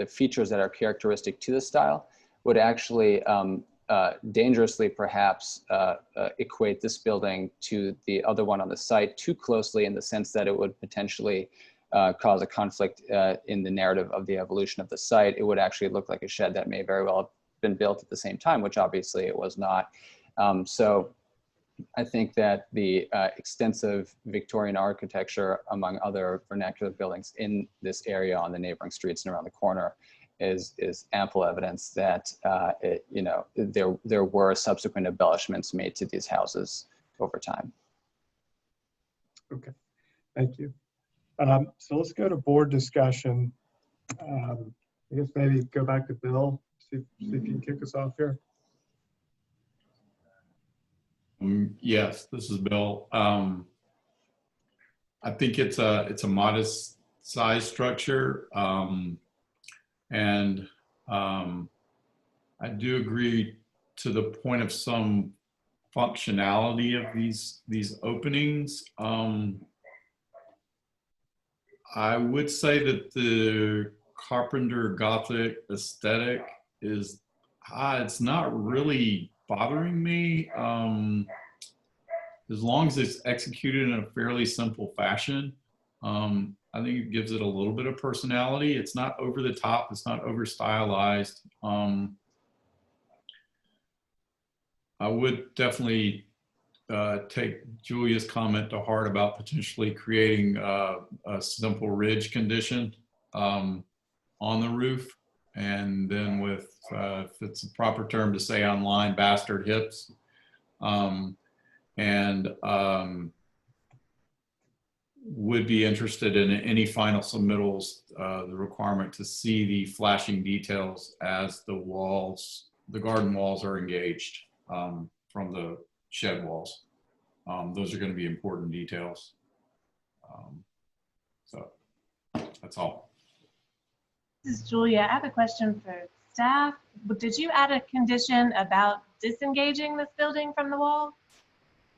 features that are characteristic to the style would actually dangerously perhaps equate this building to the other one on the site too closely, in the sense that it would potentially cause a conflict in the narrative of the evolution of the site. It would actually look like a shed that may very well have been built at the same time, which obviously it was not. So I think that the extensive Victorian architecture, among other vernacular buildings in this area on the neighboring streets and around the corner, is ample evidence that there were subsequent embellishments made to these houses over time. Okay, thank you. So let's go to board discussion. I guess maybe go back to Bill, see if you can kick us off here. Yes, this is Bill. I think it's a modest size structure, and I do agree to the point of some functionality of these openings. I would say that the Carpenter Gothic aesthetic is it's not really bothering me, as long as it's executed in a fairly simple fashion. I think it gives it a little bit of personality. It's not over the top. It's not over stylized. I would definitely take Julia's comment to heart about potentially creating a simple ridge condition on the roof. And then with, if it's a proper term to say online, bastard hips. Would be interested in any final submittals, the requirement to see the flashing details as the walls, the garden walls are engaged from the shed walls. Those are going to be important details. So that's all. This is Julia. I have a question for staff. Did you add a condition about disengaging this building from the wall?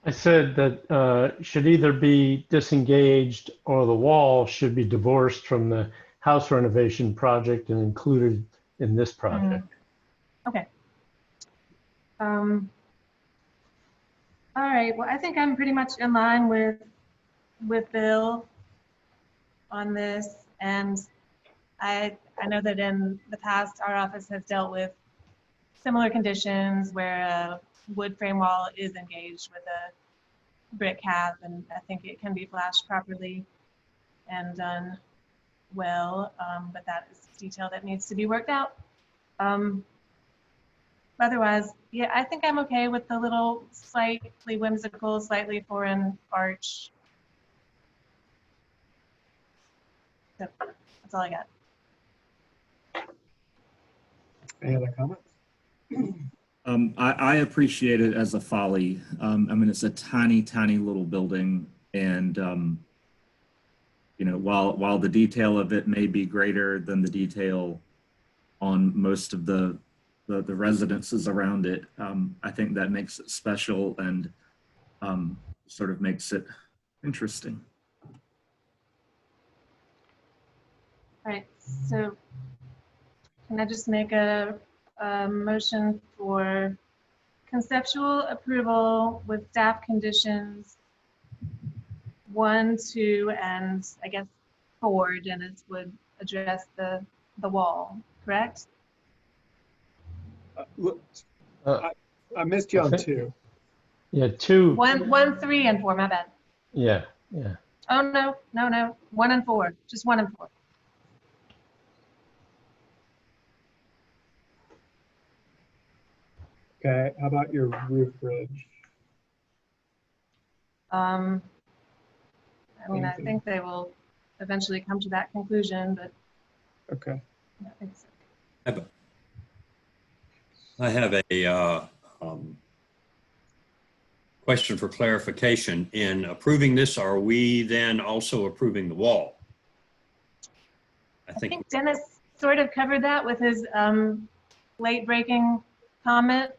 I said that should either be disengaged or the wall should be divorced from the house renovation project and included in this project. Okay. All right. Well, I think I'm pretty much in line with Bill on this, and I know that in the past our office has dealt with similar conditions where a wood frame wall is engaged with a brick cap, and I think it can be flashed properly and done well, but that is detail that needs to be worked out. Otherwise, yeah, I think I'm okay with the little slightly whimsical, slightly foreign arch. So that's all I got. Any other comments? I appreciate it as a folly. I mean, it's a tiny, tiny little building, and you know, while the detail of it may be greater than the detail on most of the residences around it, I think that makes it special and sort of makes it interesting. All right. So can I just make a motion for conceptual approval with staff conditions 1, 2, and I guess 4, Dennis would address the wall, correct? Look, I missed you on 2. Yeah, 2. 1, 3, and 4, my bad. Yeah. Oh, no, 1 and 4, just 1 and 4. Okay, how about your roof ridge? I mean, I think they will eventually come to that conclusion, but okay. I think so. I have a question for clarification. In approving this, are we then also approving the wall? I think Dennis sort of covered that with his late breaking comment.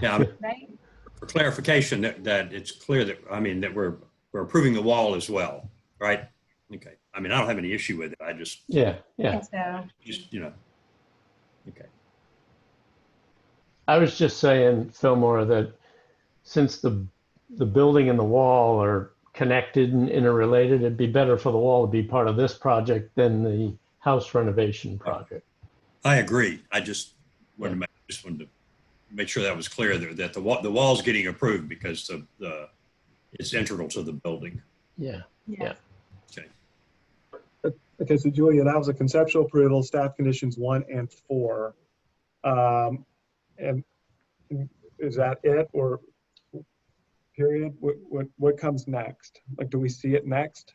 Yeah, Right? for clarification, that it's clear that, I mean, that we're approving the wall as well, right? Okay, I mean, I don't have any issue with it. I just, Yeah, I yeah. think so. just, you know, okay. I was just saying, Fillmore, that since the building and the wall are connected and interrelated, it'd be better for the wall to be part of this project than the house renovation project. I agree. I just wanted to make sure that was clear there, that the wall's getting approved because it's integral to the building. Yeah. Yeah. Okay. Okay, so Julia, that was a conceptual approval, staff conditions 1 and 4. And is that it, or period? What comes next? Like, do we see it next?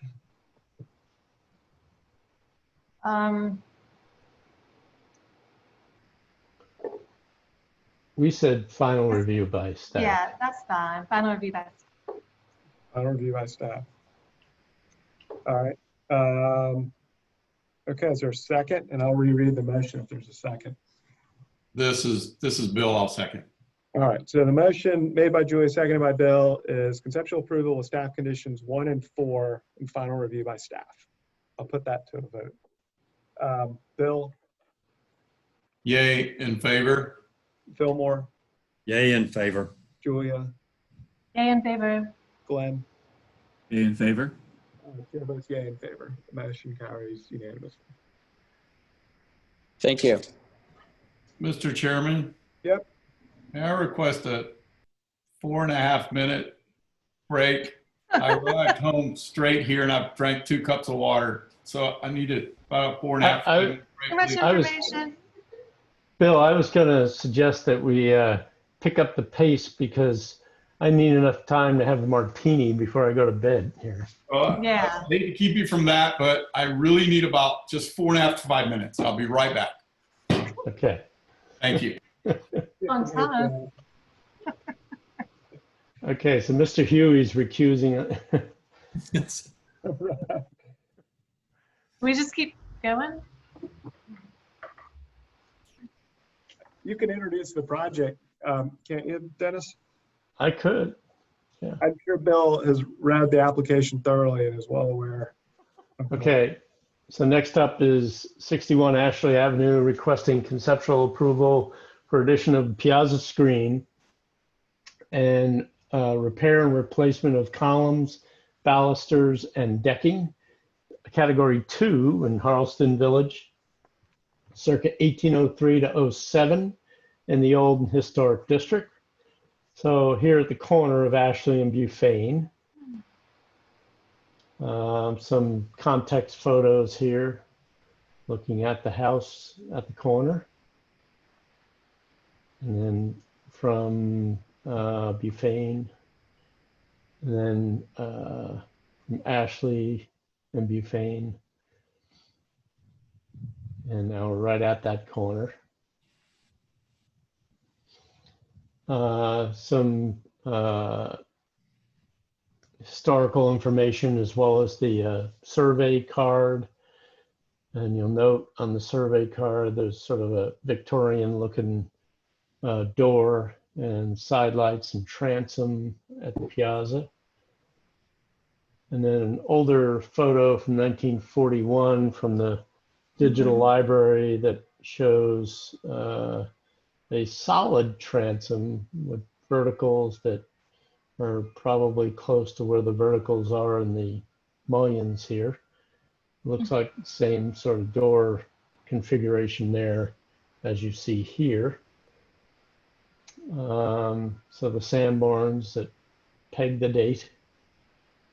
We said final review by staff. Yeah, that's fine. Final review by staff. Final review by staff. All right. Okay, is there a second? And I'll reread the motion if there's a second. This is Bill. I'll second. All right, so the motion made by Julia, seconded by Bill, is conceptual approval of staff conditions 1 and 4 and final review by staff. I'll put that to a vote. Bill, Yay, in favor. Fillmore, Yay, in favor. Julia, Yay in favor. Glenn. Yay in favor? Chair votes yay in favor. The motion carries unanimously. Thank you. Mr. Chairman, Yep. may I request a 4.5-minute break? I arrived home straight here and I've drank 2 cups of water. So I need about a 4.5-minute Too much break. information. Bill, I was going to suggest that we pick up the pace because I need enough time to have a martini before I go to bed here. Yeah. I hate to keep you from that, but I really need about just 4.5 to 5 minutes. I'll be right back. Okay. Thank you. On time. Okay, so Mr. Huey's recusing. We just keep going? You can introduce the project, can't you, Dennis? I could. Yeah. I'm sure Bill has read the application thoroughly and is well aware. Okay, so next up is 61 Ashley Avenue, requesting conceptual approval for addition of piazza screen and repair and replacement of columns, balusters, and decking. Category 2 in Charleston Village, circa 1803 to 07 in the old and historic district. So here at the corner of Ashley and Bufane. Some context photos here, looking at the house at the corner. And then from Bufane, and then from Ashley and Bufane. And now we're right at that corner. Some historical information as well as the survey card. And you'll note on the survey card, there's sort of a Victorian looking door and side lights and transom at the piazza. And then an older photo from 1941 from the digital library that shows a solid transom with verticals that are probably close to where the verticals are in the mullions here. Looks like the same sort of door configuration there as you see here. So the Sanborns that peg the date.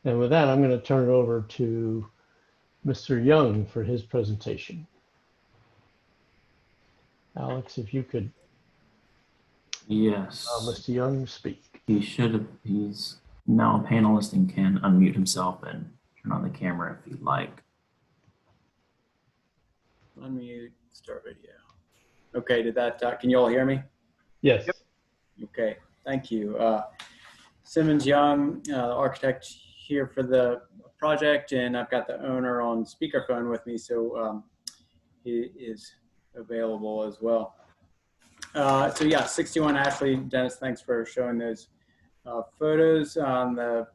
And with that, I'm going to turn it over to Mr. Young for his presentation. Alex, if you could. Yes. Mr. Young, speak. He's now a panelist and can unmute himself and turn on the camera if he'd like. Unmute, start video. Okay, did that, can you all hear me? Yes. Yep. Okay, thank you. Simmons Young, architect here for the project, and I've got the owner on speakerphone with me, so he is available as well. So yeah, 61 Ashley. Dennis, thanks for showing those Photos on the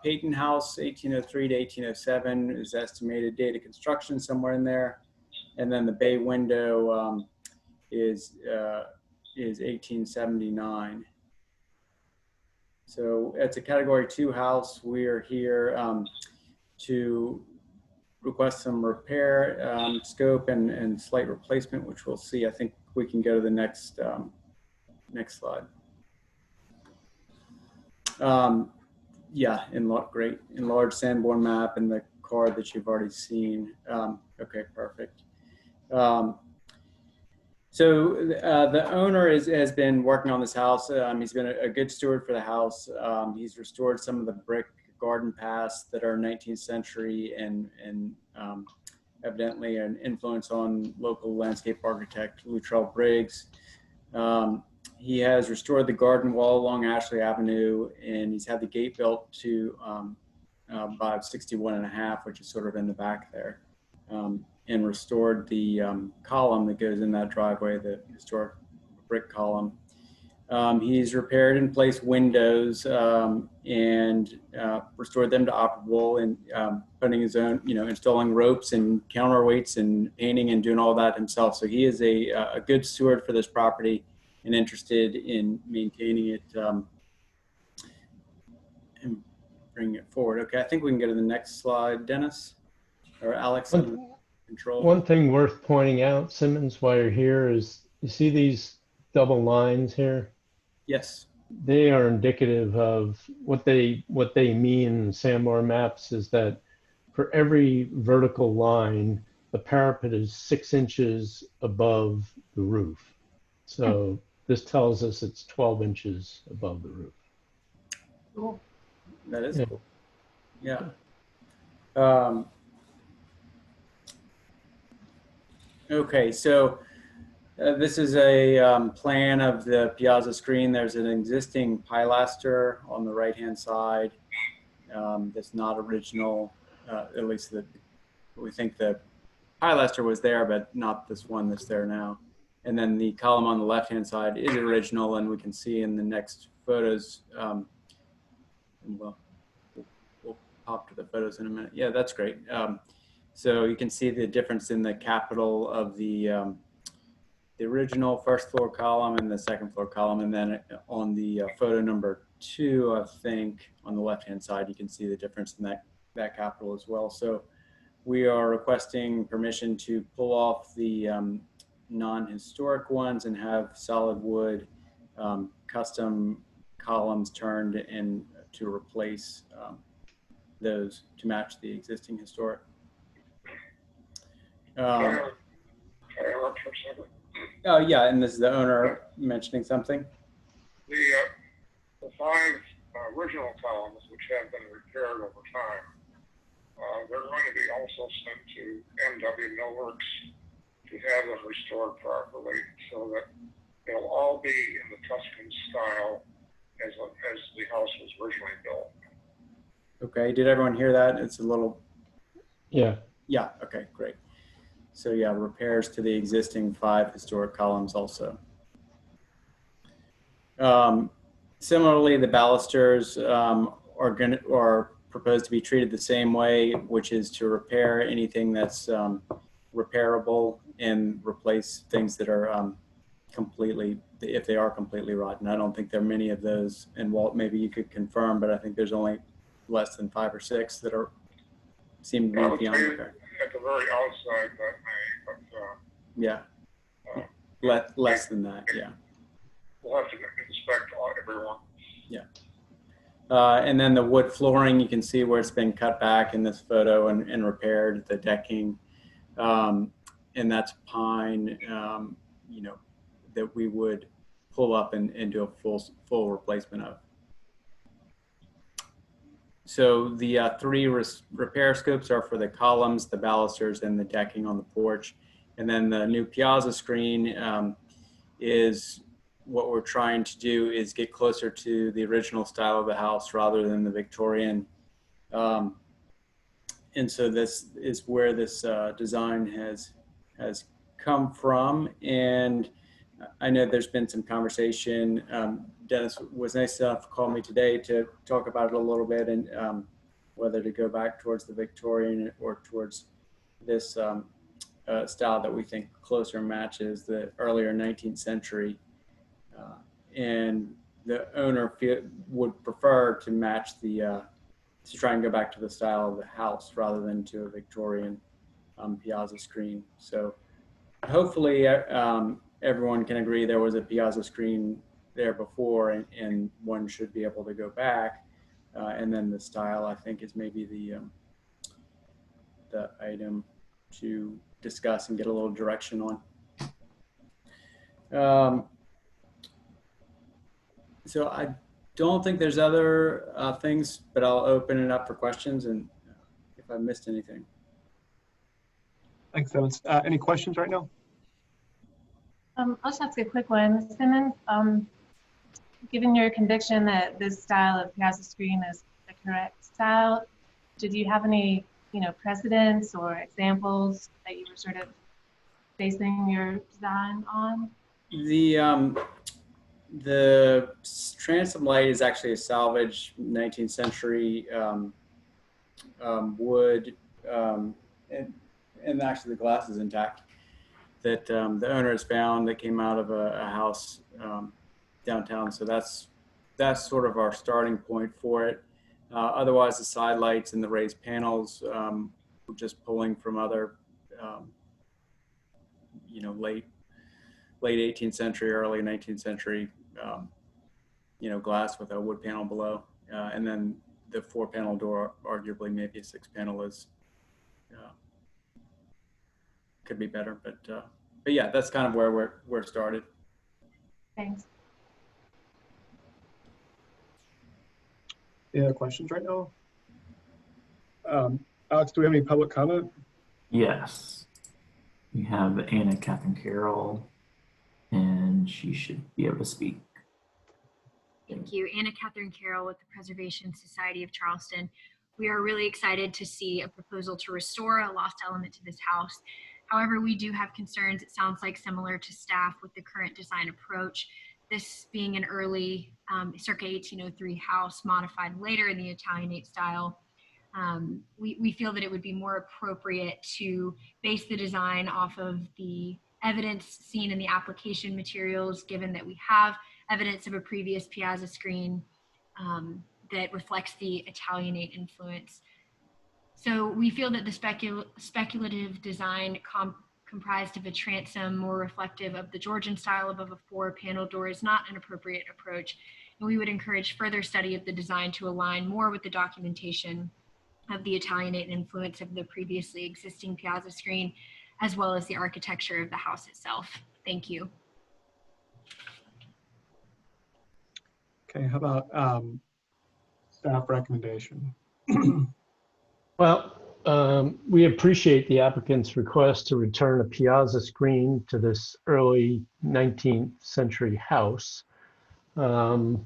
Peyton House, 1803 to 1807 is estimated date of construction somewhere in there. And then the bay window is 1879. So it's a Category 2 house. We are here to request some repair scope and slight replacement, which we'll see. I think we can go to the next slide. Yeah, great. Enlarged Sanborn map and the card that you've already seen. Okay, perfect. So the owner has been working on this house. He's been a good steward for the house. He's restored some of the brick garden paths that are 19th century and evidently an influence on local landscape architect Luttrell Briggs. He has restored the garden wall along Ashley Avenue, and he's had the gate built to by 61.5, which is sort of in the back there, and restored the column that goes in that driveway, the historic brick column. He's repaired and placed windows and restored them to operable, and putting his own, installing ropes and counterweights and painting and doing all that himself. So he is a good steward for this property and interested in maintaining it and bringing it forward. Okay, I think we can go to the next slide, Dennis or Alex. Control. One thing worth pointing out, Simmons, while you're here, is you see these double lines here? Yes. They are indicative of what they mean in Sanborn maps is that for every vertical line, the parapet is 6 inches above the roof. So this tells us it's 12 inches above the roof. Cool. That is cool. Yeah. Okay, so this is a plan of the piazza screen. There's an existing pilaster on the right-hand side that's not original. At least we think the pilaster was there, but not this one that's there now. And then the column on the left-hand side is original, and we can see in the next photos. We'll pop to the photos in a minute. Yeah, that's great. So you can see the difference in the capital of the original first floor column and the second floor column. And then on the photo number 2, I think on the left-hand side, you can see the difference in that capital as well. So we are requesting permission to pull off the non-historic ones and have solid wood custom columns turned in to replace those to match the existing historic. Oh yeah, and this is the owner mentioning something. The 5 original columns, which have been repaired over time, they're going to be also sent to MW Millworks to have them restored properly, so that they'll all be in the Tuscan style as the house was originally built. Okay, did everyone hear that? It's a little. Yeah. Yeah. Okay, great. So yeah, repairs to the existing 5 historic columns also. Similarly, the balusters are proposed to be treated the same way, which is to repair anything that's repairable and replace things that are completely, if they are completely rotten. I don't think there are many of those. And Walt, maybe you could confirm, but I think there's only less than 5 or 6 that seem to be beyond repair. At the very outside, that may, but yeah, less than that. Yeah, we'll have to inspect everyone. Yeah, and then the wood flooring, you can see where it's been cut back in this photo and repaired. The decking, and that's pine. That we would pull up and do a full replacement of. So the 3 repair scopes are for the columns, the balusters, and the decking on the porch. And then the new piazza screen is what we're trying to do is get closer to the original style of the house rather than the Victorian. And so this is where this design has come from. And I know there's been some conversation. Dennis was nice enough to call me today to talk about it a little bit, and whether to go back towards the Victorian or towards this style that we think closer matches the earlier 19th century. And the owner would prefer to match the, to try and go back to the style of the house rather than to a Victorian piazza screen. So hopefully everyone can agree there was a piazza screen there before, and one should be able to go back. And then the style, I think, is maybe the item to discuss and get a little direction on. So I don't think there's other things, but I'll open it up for questions and if I missed anything. Thanks, Simmons. Any questions right now? I'll just ask a quick one. Simmons, given your conviction that this style of piazza screen is the correct style, did you have any, precedents or examples that you were sort of basing your design on? The transom light is actually a salvage 19th century wood, and actually the glass is intact, that the owner has found that came out of a house downtown. So that's sort of our starting point for it. Otherwise, the side lights and the raised panels, we're just pulling from other, late 18th century, early 19th century, glass with a wood panel below. And then the 4-panel door, arguably maybe a 6-panel is, could be better, but yeah, that's kind of where we're started. Thanks. Any other questions right now? Alex, do we have any public comment? Yes. We have Anna Catherine Carroll, and she should be able to speak. Thank you. Anna Catherine Carroll with the Preservation Society of Charleston. We are really excited to see a proposal to restore a lost element to this house. However, we do have concerns, it sounds like similar to staff, with the current design approach. This being an early circa 1803 house modified later in the Italianate style, we feel that it would be more appropriate to base the design off of the evidence seen in the application materials, given that we have evidence of a previous piazza screen that reflects the Italianate influence. So we feel that the speculative design comprised of a transom more reflective of the Georgian style above a 4-panel door is not an appropriate approach. And we would encourage further study of the design to align more with the documentation of the Italianate influence of the previously existing piazza screen, as well as the architecture of the house itself. Thank you. Okay, how about staff recommendation? Well, we appreciate the applicant's request to return a piazza screen to this early 19th century house. And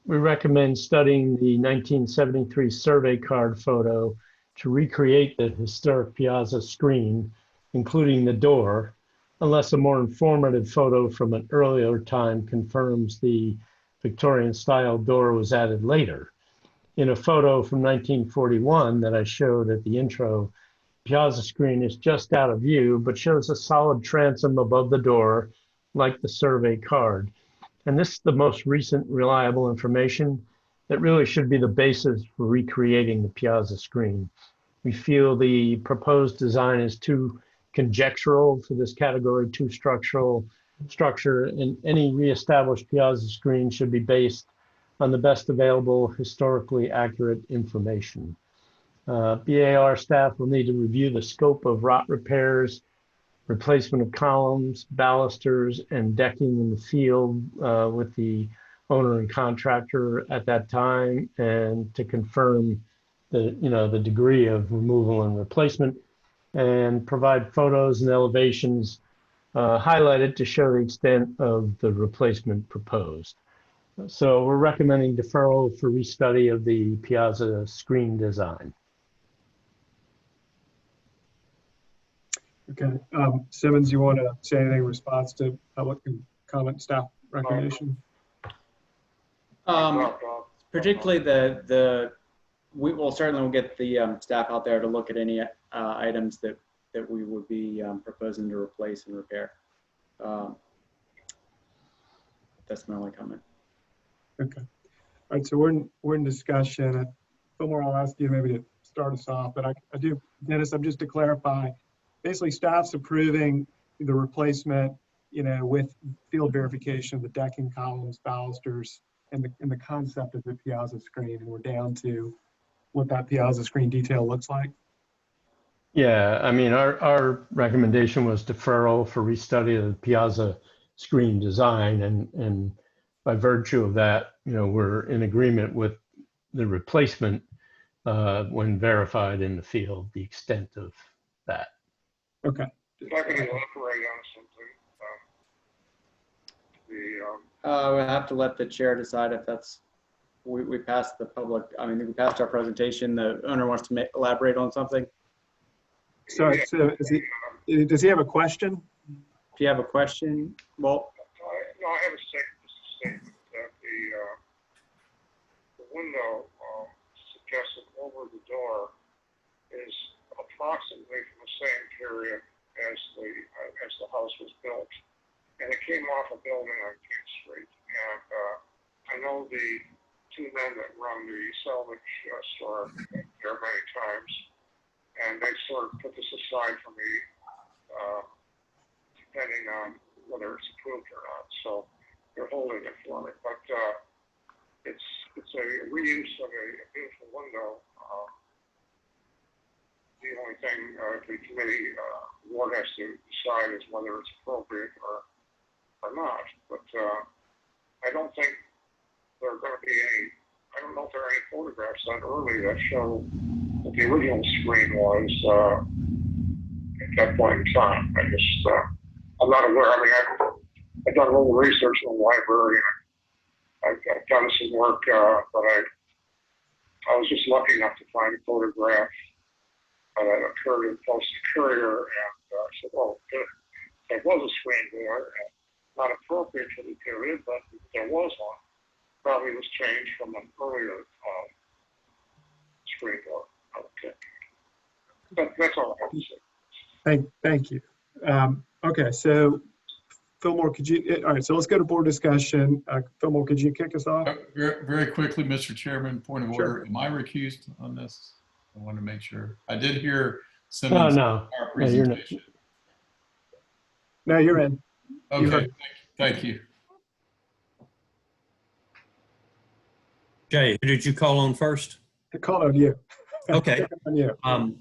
we recommend studying the 1973 survey card photo to recreate the historic piazza screen, including the door, unless a more informative photo from an earlier time confirms the Victorian style door was added later. In a photo from 1941 that I showed at the intro, piazza screen is just out of view, but shows a solid transom above the door, like the survey card. And this is the most recent reliable information that really should be the basis for recreating the piazza screen. We feel the proposed design is too conjectural for this category 2 structure, and any reestablished piazza screen should be based on the best available historically accurate information. BAR staff will need to review the scope of rot repairs, replacement of columns, balusters, and decking in the field with the owner and contractor at that time, and to confirm the degree of removal and replacement, and provide photos and elevations highlighted to show the extent of the replacement proposed. So we're recommending deferral for restudy of the piazza screen design. Okay. Simmons, you want to say anything in response to public comment staff recommendation? Particularly we will certainly get the staff out there to look at any items that we would be proposing to replace and repair. That's my only comment. Okay. All right. So we're in discussion. Fillmore, I'll ask you maybe to start us off, but I do, Dennis, I'm just to clarify, basically staff's approving the replacement, with field verification of the decking, columns, balusters, and the concept of the piazza screen, and we're down to what that piazza screen detail looks like. Yeah, I mean, our recommendation was deferral for restudy of the piazza screen design, and by virtue of that, we're in agreement with the replacement when verified in the field, the extent of that. Okay. If I could elaborate on something, we'll have to let the chair decide if that's, we passed the public, we passed our presentation. The owner wants to elaborate on something. Sorry, so does he have a question? If you have a question, well. No, I have a statement that the window suggested over the door is approximately from the same period as the house was built, and it came off a building on King Street. And I know the two men that run the salvage store there many times, and they sort of put this aside for me, depending on whether it's approved or not. So they're holding it for me, but it's a reuse of a beautiful window. The only thing the committee board has to decide is whether it's appropriate or not. But I don't think there are going to be any. I don't know if there are any photographs that early that show what the original screen was at that point in time. I'm not aware. I've done a little research in the library. I've done some work, but I was just lucky enough to find a photograph that occurred in Post Courier, and I said, "Oh, good. There was a screen there, not appropriate for the period, but there was one. Probably was changed from an earlier screen door." Okay, but that's all I have to say. Thank you. Okay, so Fillmore, could you? All right, so let's go to board discussion. Fillmore, could you kick us off? Very, very quickly, Mr. Chairman, point of Sure. order. Am I recused on this? I want to make sure. I did hear Simmons' No, presentation. No, you're in. Okay, thank you. Jay, who did you call on first? I called on you. Okay. On you. I'm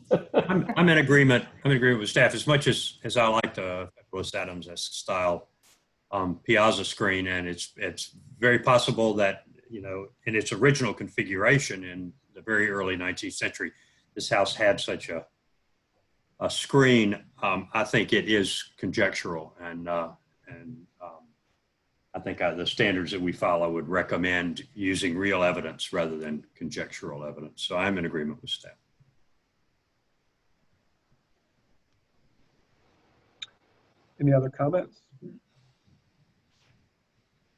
in agreement. I'm in agreement with staff as much as I like the Douglas Adams style piazza screen, and it's very possible that in its original configuration in the very early 19th century, this house had such a screen. I think it is conjectural, and I think the standards that we follow would recommend using real evidence rather than conjectural evidence. So I'm in agreement with staff. Any other comments?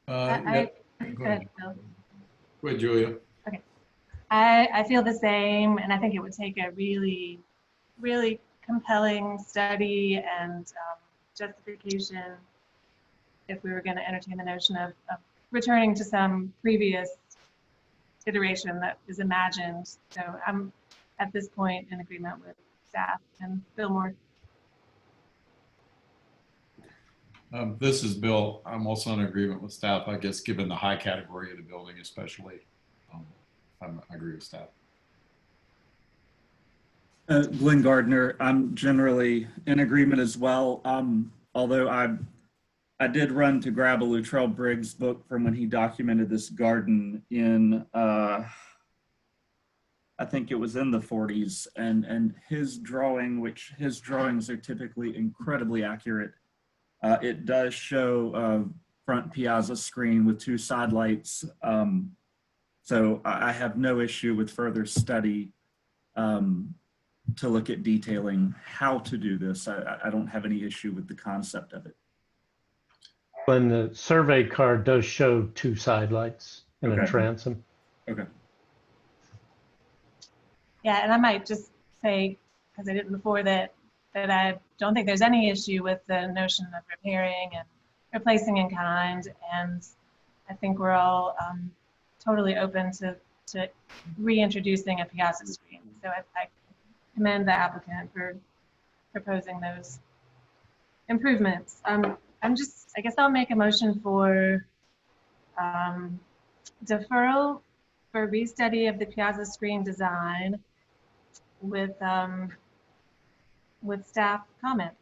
Go ahead, Julia. Okay. I feel the same, and I think it would take a really, really compelling study and justification if we were going to entertain the notion of returning to some previous iteration that is imagined. So I'm at this point in agreement with staff and Fillmore. This is Bill. I'm also in agreement with staff, I guess, given the high category of the building, especially. I agree with staff. Glenn Gardner, I'm generally in agreement as well. Although I did run to grab a Luttrell Briggs book from when he documented this garden in, I think it was in the 40s, and his drawings are typically incredibly accurate. It does show a front piazza screen with two side lights. So I have no issue with further study. to look at detailing how to do this. I don't have any issue with the concept of it. When the survey card does show 2 side lights and a Okay. transom. Okay. Yeah, and I might just say, because I didn't before, that I don't think there's any issue with the notion of repairing and replacing in kind, and I think we're all totally open to reintroducing a piazza screen. So I commend the applicant for proposing those improvements. I guess I'll make a motion for deferral for restudy of the piazza screen design with staff comments.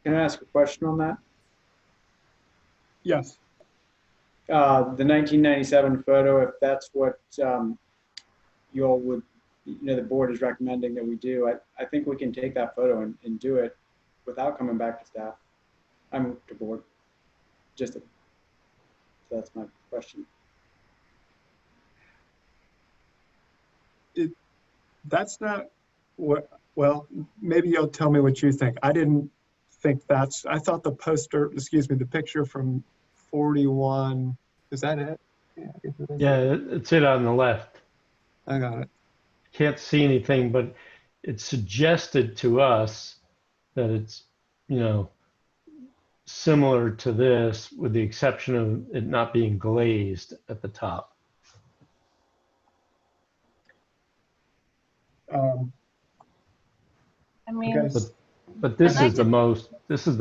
Can I ask a question on that? Yes. The 1997 photo, if that's what you all would, the board is recommending that we do, I think we can take that photo and do it without coming back to staff. I'm to board. So that's my question. That's not what, well, maybe you'll tell me what you think. I didn't think that's, I thought the poster, excuse me, the picture from 41, is that it? Yeah, Yeah, it's it on the left. I got it. Can't see anything, but it suggested to us that it's, similar to this with the exception of it not being glazed at the top. I mean, But this I'd is the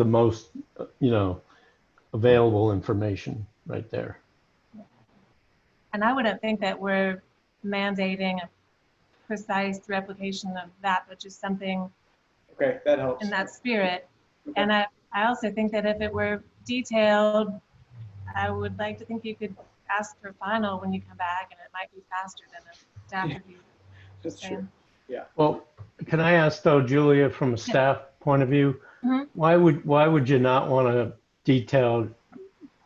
most, available information right there. and I wouldn't think that we're mandating a precise replication of that, but just something Okay, that helps. in that spirit. Okay. And I also think that if it were detailed, I would like to think you could ask for final when you come back, and it might be faster than a staff review. That's true. Yeah. Well, can I ask though, Julia, from a staff point of view, why would you not want to detail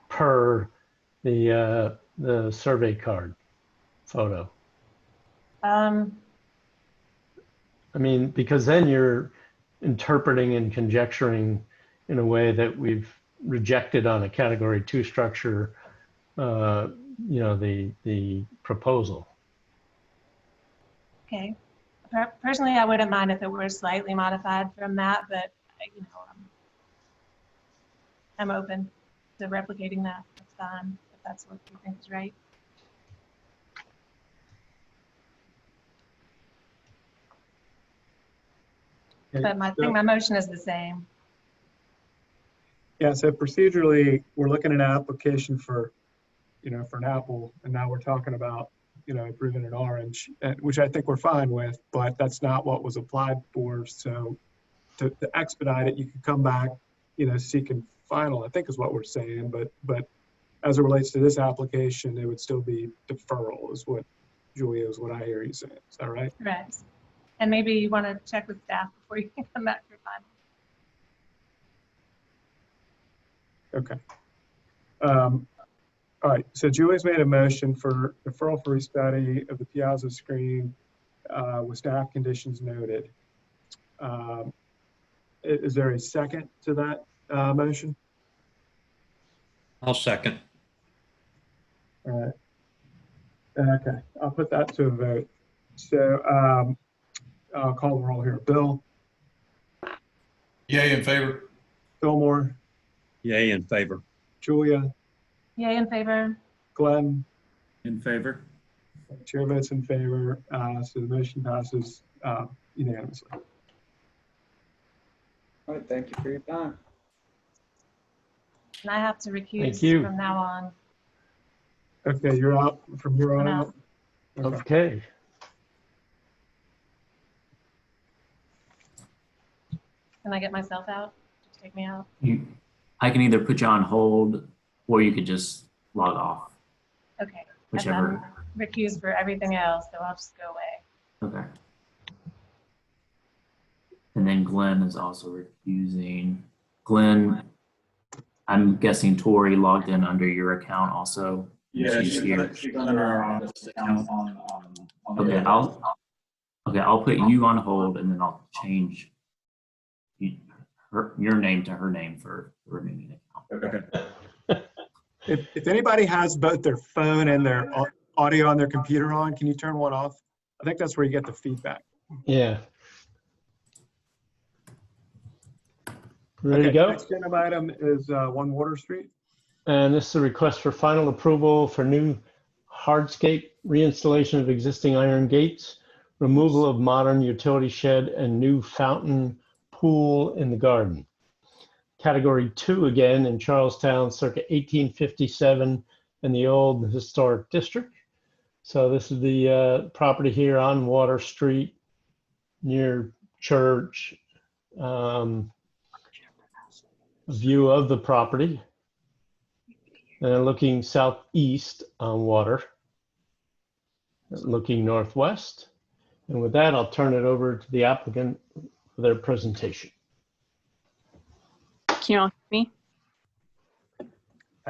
per the survey card photo? I mean, because then you're interpreting and conjecturing in a way that we've rejected on a category 2 structure, the proposal. Okay. Personally, I wouldn't mind if it were slightly modified from that, but I'm open to replicating that. That's fine if that's what you think is right. But I think my motion is the same. Yeah, so procedurally, we're looking at an application for, for an apple, and now we're talking about, approving an orange, which I think we're fine with, but that's not what was applied for. So to expedite it, you could come back, seeking final, I think is what we're saying, but as it relates to this application, it would still be deferral is what, Julia, is what I hear you saying. Is that right? Correct. And maybe you want to check with staff before you can come back for final. Okay. All right, so Julie's made a motion for deferral for restudy of the piazza screen with staff conditions noted. Is there a second to that motion? I'll second. All right. Okay, I'll put that to a vote. So I'll call the roll here. Bill? Yay, in favor. Fillmore? Yay, in favor. Julia? Yay, in favor. Glenn? In favor. Chair votes in favor, so the motion passes unanimously. All right, thank you for your time. And I have to recuse from now on. Okay, you're out from here on out. Okay. Can I get myself out? Just take me out. I can either put you on hold or you could just log off. Okay. Whichever. I'm recused for everything else, so I'll just go away. Okay. And then Glenn is also recusing. Glenn, I'm guessing Tori logged in under your account also. Yeah, she's here. she's under our office account on Okay, Okay, I'll put you on hold and then I'll change your name to her name for the remaining account. Okay. If anybody has both their phone and their audio on their computer on, can you turn one off? I think that's where you get the feedback. Yeah. Ready to go? Next agenda item is 1 Water Street. And this is a request for final approval for new hardscape, reinstallation of existing iron gates, removal of modern utility shed, and new fountain pool in the garden. Category 2 again in Charlestown, circa 1857 in the old historic district. So this is the property here on Water Street near church. View of the property. And looking southeast on Water, looking northwest. And with that, I'll turn it over to the applicant for their presentation. Can you all hear me?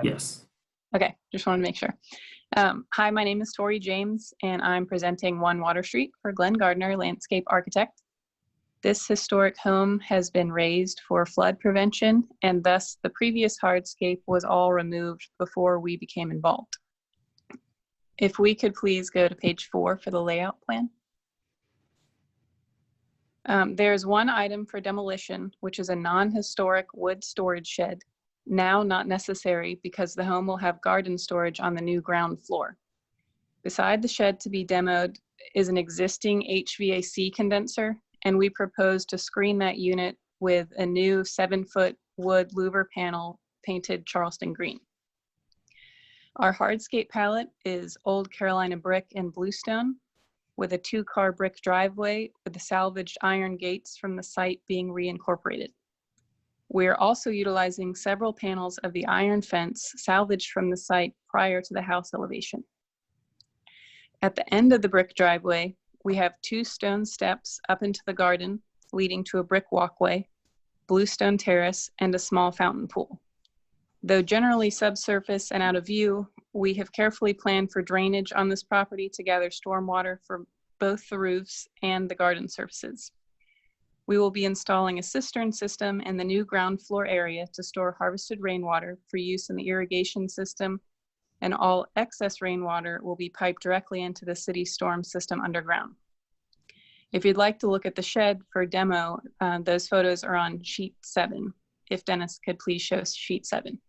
Yes. Okay, just wanted to make sure. Hi, my name is Tori James, and I'm presenting 1 Water Street for Glenn Gardner, landscape architect. This historic home has been raised for flood prevention, and thus the previous hardscape was all removed before we became involved. If we could please go to page 4 for the layout plan. There's one item for demolition, which is a non-historic wood storage shed, now not necessary because the home will have garden storage on the new ground floor. Beside the shed to be demoed is an existing HVAC condenser, and we propose to screen that unit with a new 7-foot wood louver panel painted Charleston green. Our hardscape palette is Old Carolina brick and bluestone with a 2-car brick driveway with the salvaged iron gates from the site being reincorporated. We're also utilizing several panels of the iron fence salvaged from the site prior to the house elevation. At the end of the brick driveway, we have 2 stone steps up into the garden leading to a brick walkway, bluestone terrace, and a small fountain pool. Though generally subsurface and out of view, we have carefully planned for drainage on this property to gather stormwater for both the roofs and the garden surfaces. We will be installing a cistern system in the new ground floor area to store harvested rainwater for use in the irrigation system, and all excess rainwater will be piped directly into the city storm system underground. If you'd like to look at the shed for demo, those photos are on sheet 7. If Dennis could please show sheet 7.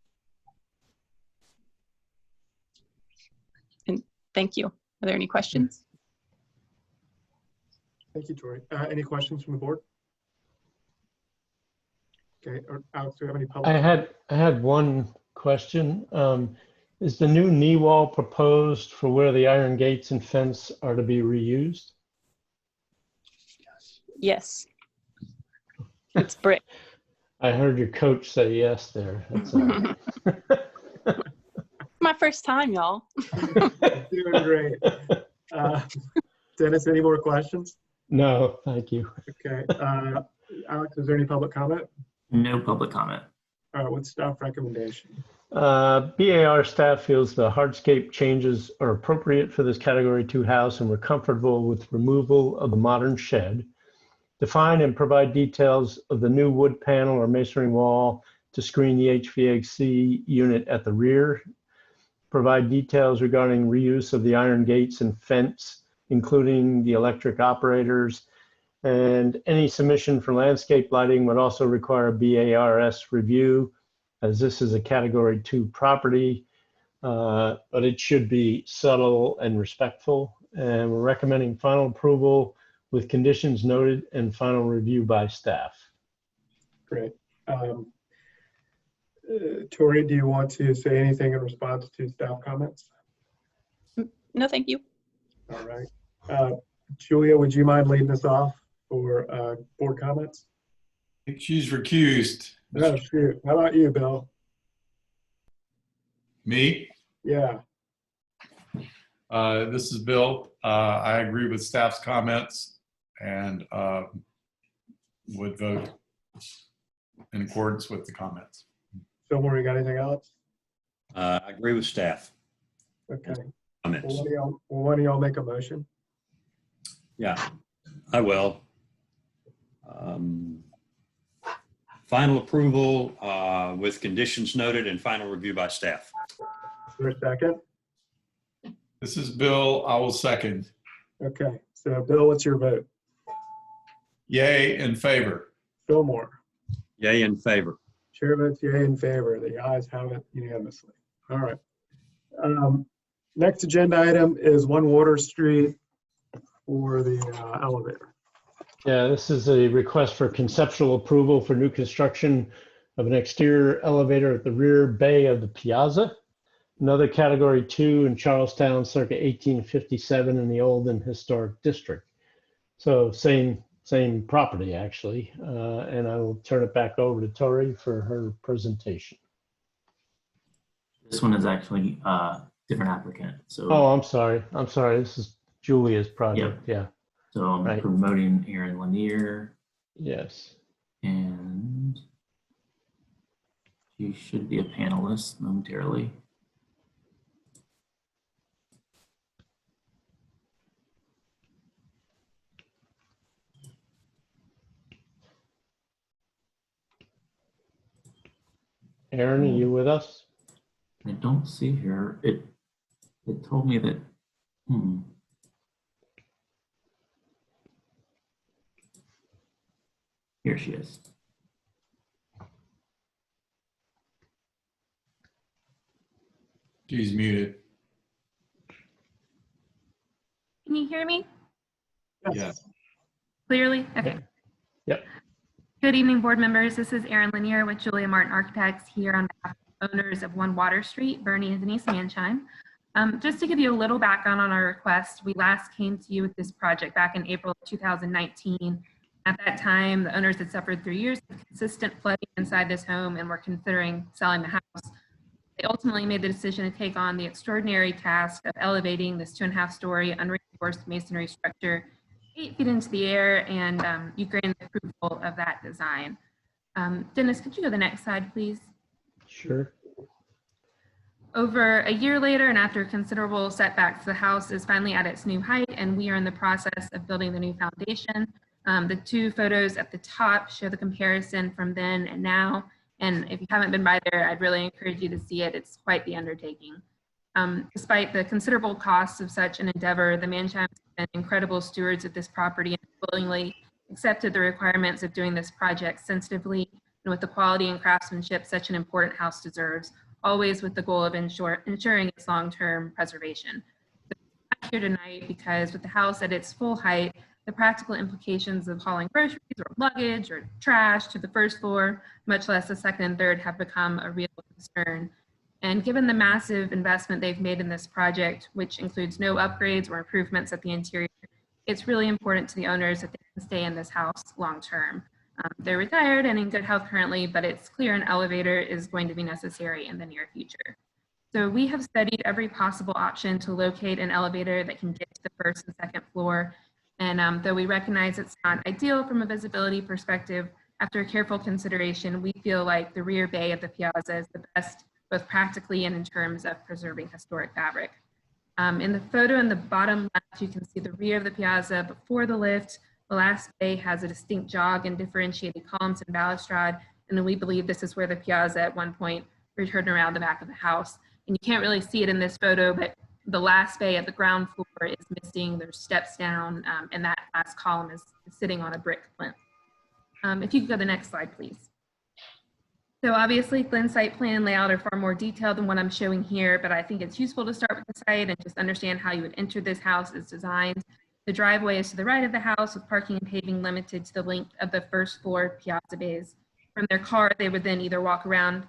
And thank you. Are there any questions? Thank you, Tori. Any questions from the board? Okay, Alex, do you have any public? I had one question. Is the new knee wall proposed for where the iron gates and fence are to be reused? Yes. It's brick. I heard your coach say yes there. That's My first time, y'all. Doing great. Dennis, any more questions? No, thank you. Okay. Alex, is there any public comment? No public comment. All right, what's staff recommendation? BAR staff feels the hardscape changes are appropriate for this category 2 house, and we're comfortable with removal of the modern shed. Define and provide details of the new wood panel or masonry wall to screen the HVAC unit at the rear. Provide details regarding reuse of the iron gates and fence, including the electric operators. And any submission for landscape lighting would also require a BARS review, as this is a category 2 property, but it should be subtle and respectful. And we're recommending final approval with conditions noted and final review by staff. Great. Tori, do you want to say anything in response to staff comments? No, thank you. All right. Julia, would you mind leading us off for board comments? She's recused. Oh, shoot. How about you, Bill? Me? Yeah. This is Bill. I agree with staff's comments and would vote in accordance with the comments. Fillmore, you got anything else? I agree with staff. Okay. Comments. Well, why don't y'all make a motion? Yeah. I will. Final approval with conditions noted and final review by staff. For a second. This is Bill. I will second. Okay, so Bill, what's your vote? Yay in favor. Fillmore. Yay in favor. Chair votes yay in favor. The ayes have it unanimously. All right. Next agenda item is 1 Water Street for the elevator. Yeah, this is a request for conceptual approval for new construction of an exterior elevator at the rear bay of the Piazza. Another category 2 in Charlestown, circa 1857 in the Old and Historic District. So same property actually. And I will turn it back over to Tori for her presentation. This one is actually different applicant. So. Oh, I'm sorry. This is Julia's project. Yeah. So I'm promoting Erin Lanier. Yes. And she should be a panelist momentarily. Erin, are you with us? I don't see her. It told me that. Here she is. She's muted. Can you hear me Yes. clearly? Okay. Yep. Good evening, board members. This is Erin Lanier with Julia Martin Architects here on behalf of owners of 1 Water Street, Bernie and Denise Manchime. Just to give you a little background on our request, we last came to you with this project back in April of 2019. At that time, the owners had suffered 3 years of consistent flooding inside this home and were considering selling the house. They ultimately made the decision to take on the extraordinary task of elevating this 2.5-story unreinforced masonry structure 8 feet into the air, and you granted approval of that design. Dennis, could you go to the next slide, please? Sure. Over a year later, and after considerable setbacks, the house is finally at its new height, and we are in the process of building the new foundation. The 2 photos at the top show the comparison from then and now. And if you haven't been by there, I'd really encourage you to see it. It's quite the undertaking. Despite the considerable costs of such an endeavor, the Manchimes have been incredible stewards of this property and willingly accepted the requirements of doing this project sensitively and with the quality and craftsmanship such an important house deserves, always with the goal of ensuring its long-term preservation. I'm here tonight because with the house at its full height, the practical implications of hauling groceries or luggage or trash to the first floor, much less the second and third, have become a real concern. And given the massive investment they've made in this project, which includes no upgrades or improvements at the interior, it's really important to the owners that they can stay in this house long term. They're retired and in good health currently, but it's clear an elevator is going to be necessary in the near future. So we have studied every possible option to locate an elevator that can get to the first and second floor. And though we recognize it's not ideal from a visibility perspective, after careful consideration, we feel like the rear bay of the Piazza is the best, both practically and in terms of preserving historic fabric. In the photo in the bottom left, you can see the rear of the Piazza before the lift. The last bay has a distinct jog and differentiated columns and balustrade, and we believe this is where the Piazza at one point returned around the back of the house. And you can't really see it in this photo, but the last bay at the ground floor is missing. There's steps down, and that last column is sitting on a brick plinth. If you could go to the next slide, please. So obviously, Glenn's site plan and layout are far more detailed than what I'm showing here, but I think it's useful to start with the site and just understand how you would enter this house as designed. The driveway is to the right of the house with parking and paving limited to the length of the first floor Piazza bays. From their car, they would then either walk around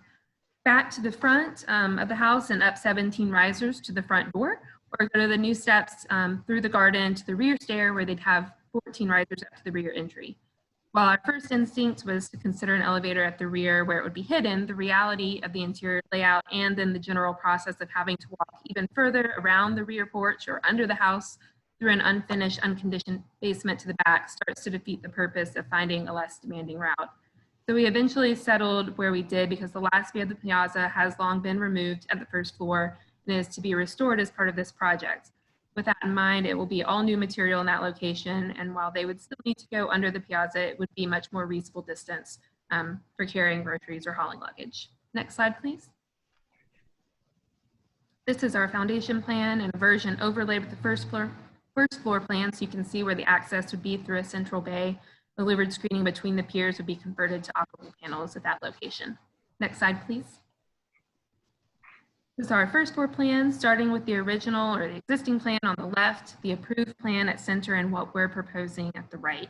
back to the front of the house and up 17 risers to the front door, or go to the new steps through the garden to the rear stair where they'd have 14 risers up to the rear entry. While our first instinct was to consider an elevator at the rear where it would be hidden, the reality of the interior layout and then the general process of having to walk even further around the rear porch or under the house through an unfinished, unconditioned basement to the back starts to defeat the purpose of finding a less demanding route. So we eventually settled where we did because the last bay of the Piazza has long been removed at the first floor and is to be restored as part of this project. With that in mind, it will be all new material in that location. And while they would still need to go under the piazza, it would be much more reasonable distance for carrying groceries or hauling luggage. Next slide, please. This is our foundation plan and a version overlaid with the first floor plan, so you can see where the access would be through a central bay. The louvered screening between the piers would be converted to operable panels at that location. Next slide, please. This is our first floor plan, starting with the original or the existing plan on the left, the approved plan at center, and what we're proposing at the right.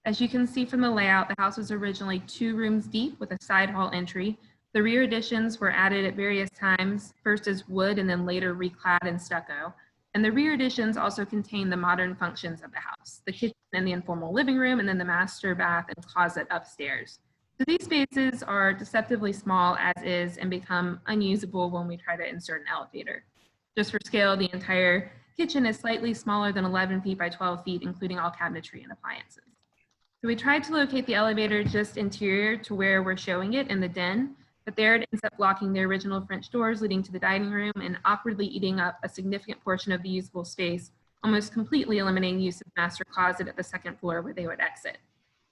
As you can see from the layout, the house was originally 2 rooms deep with a side hall entry. The rear additions were added at various times, first as wood and then later reclad in stucco. And the rear additions also contain the modern functions of the house, the kitchen and the informal living room, and then the master bath and closet upstairs. So these spaces are deceptively small as is and become unusable when we try to insert an elevator. Just for scale, the entire kitchen is slightly smaller than 11 feet by 12 feet, including all cabinetry and appliances. So we tried to locate the elevator just interior to where we're showing it in the den, but there it ends up blocking the original French doors leading to the dining room and awkwardly eating up a significant portion of the usable space, almost completely eliminating use of the master closet at the second floor where they would exit.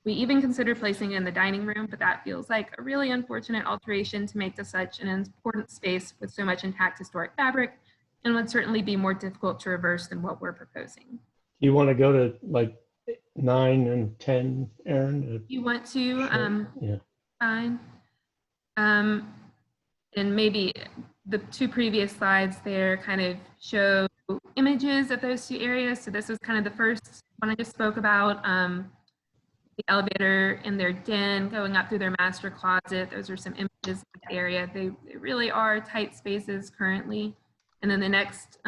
We even considered placing it in the dining room, but that feels like a really unfortunate alteration to make to such an important space with so much intact historic fabric, and would certainly be more difficult to reverse than what we're proposing. You want to go to like 9 and 10, Aaron? You want to, yeah. fine. And maybe the 2 previous slides there kind of show images of those 2 areas. So this was kind of the first one I just spoke about. The elevator in their den going up through their master closet. Those are some images of the area. They really are tight spaces currently. And then the next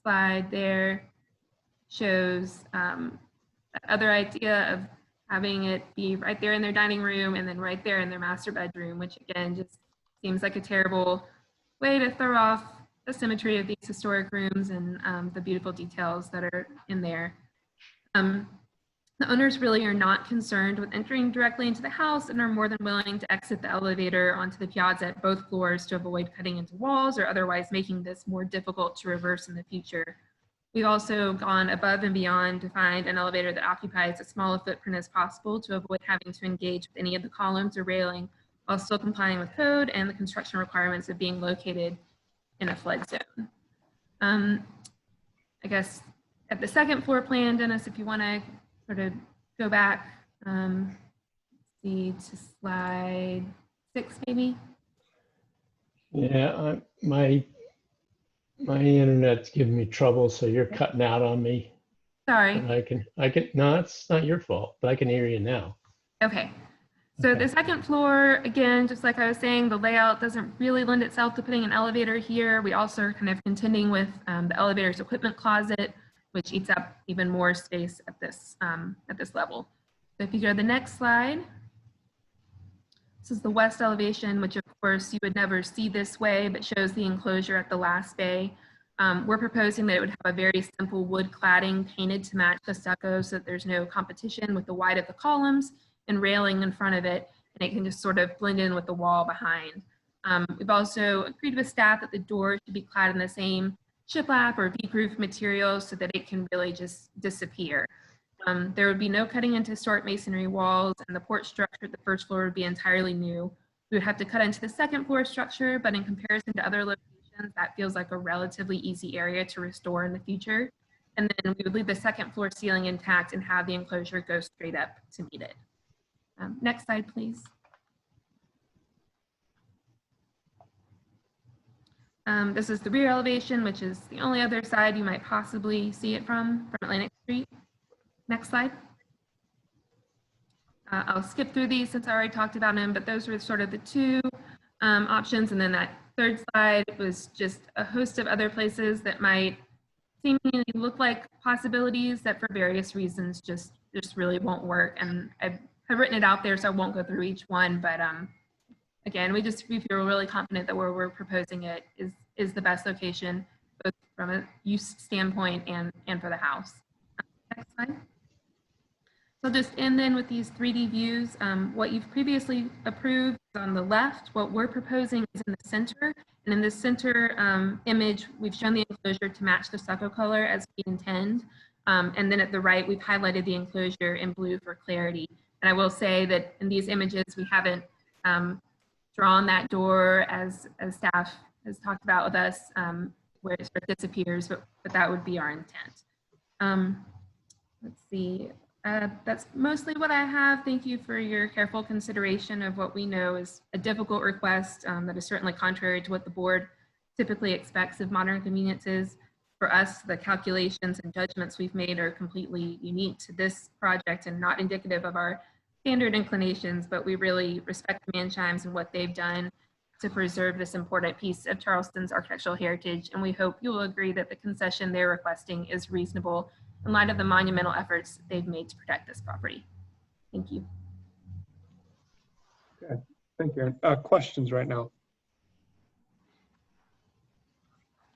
slide there shows that other idea of having it be right there in their dining room and then right there in their master bedroom, which again just seems like a terrible way to throw off the symmetry of these historic rooms and the beautiful details that are in there. The owners really are not concerned with entering directly into the house and are more than willing to exit the elevator onto the piazza at both floors to avoid cutting into walls or otherwise making this more difficult to reverse in the future. We've also gone above and beyond to find an elevator that occupies as small a footprint as possible to avoid having to engage with any of the columns or railing while still complying with code and the construction requirements of being located in a flood zone. I guess at the second floor plan, Dennis, if you want to sort of go back, see to slide 6 maybe. Yeah, my internet's giving me trouble, so you're cutting out on me. Sorry. I can, no, it's not your fault, but I can hear you now. Okay. So the second floor, again, just like I was saying, the layout doesn't really lend itself to putting an elevator here. We also are kind of contending with the elevator's equipment closet, which eats up even more space at this level. So if you go to the next slide, this is the west elevation, which of course you would never see this way, but shows the enclosure at the last bay. We're proposing that it would have a very simple wood cladding painted to match the stucco so that there's no competition with the white of the columns and railing in front of it, and it can just sort of blend in with the wall behind. We've also agreed with staff that the door should be clad in the same shiplap or V-proof material so that it can really just disappear. There would be no cutting into historic masonry walls, and the porch structure at the first floor would be entirely new. We would have to cut into the second floor structure, but in comparison to other locations, that feels like a relatively easy area to restore in the future. And then we would leave the second floor ceiling intact and have the enclosure go straight up to meet it. Next slide, please. This is the rear elevation, which is the only other side you might possibly see it from Atlantic Street. Next slide. I'll skip through these since I already talked about them, but those were sort of the 2 options. And then that third slide was just a host of other places that might seemingly look like possibilities that for various reasons just really won't work. And I've written it out there, so I won't go through each one, but again, we feel really confident that where we're proposing it is the best location, both from a use standpoint and for the house. Next slide. So just end then with these 3D views. What you've previously approved is on the left. What we're proposing is in the center. And in the center image, we've shown the enclosure to match the stucco color as we intend. And then at the right, we've highlighted the enclosure in blue for clarity. And I will say that in these images, we haven't drawn that door as staff has talked about with us, where it sort of disappears, but that would be our intent. Let's see. That's mostly what I have. Thank you for your careful consideration of what we know is a difficult request that is certainly contrary to what the board typically expects of modern conveniences. For us, the calculations and judgments we've made are completely unique to this project and not indicative of our standard inclinations, but we really respect the Manshimes and what they've done to preserve this important piece of Charleston's architectural heritage. And we hope you will agree that the concession they're requesting is reasonable in light of the monumental efforts they've made to protect this property. Thank you. Okay, thank you. Questions right now?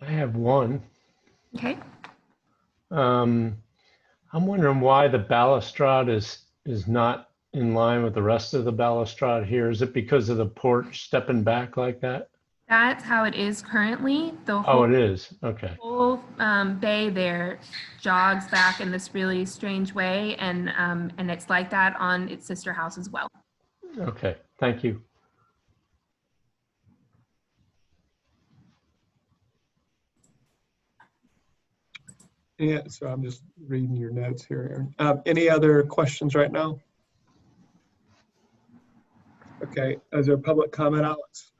I have one. Okay. I'm wondering why the balustrade is not in line with the rest of the balustrade here. Is it because of the porch stepping back like that? That's how it is currently. The Oh, it is. Okay. whole bay there jogs back in this really strange way, and it's like that on its sister house as well. Okay. Thank you. Yeah, so I'm just reading your notes here, Aaron. Any other questions right now? Okay, is there public comment, Alex?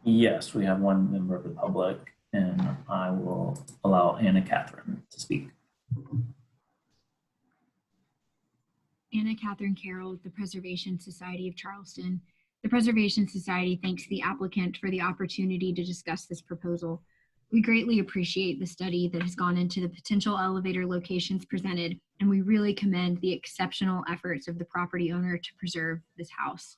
Yes, we have one member of the public, and I will allow Anna Catherine to speak. Anna Catherine Carroll with the Preservation Society of Charleston. The Preservation Society thanks the applicant for the opportunity to discuss this proposal. We greatly appreciate the study that has gone into the potential elevator locations presented, and we really commend the exceptional efforts of the property owner to preserve this house.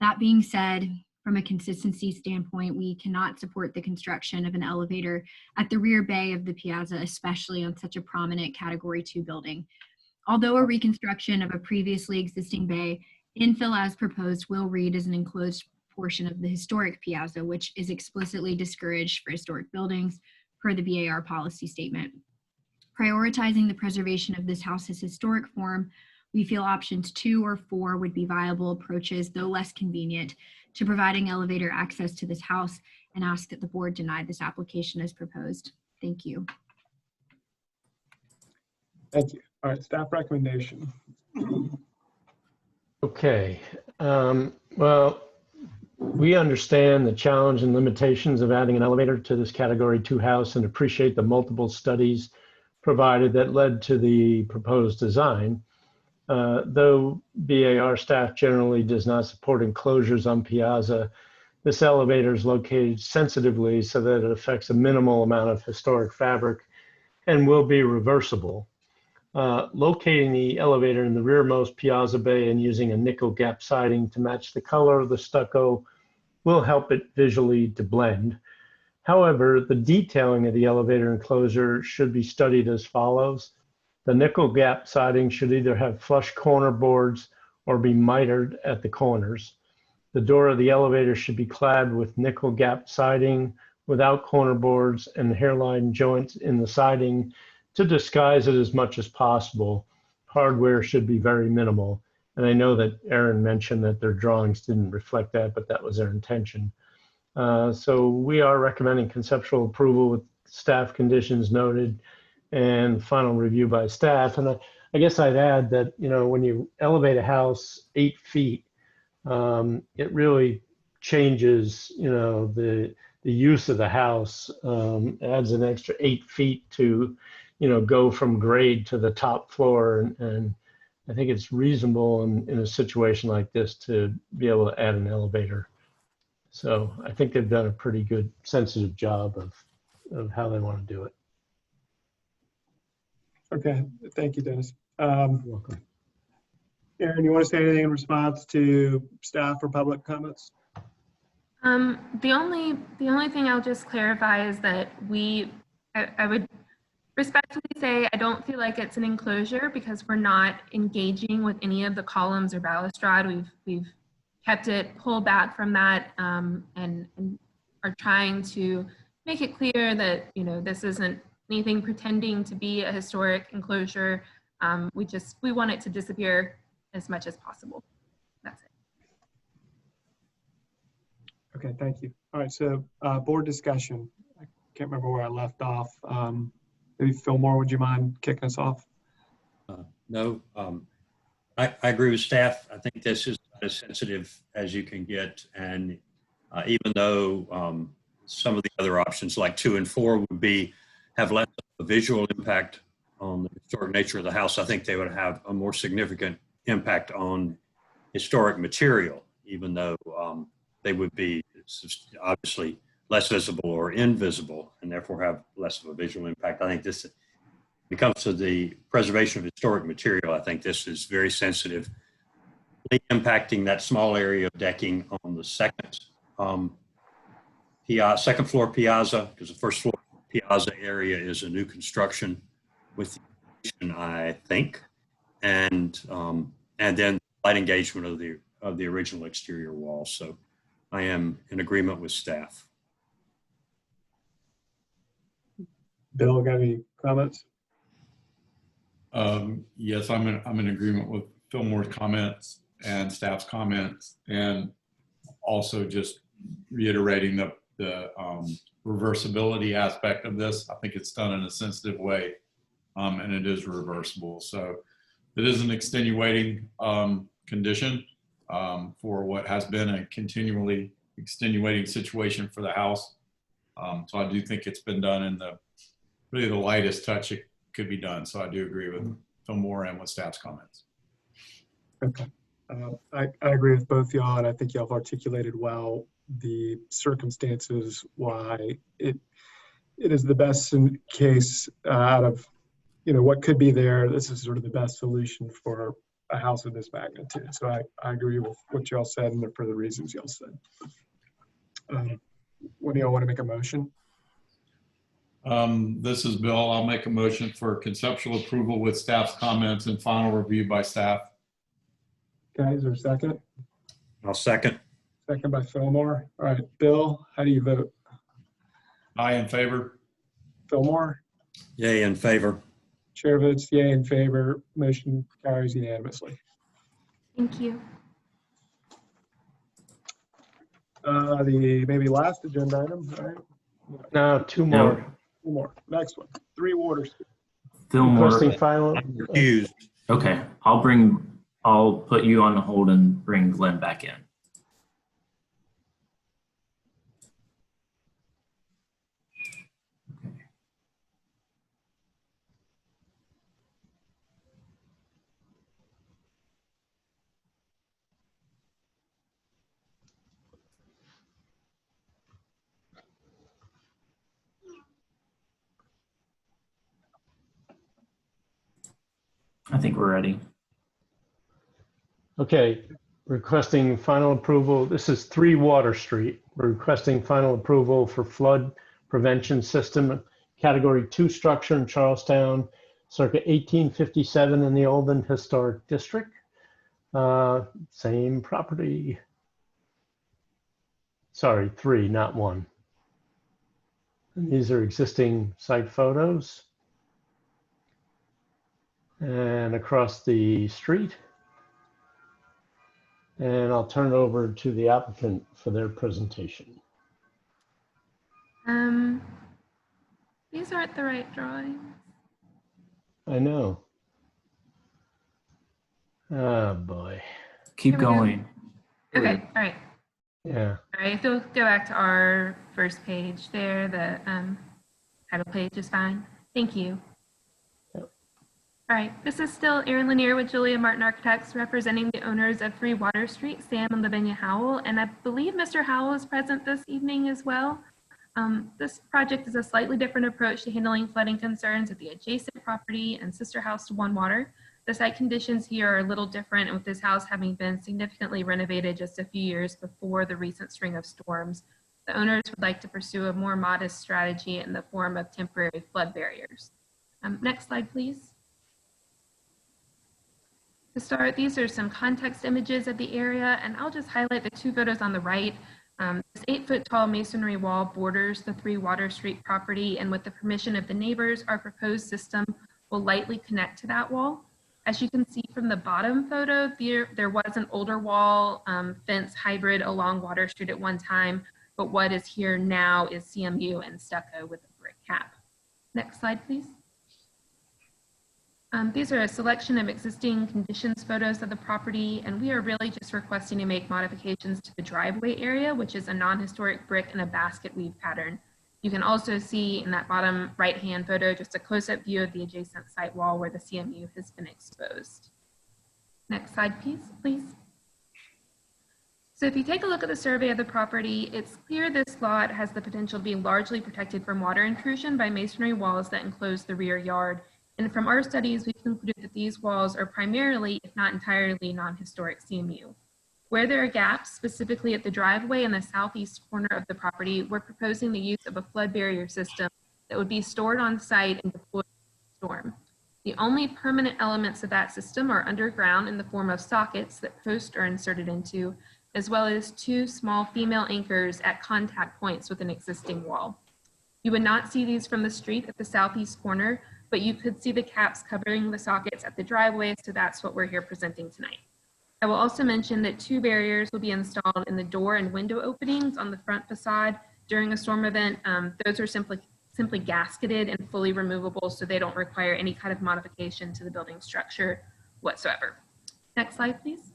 That being said, from a consistency standpoint, we cannot support the construction of an elevator at the rear bay of the piazza, especially on such a prominent Category 2 building. Although a reconstruction of a previously existing bay, infill as proposed will read as an enclosed portion of the historic piazza, which is explicitly discouraged for historic buildings per the BAR policy statement. Prioritizing the preservation of this house's historic form, we feel options 2 or 4 would be viable approaches, though less convenient, to providing elevator access to this house, and ask that the board deny this application as proposed. Thank you. Thank you. All right, staff recommendation. Okay. Well, we understand the challenge and limitations of adding an elevator to this Category 2 house and appreciate the multiple studies provided that led to the proposed design. Though BAR staff generally does not support enclosures on piazza, this elevator is located sensitively so that it affects a minimal amount of historic fabric and will be reversible. Locating the elevator in the rearmost piazza bay and using a nickel gap siding to match the color of the stucco will help it visually to blend. However, the detailing of the elevator enclosure should be studied as follows. The nickel gap siding should either have flush corner boards or be mitered at the corners. The door of the elevator should be clad with nickel gap siding without corner boards and hairline joints in the siding to disguise it as much as possible. Hardware should be very minimal. And I know that Aaron mentioned that their drawings didn't reflect that, but that was their intention. So we are recommending conceptual approval with staff conditions noted and final review by staff. And I guess I'd add that, you know, when you elevate a house 8 feet, it really changes, you know, the use of the house. Adds an extra 8 feet to, you know, go from grade to the top floor. And I think it's reasonable in a situation like this to be able to add an elevator. So I think they've done a pretty good, sensitive job of how they want to do it. Okay, thank you, Dennis. You're welcome. Aaron, you want to say anything in response to staff or public comments? The only thing I'll just clarify is that I would respectfully say I don't feel like it's an enclosure because we're not engaging with any of the columns or balustrade. We've kept it pulled back from that and are trying to make it clear that, you know, this isn't anything pretending to be a historic enclosure. We want it to disappear as much as possible. That's it. Okay, thank you. All right, so board discussion. I can't remember where I left off. Maybe Fillmore, would you mind kicking us off? No, I agree with staff. I think this is as sensitive as you can get. And even though some of the other options like 2 and 4 would have less of a visual impact on the historic nature of the house, I think they would have a more significant impact on historic material, even though they would be obviously less visible or invisible and therefore have less of a visual impact. I think this, when it comes to the preservation of historic material, I think this is very sensitive, impacting that small area of decking on the second floor piazza, because the first floor piazza area is a new construction with the addition, I think, and then light engagement of the original exterior wall. So I am in agreement with staff. Bill, got any comments? Yes, I'm in agreement with Fillmore's comments and staff's comments, and also just reiterating the reversibility aspect of this. I think it's done in a sensitive way, and it is reversible. So it is an extenuating condition for what has been a continually extenuating situation for the house. So I do think it's been done in really the lightest touch it could be done. So I do agree with Fillmore and with staff's comments. Okay. I agree with both y'all, and I think y'all have articulated well the circumstances why it is the best case out of, you know, what could be there. This is sort of the best solution for a house of this magnitude. So I agree with what y'all said and for the reasons y'all said. What do y'all want to make a motion? This is Bill. I'll make a motion for conceptual approval with staff's comments and final review by staff. Okay, is there a second? I'll second. Second by Fillmore. All right, Bill, how do you vote? Aye in favor. Fillmore? Yay in favor. Chair votes yay in favor. Motion carries unanimously. Thank you. The maybe last agenda item, right? No, 2 more. 2 more. Next one. 3 Water Street. Fillmore. Requesting final. Okay, I'll put you on hold and bring Glenn back in. I think we're ready. Okay, requesting final approval. This is 3 Water Street. We're requesting final approval for flood prevention system, category 2 structure in Charlestown, circa 1857 in the Olden Historic District. Same property. Sorry, 3, not 1. And these are existing site photos. And across the street. And I'll turn it over to the applicant for their presentation. These aren't the right drawings. I know. Oh boy. Keep going. Okay, all right. Yeah. All right, if you'll go back to our first page there, the title page is fine. Thank you. All right, this is still Erin Lanier with Julia Martin Architects, representing the owners of 3 Water Street, Sam and Lavinia Howell, and I believe Mr. Howell is present this evening as well. This project is a slightly different approach to handling flooding concerns at the adjacent property and sister house to One Water. The site conditions here are a little different, with this house having been significantly renovated just a few years before the recent string of storms. The owners would like to pursue a more modest strategy in the form of temporary flood barriers. Next slide, please. To start, these are some context images of the area, and I'll just highlight the two photos on the right. This 8-foot-tall masonry wall borders the 3 Water Street property, and with the permission of the neighbors, our proposed system will lightly connect to that wall. As you can see from the bottom photo, there was an older wall fence hybrid along Water Street at one time, but what is here now is CMU and stucco with a brick cap. Next slide, please. These are a selection of existing conditions photos of the property, and we are really just requesting to make modifications to the driveway area, which is a non-historic brick and a basket weave pattern. You can also see in that bottom right-hand photo just a close-up view of the adjacent site wall where the CMU has been exposed. Next slide, please. So if you take a look at the survey of the property, it's clear this lot has the potential to be largely protected from water intrusion by masonry walls that enclose the rear yard. And from our studies, we've concluded that these walls are primarily, if not entirely, non-historic CMU. Where there are gaps, specifically at the driveway in the southeast corner of the property, we're proposing the use of a flood barrier system that would be stored on site and deployed in a storm. The only permanent elements of that system are underground in the form of sockets that posts are inserted into, as well as 2 small female anchors at contact points with an existing wall. You would not see these from the street at the southeast corner, but you could see the caps covering the sockets at the driveway, so that's what we're here presenting tonight. I will also mention that 2 barriers will be installed in the door and window openings on the front facade during a storm event. Those are simply gasketed and fully removable, so they don't require any kind of modification to the building structure whatsoever. Next slide, please.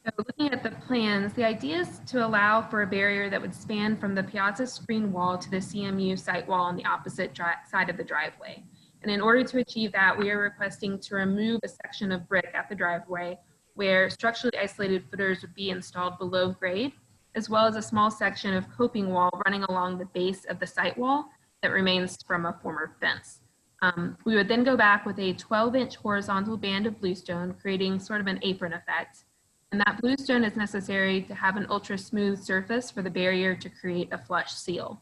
So looking at the plans, the idea is to allow for a barrier that would span from the piazza screen wall to the CMU site wall on the opposite side of the driveway. And in order to achieve that, we are requesting to remove a section of brick at the driveway where structurally isolated footers would be installed below grade, as well as a small section of coping wall running along the base of the site wall that remains from a former fence. We would then go back with a 12-inch horizontal band of bluestone, creating sort of an apron effect. And that bluestone is necessary to have an ultra smooth surface for the barrier to create a flush seal.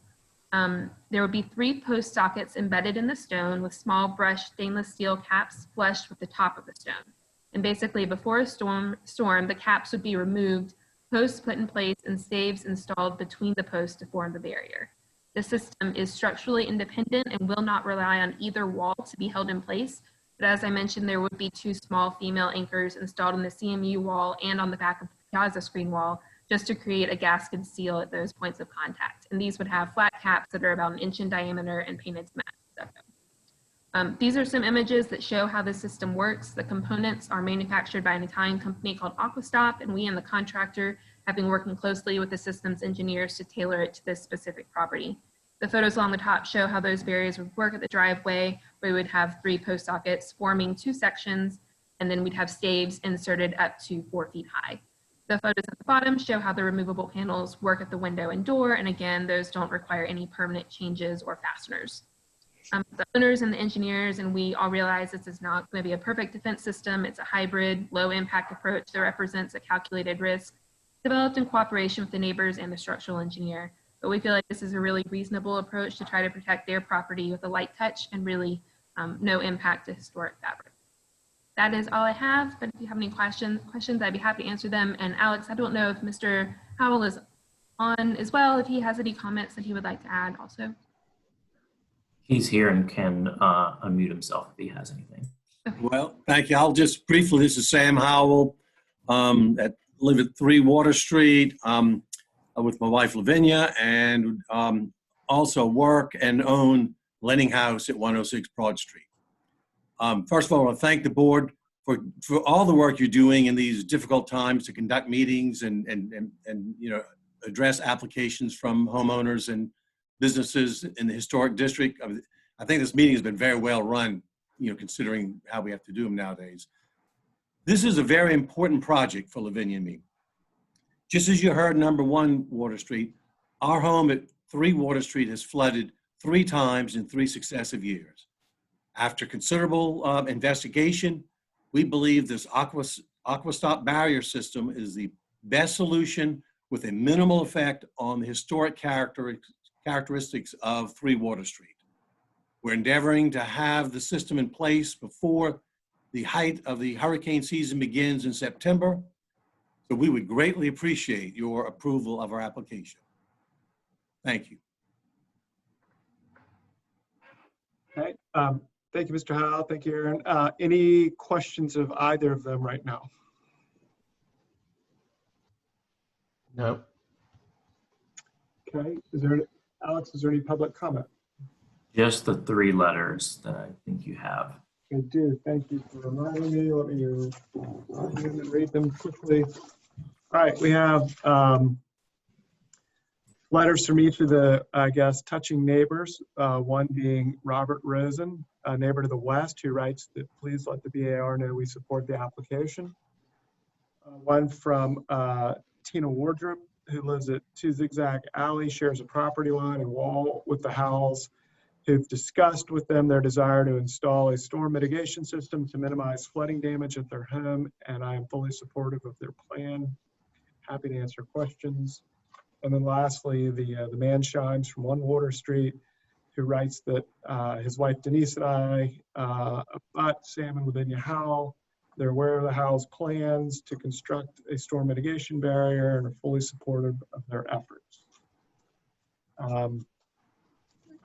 There would be 3 post sockets embedded in the stone with small brushed stainless steel caps flush with the top of the stone. And basically before a storm, the caps would be removed, posts put in place, and staves installed between the posts to form the barrier. The system is structurally independent and will not rely on either wall to be held in place. But as I mentioned, there would be 2 small female anchors installed on the CMU wall and on the back of the piazza screen wall, just to create a gasket seal at those points of contact. And these would have flat caps that are about 1 inch in diameter and painted to match stucco. These are some images that show how the system works. The components are manufactured by an Italian company called Aquastop, and we and the contractor have been working closely with the systems engineers to tailor it to this specific property. The photos along the top show how those barriers would work at the driveway, where we would have 3 post sockets forming 2 sections, and then we'd have staves inserted up to 4 feet high. The photos at the bottom show how the removable panels work at the window and door, and again, those don't require any permanent changes or fasteners. The owners and the engineers and we all realize this is not going to be a perfect defense system. It's a hybrid, low impact approach that represents a calculated risk, developed in cooperation with the neighbors and the structural engineer. But we feel like this is a really reasonable approach to try to protect their property with a light touch and really no impact to historic fabric. That is all I have, but if you have any questions, I'd be happy to answer them. And Alex, I don't know if Mr. Howell is on as well, if he has any comments that he would like to add also. He's here and can unmute himself if he has anything. Well, thank you. I'll just briefly, this is Sam Howell. Live at 3 Water Street with my wife Lavinia, and also work and own Lenning House at 106 Broad Street. First of all, I want to thank the board for all the work you're doing in these difficult times to conduct meetings and address applications from homeowners and businesses in the historic district. I think this meeting has been very well run, considering how we have to do them nowadays. This is a very important project for Lavinia and me. Just as you heard, number 1 Water Street, our home at 3 Water Street has flooded 3 times in 3 successive years. After considerable investigation, we believe this Aquastop barrier system is the best solution with a minimal effect on the historic characteristics of 3 Water Street. We're endeavoring to have the system in place before the height of the hurricane season begins in September. So we would greatly appreciate your approval of our application. Thank you. Okay. Thank you, Mr. Howell. Thank you, Aaron. Any questions of either of them right now? No. Okay. Alex, is there any public comment? Just the 3 letters that I think you have. I do. Thank you for reminding me. Let me read them quickly. All right. We have letters from each of the, I guess, touching neighbors. One being Robert Rosen, a neighbor to the west, who writes that please let the BAR know we support the application. One from Tina Wardrop, who lives at 2 Zigzag Alley, shares a property line and wall with the Howells, who've discussed with them their desire to install a storm mitigation system to minimize flooding damage at their home, and I am fully supportive of their plan. Happy to answer questions. And then lastly, the man Shimes from 1 Water Street, who writes that his wife Denise and I abut Sam and Lavinia Howell. They're aware of the Howell's plans to construct a storm mitigation barrier and are fully supportive of their efforts.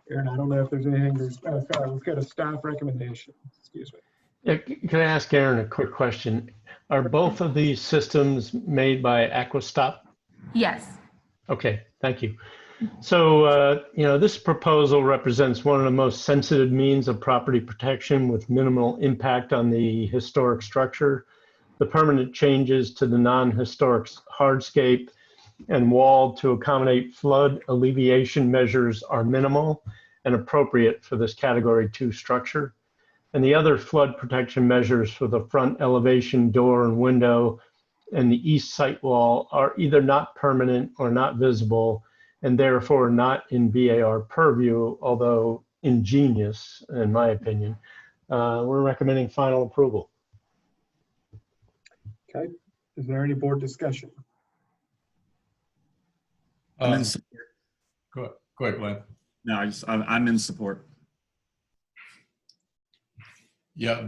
Aaron, I don't know if there's anything, sorry, we've got a staff recommendation, excuse me. Yeah, can I ask Aaron a quick question? Are both of these systems made by Aquastop? Yes. Okay, thank you. So, this proposal represents one of the most sensitive means of property protection with minimal impact on the historic structure. The permanent changes to the non-historic hardscape and wall to accommodate flood alleviation measures are minimal and appropriate for this Category 2 structure. And the other flood protection measures for the front elevation, door and window and the east site wall are either not permanent or not visible, and therefore not in BAR purview, although ingenious, in my opinion. We're recommending final approval. Okay, is there any board discussion? I'm in support. Go ahead, Glenn. No, I'm in support. Yeah,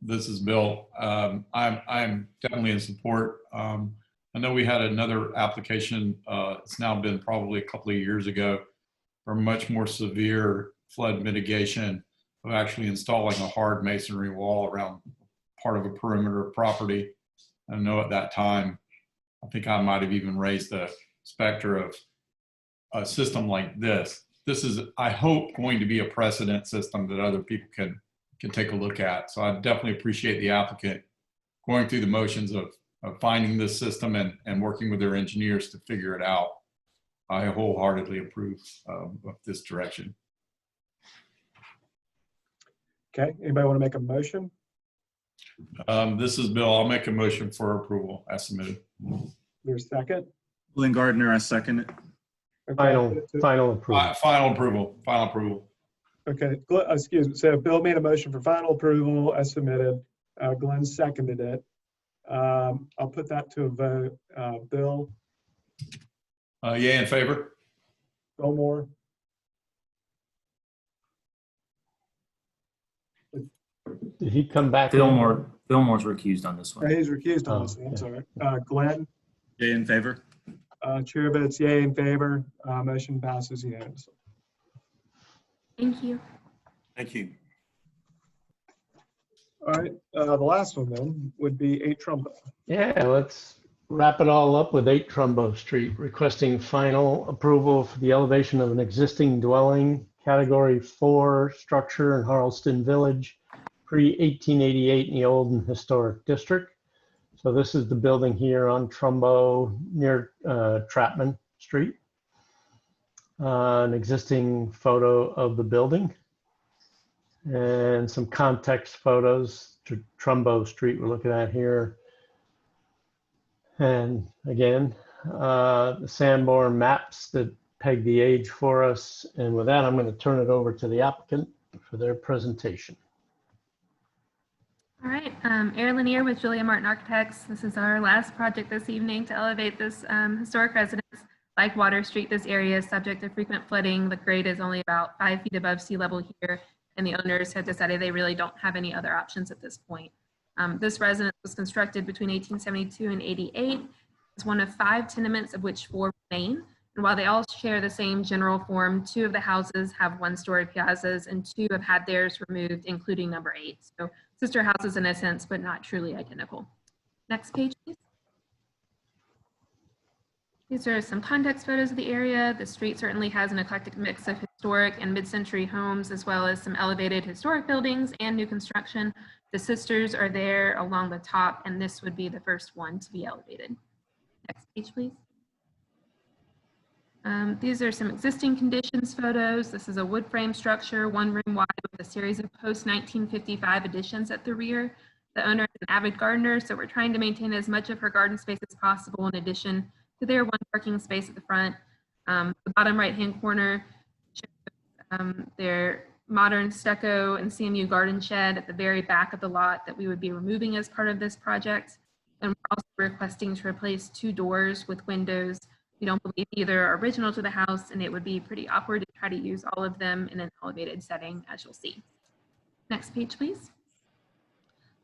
this is Bill. I'm definitely in support. I know we had another application, it's now been probably a couple of years ago, for much more severe flood mitigation of actually installing a hard masonry wall around part of a perimeter of property. I know at that time, I think I might have even raised the specter of a system like this. This is, I hope, going to be a precedent system that other people can take a look at. So I definitely appreciate the applicant going through the motions of finding this system and working with their engineers to figure it out. I wholeheartedly approve of this direction. Okay, anybody want to make a motion? This is Bill. I'll make a motion for approval as submitted. There's a second? Glenn Gardner, I second it. Okay. Final approval. Final approval. Final approval. Okay, excuse me. So Bill made a motion for final approval as submitted. Glenn seconded it. I'll put that to a vote. Bill? Yay in favor? Bill Moore? Did he come back? Billmore's recused on this one. He's recused on this one, I'm sorry. Glenn? Yay in favor? Chair votes yay in favor. Motion passes unanimously. Thank you. Thank you. All right, the last one then would be 8 Trumbo. Yeah, let's wrap it all up with 8 Trumbo Street, requesting final approval for the elevation of an existing dwelling, Category 4 structure in Charleston Village, pre-1888 in the Old and Historic District. So this is the building here on Trumbo near Trapman Street. An existing photo of the building and some context photos to Trumbo Street we're looking at here. And again, the Sanborn maps that peg the age for us. And with that, I'm going to turn it over to the applicant for their presentation. All right, Erin Lanier with Julia Martin Architects. This is our last project this evening to elevate this historic residence. Like Water Street, this area is subject to frequent flooding. The grade is only about 5 feet above sea level here, and the owners had decided they really don't have any other options at this point. This residence was constructed between 1872 and 88. It's one of 5 tenements, of which 4 remain. And while they all share the same general form, 2 of the houses have 1-story piazzas and 2 have had theirs removed, including number 8. So sister houses in a sense, but not truly identical. Next page, please. These are some context photos of the area. The street certainly has an eclectic mix of historic and mid-century homes, as well as some elevated historic buildings and new construction. The sisters are there along the top, and this would be the first one to be elevated. Next page, please. These are some existing conditions photos. This is a wood frame structure, 1 room wide with a series of post-1955 additions at the rear. The owner is an avid gardener, so we're trying to maintain as much of her garden space as possible in addition to their 1 parking space at the front. The bottom right-hand corner shows their modern stucco and CMU garden shed at the very back of the lot that we would be removing as part of this project. And we're also requesting to replace 2 doors with windows. We don't believe either are original to the house, and it would be pretty awkward to try to use all of them in an elevated setting, as you'll see. Next page, please.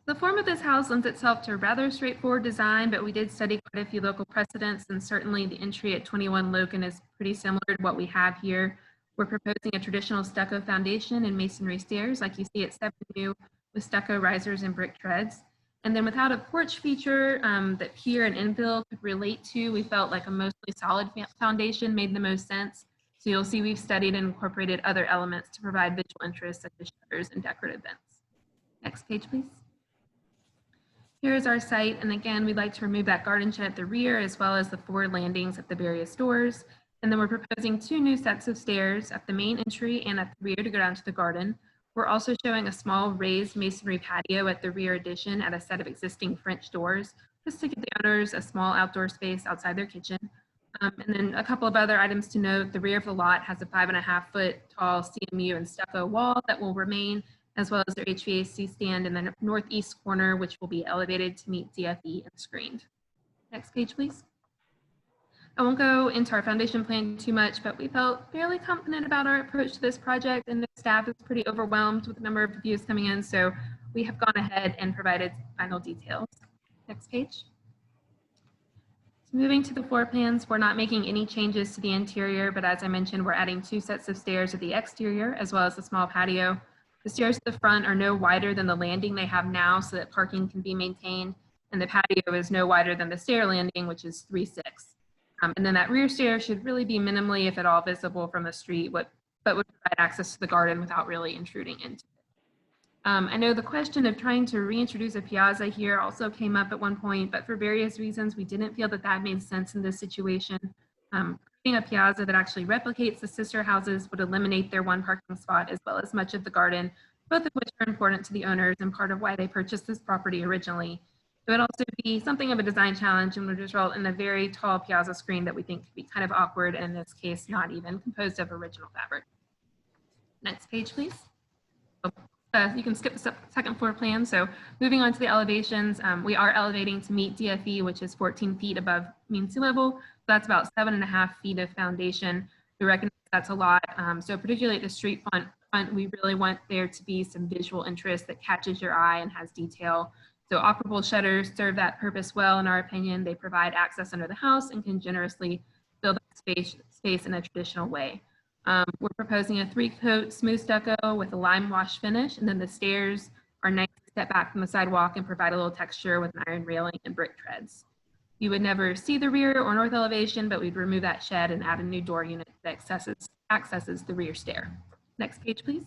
The form of this house lends itself to a rather straightforward design, but we did study quite a few local precedents, and certainly the entry at 21 Logan is pretty similar to what we have here. We're proposing a traditional stucco foundation and masonry stairs, like you see at 7 New, with stucco risers and brick treads. And then without a porch feature that pier and infill could relate to, we felt like a mostly solid foundation made the most sense. So you'll see we've studied and incorporated other elements to provide visual interest, such as shutters and decorative vents. Next page, please. Here's our site, and again, we'd like to remove that garden shed at the rear, as well as the 4 landings at the various doors. And then we're proposing 2 new sets of stairs at the main entry and at the rear to go down to the garden. We're also showing a small raised masonry patio at the rear addition at a set of existing French doors, just to give the owners a small outdoor space outside their kitchen. And then a couple of other items to note: the rear of the lot has a 5.5-foot tall CMU and stucco wall that will remain, as well as their HVAC stand in the northeast corner, which will be elevated to meet DFE and screened. Next page, please. I won't go into our foundation plan too much, but we felt fairly confident about our approach to this project, and the staff is pretty overwhelmed with the number of reviews coming in, so we have gone ahead and provided final details. Next page. So moving to the floor plans, we're not making any changes to the interior, but as I mentioned, we're adding 2 sets of stairs at the exterior, as well as the small patio. The stairs at the front are no wider than the landing they have now, so that parking can be maintained, and the patio is no wider than the stair landing, which is 3.6. And then that rear stair should really be minimally, if at all, visible from the street, but would provide access to the garden without really intruding into it. I know the question of trying to reintroduce a piazza here also came up at one point, but for various reasons, we didn't feel that that made sense in this situation. Creating a piazza that actually replicates the sister houses would eliminate their 1 parking spot, as well as much of the garden, both of which are important to the owners and part of why they purchased this property originally. It would also be something of a design challenge and would result in a very tall piazza screen that we think could be kind of awkward, and in this case, not even composed of original fabric. Next page, please. You can skip the second floor plan. So moving on to the elevations, we are elevating to meet DFE, which is 14 feet above mean sea level. So that's about 7.5 feet of foundation. We recognize that's a lot. So particularly at the street front, we really want there to be some visual interest that catches your eye and has detail. So operable shutters serve that purpose well, in our opinion. They provide access under the house and can generously fill that space in a traditional way. We're proposing a 3-coat smooth stucco with a lime wash finish, and then the stairs are nice to step back from the sidewalk and provide a little texture with an iron railing and brick treads. You would never see the rear or north elevation, but we'd remove that shed and add a new door unit that accesses the rear stair. Next page, please.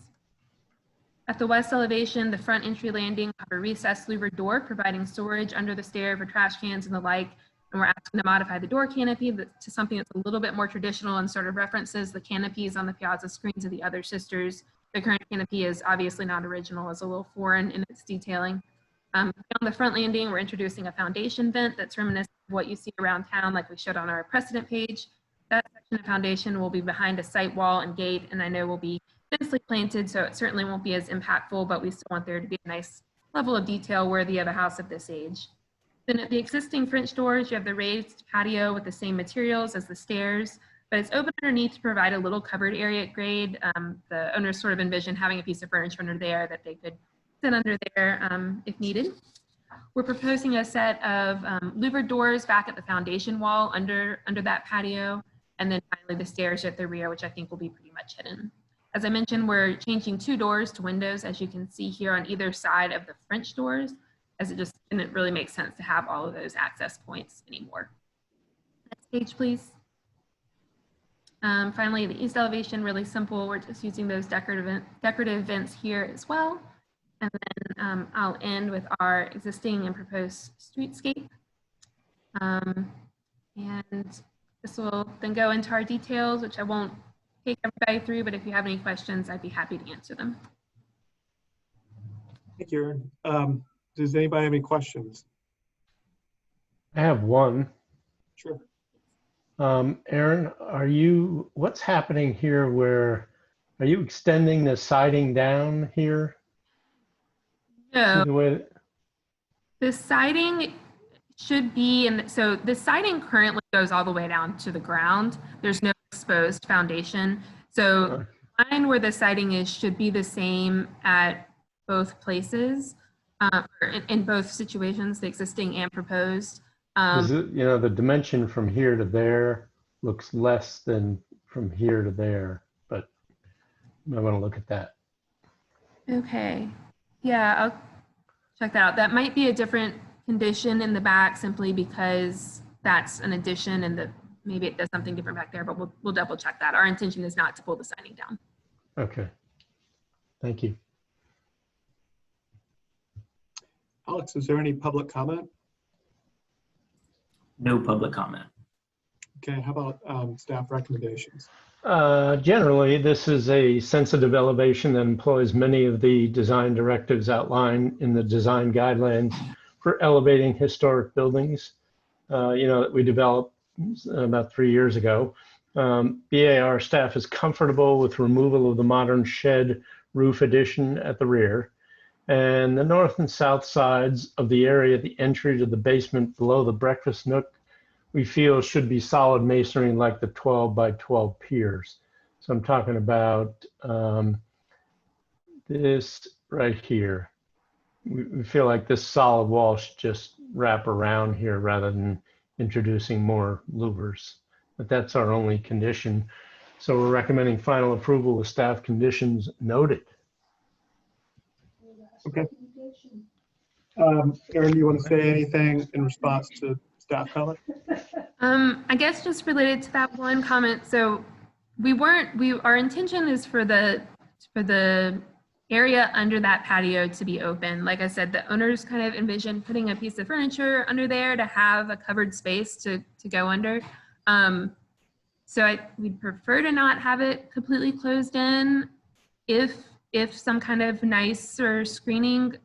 At the west elevation, the front entry landing will have a recessed louvered door, providing storage under the stair for trash cans and the like. And we're asking to modify the door canopy to something that's a little bit more traditional and sort of references the canopies on the piazza screens of the other sisters. The current canopy is obviously not original, it's a little foreign in its detailing. On the front landing, we're introducing a foundation vent that's reminiscent of what you see around town, like we showed on our precedent page. That section of foundation will be behind a site wall and gate, and I know will be densely planted, so it certainly won't be as impactful, but we still want there to be a nice level of detail worthy of a house of this age. Then at the existing French doors, you have the raised patio with the same materials as the stairs, but it's open underneath to provide a little covered area at grade. The owners sort of envisioned having a piece of furniture under there that they could sit under there if needed. We're proposing a set of louvered doors back at the foundation wall under that patio, and then finally the stairs at the rear, which I think will be pretty much hidden. As I mentioned, we're changing 2 doors to windows, as you can see here on either side of the French doors, as it just didn't really make sense to have all of those access points anymore. Next page, please. Finally, the east elevation, really simple. We're just using those decorative vents here as well. And then I'll end with our existing and proposed streetscape. And this will then go into our details, which I won't take everybody through, but if you have any questions, I'd be happy to answer them. Thank you, Erin. Does anybody have any questions? I have one. Sure. Erin, what's happening here are you extending the siding down here? No, the siding should be, so the siding currently goes all the way down to the ground. There's no exposed foundation. So the line where the siding is should be the same at both places, in both situations, the existing and proposed. The dimension from here to there looks less than from here to there, but I want to look at that. Okay. Yeah, I'll check that out. That might be a different condition in the back simply because that's an addition and maybe it does something different back there, but we'll double check that. Our intention is not to pull the siding down. Okay. Thank you. Alex, is there any public comment? No public comment. Okay, how about staff recommendations? Generally, this is a sensitive elevation that employs many of the design directives outlined in the design guidelines for elevating historic buildings, that we developed about 3 years ago. BAR staff is comfortable with removal of the modern shed roof addition at the rear, and the north and south sides of the area at the entry to the basement below the breakfast nook we feel should be solid masonry like the 12 by 12 piers. So I'm talking about this right here. We feel like this solid wall should just wrap around here rather than introducing more louvers. But that's our only condition. So we're recommending final approval with staff conditions noted. Okay. Erin, do you want to say anything in response to staff comment? I guess just related to that one comment. So our intention is for the area under that patio to be open. Like I said, the owners kind of envisioned putting a piece of furniture under there to have a covered space to go under. So we'd prefer to not have it completely closed in. If some kind of nicer screening,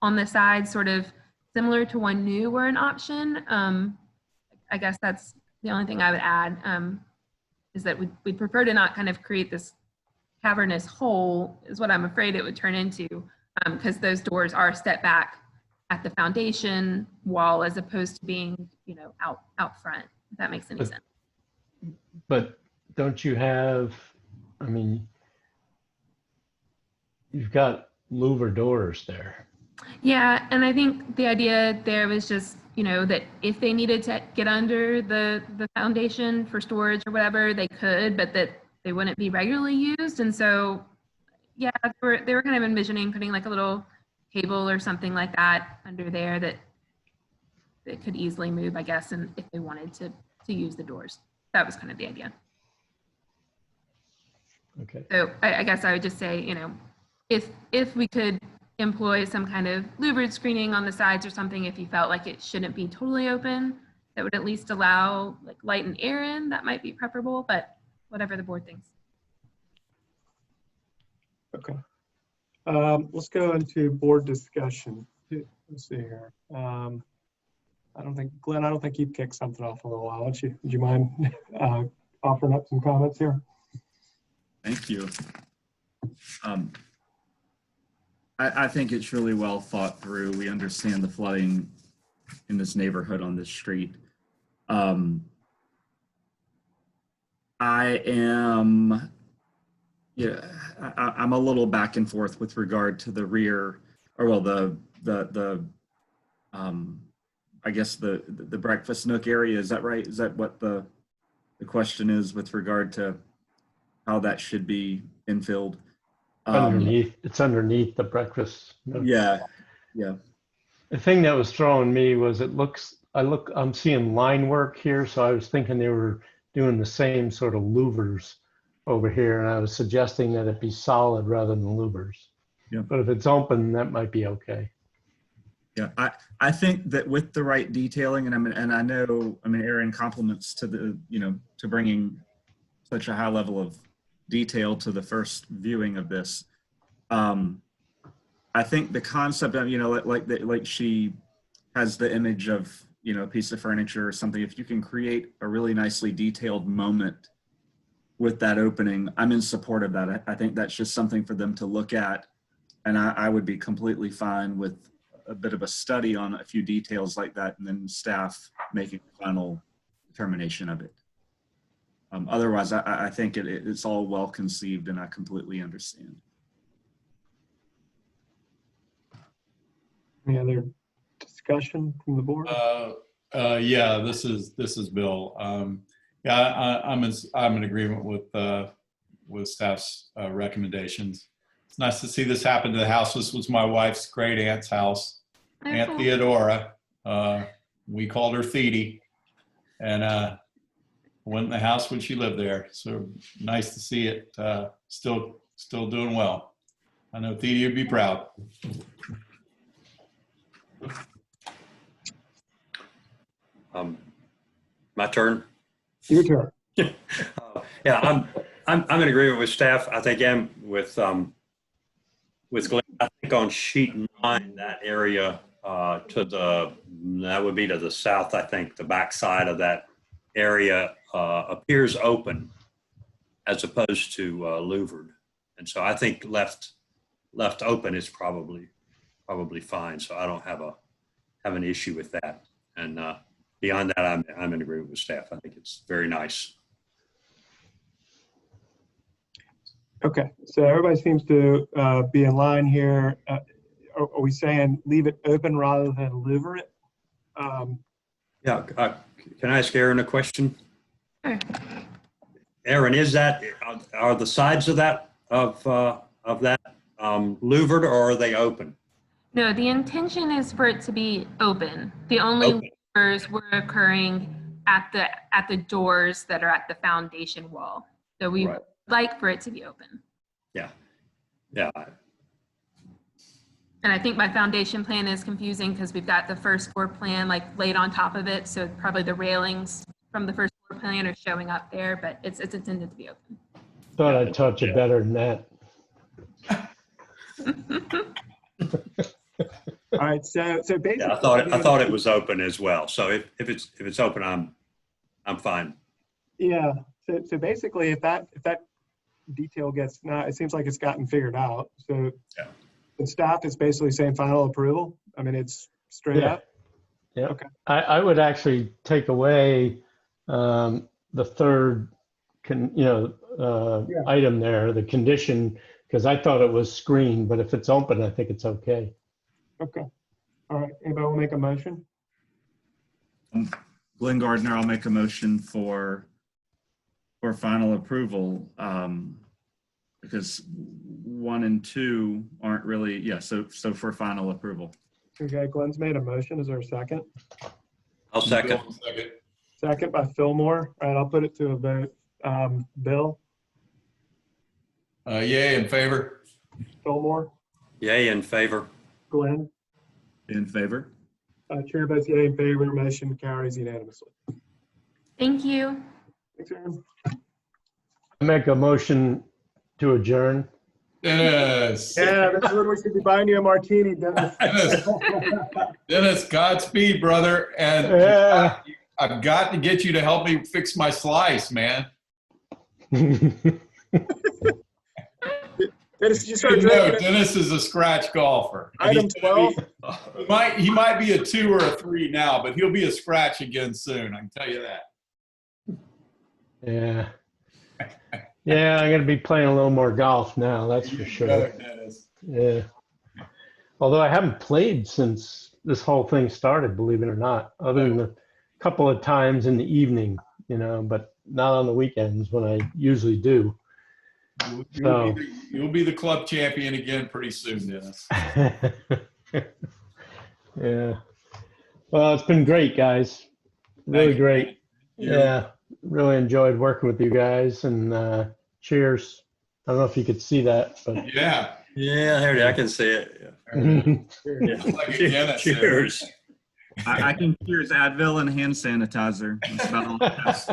on the side, sort of similar to one new were an option. I guess that's the only thing I would add, is that we'd prefer to not kind of create this cavernous hole, is what I'm afraid it would turn into, because those doors are set back at the foundation wall as opposed to being, out front, if that makes any sense. But don't you have, you've got louver doors there. Yeah, and I think the idea there was just, that if they needed to get under the foundation for storage or whatever, they could, but that they wouldn't be regularly used. And so, yeah, they were kind of envisioning putting like a little table or something like that under there that could easily move, I guess, and if they wanted to use the doors. That was kind of the idea. Okay. So I guess I would just say, if we could employ some kind of louvered screening on the sides or something, if you felt like it shouldn't be totally open, that would at least allow like light and air in, that might be preferable, but whatever the board thinks. Okay. Let's go into board discussion. Let's see here. Glenn, I don't think you've kicked something off a little while. Would you mind offering up some comments here? Thank you. I think it's really well thought through. We understand the flooding in this neighborhood on this street. I am, yeah, I'm a little back and forth with regard to the rear, or well, I guess the breakfast nook area. Is that right? Is that what the question is with regard to how that should be infilled? Underneath, it's underneath the breakfast nook. Yeah, yeah. The thing that was throwing me was I'm seeing line work here, so I was thinking they were doing the same sort of louvers over here, and I was suggesting that it be solid rather than louvers. Yeah. But if it's open, that might be okay. Yeah, I think that with the right detailing, and I know, Aaron, compliments to the, to bringing such a high level of detail to the first viewing of this. I think the concept of, like she has the image of, a piece of furniture or something. If you can create a really nicely detailed moment with that opening, I'm in support of that. I think that's just something for them to look at, and I would be completely fine with a bit of a study on a few details like that, and then staff making the final determination of it. Otherwise, I think it's all well conceived, and I completely understand. Any other discussion from the board? Yeah, this is Bill. Yeah, I'm in agreement with staff's recommendations. It's nice to see this happen to the house. This was my wife's great aunt's house, Aunt Theodora. We called her Theedy, and went in the house when she lived there. So nice to see it still doing well. I know Theedy would be proud. My turn. Your turn. Yeah, I'm in agreement with staff. I think I'm with Glenn. I think on sheet 9, that area that would be to the south. I think the back side of that area appears open as opposed to louvered, and so I think left open is probably fine. So I don't have an issue with that. And beyond that, I'm in agreement with staff. I think it's very nice. Okay, so everybody seems to be in line here. Are we saying leave it open rather than louver it? Yeah, can I ask Aaron a question? Sure. Aaron, are the sides of that louvered, or are they open? No, the intention is for it to be open. The only louvers were occurring at the doors that are at the foundation wall. So we would like for it to be open. Yeah, yeah. And I think my foundation plan is confusing because we've got the first floor plan like laid on top of it. So probably the railings from the first floor plan are showing up there, but it's intended to be open. Thought I'd taught you better than that. All right, so basically, Yeah, I thought it was open as well. So if it's open, I'm fine. Yeah. So basically, if that detail gets it seems like it's gotten figured out. So the staff is basically saying final approval. I mean, it's straight up. Yeah. Okay. I would actually take away the third item there, the condition, because I thought it was screened, but if it's open, I think it's okay. Okay. All right. Anybody want to make a motion? Glenn Gardner, I'll make a motion for final approval, because 1 and 2 aren't really, so for final approval. Okay, Glenn's made a motion. Is there a second? I'll second. Second by Fillmore. All right, I'll put it to a vote. Bill? Yay, in favor. Fillmore? Yay, in favor. Glenn? In favor. Chair votes yay in favor. Motion carries unanimously. Thank you. Thanks, Aaron. I make a motion to adjourn. Dennis. Yeah, this is when we should be buying you a martini, Dennis. Dennis, Godspeed, brother. And I've got to get you to help me fix my slice, man. Dennis, you start drinking. Dennis is a scratch golfer. Item 12. He might be a 2 or a 3 now, but he'll be a scratch again soon. I can tell you that. Yeah. Yeah, I'm going to be playing a little more golf now, that's for sure. Yeah. Although I haven't played since this whole thing started, believe it or not, other than a couple of times in the evening, but not on the weekends when I usually do. You'll be the club champion again pretty soon, Dennis. Yeah. Well, it's been great, guys. Really great. You. Yeah. Really enjoyed working with you guys, and cheers. I don't know if you could see that, but yeah. Yeah, there it is. I can see it. Yeah. Like a Guinness. Cheers. I can cheers Advil and hand sanitizer. That's about all it has.